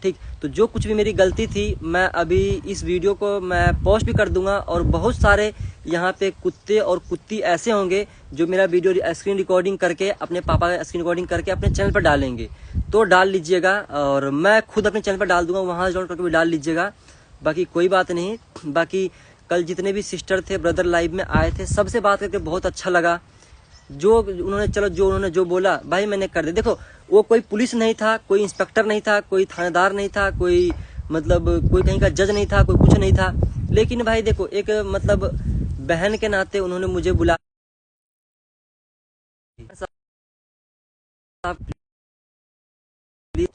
ठीक। तो जो कुछ भी मेरी गलती थी, मैं अभी इस वीडियो को मैं पोस्ट भी कर दूंगा। और बहुत सारे यहाँ पे कुत्ते और कुत्ती ऐसे होंगे जो मेरा वीडियो स्क्रीन रिकॉर्डिंग करके अपने पापा का स्क्रीन रिकॉर्डिंग करके अपने चैनल पर डालेंगे, तो डाल लीजिएगा। और मैं खुद अपने चैनल पर डाल दूंगा, वहाँ ज्वाइन करके भी डाल लीजिएगा। बाकी कोई बात नहीं। बाकी कल जितने भी सिस्टर थे, ब्रदर लाइव में आए थे, सबसे बात करके बहुत अच्छा लगा। जो उन्होंने जो बोला भाई मैंने कर दिया। देखो, वो कोई पुलिस नहीं था, कोई इंस्पेक्टर नहीं था, कोई थानेदार नहीं था, कोई मतलब कोई कहीं का जज नहीं था, कोई कुछ नहीं था। लेकिन भाई देखो, एक मतलब बहन के नाते उन्होंने मुझे बुला, आप प्लीज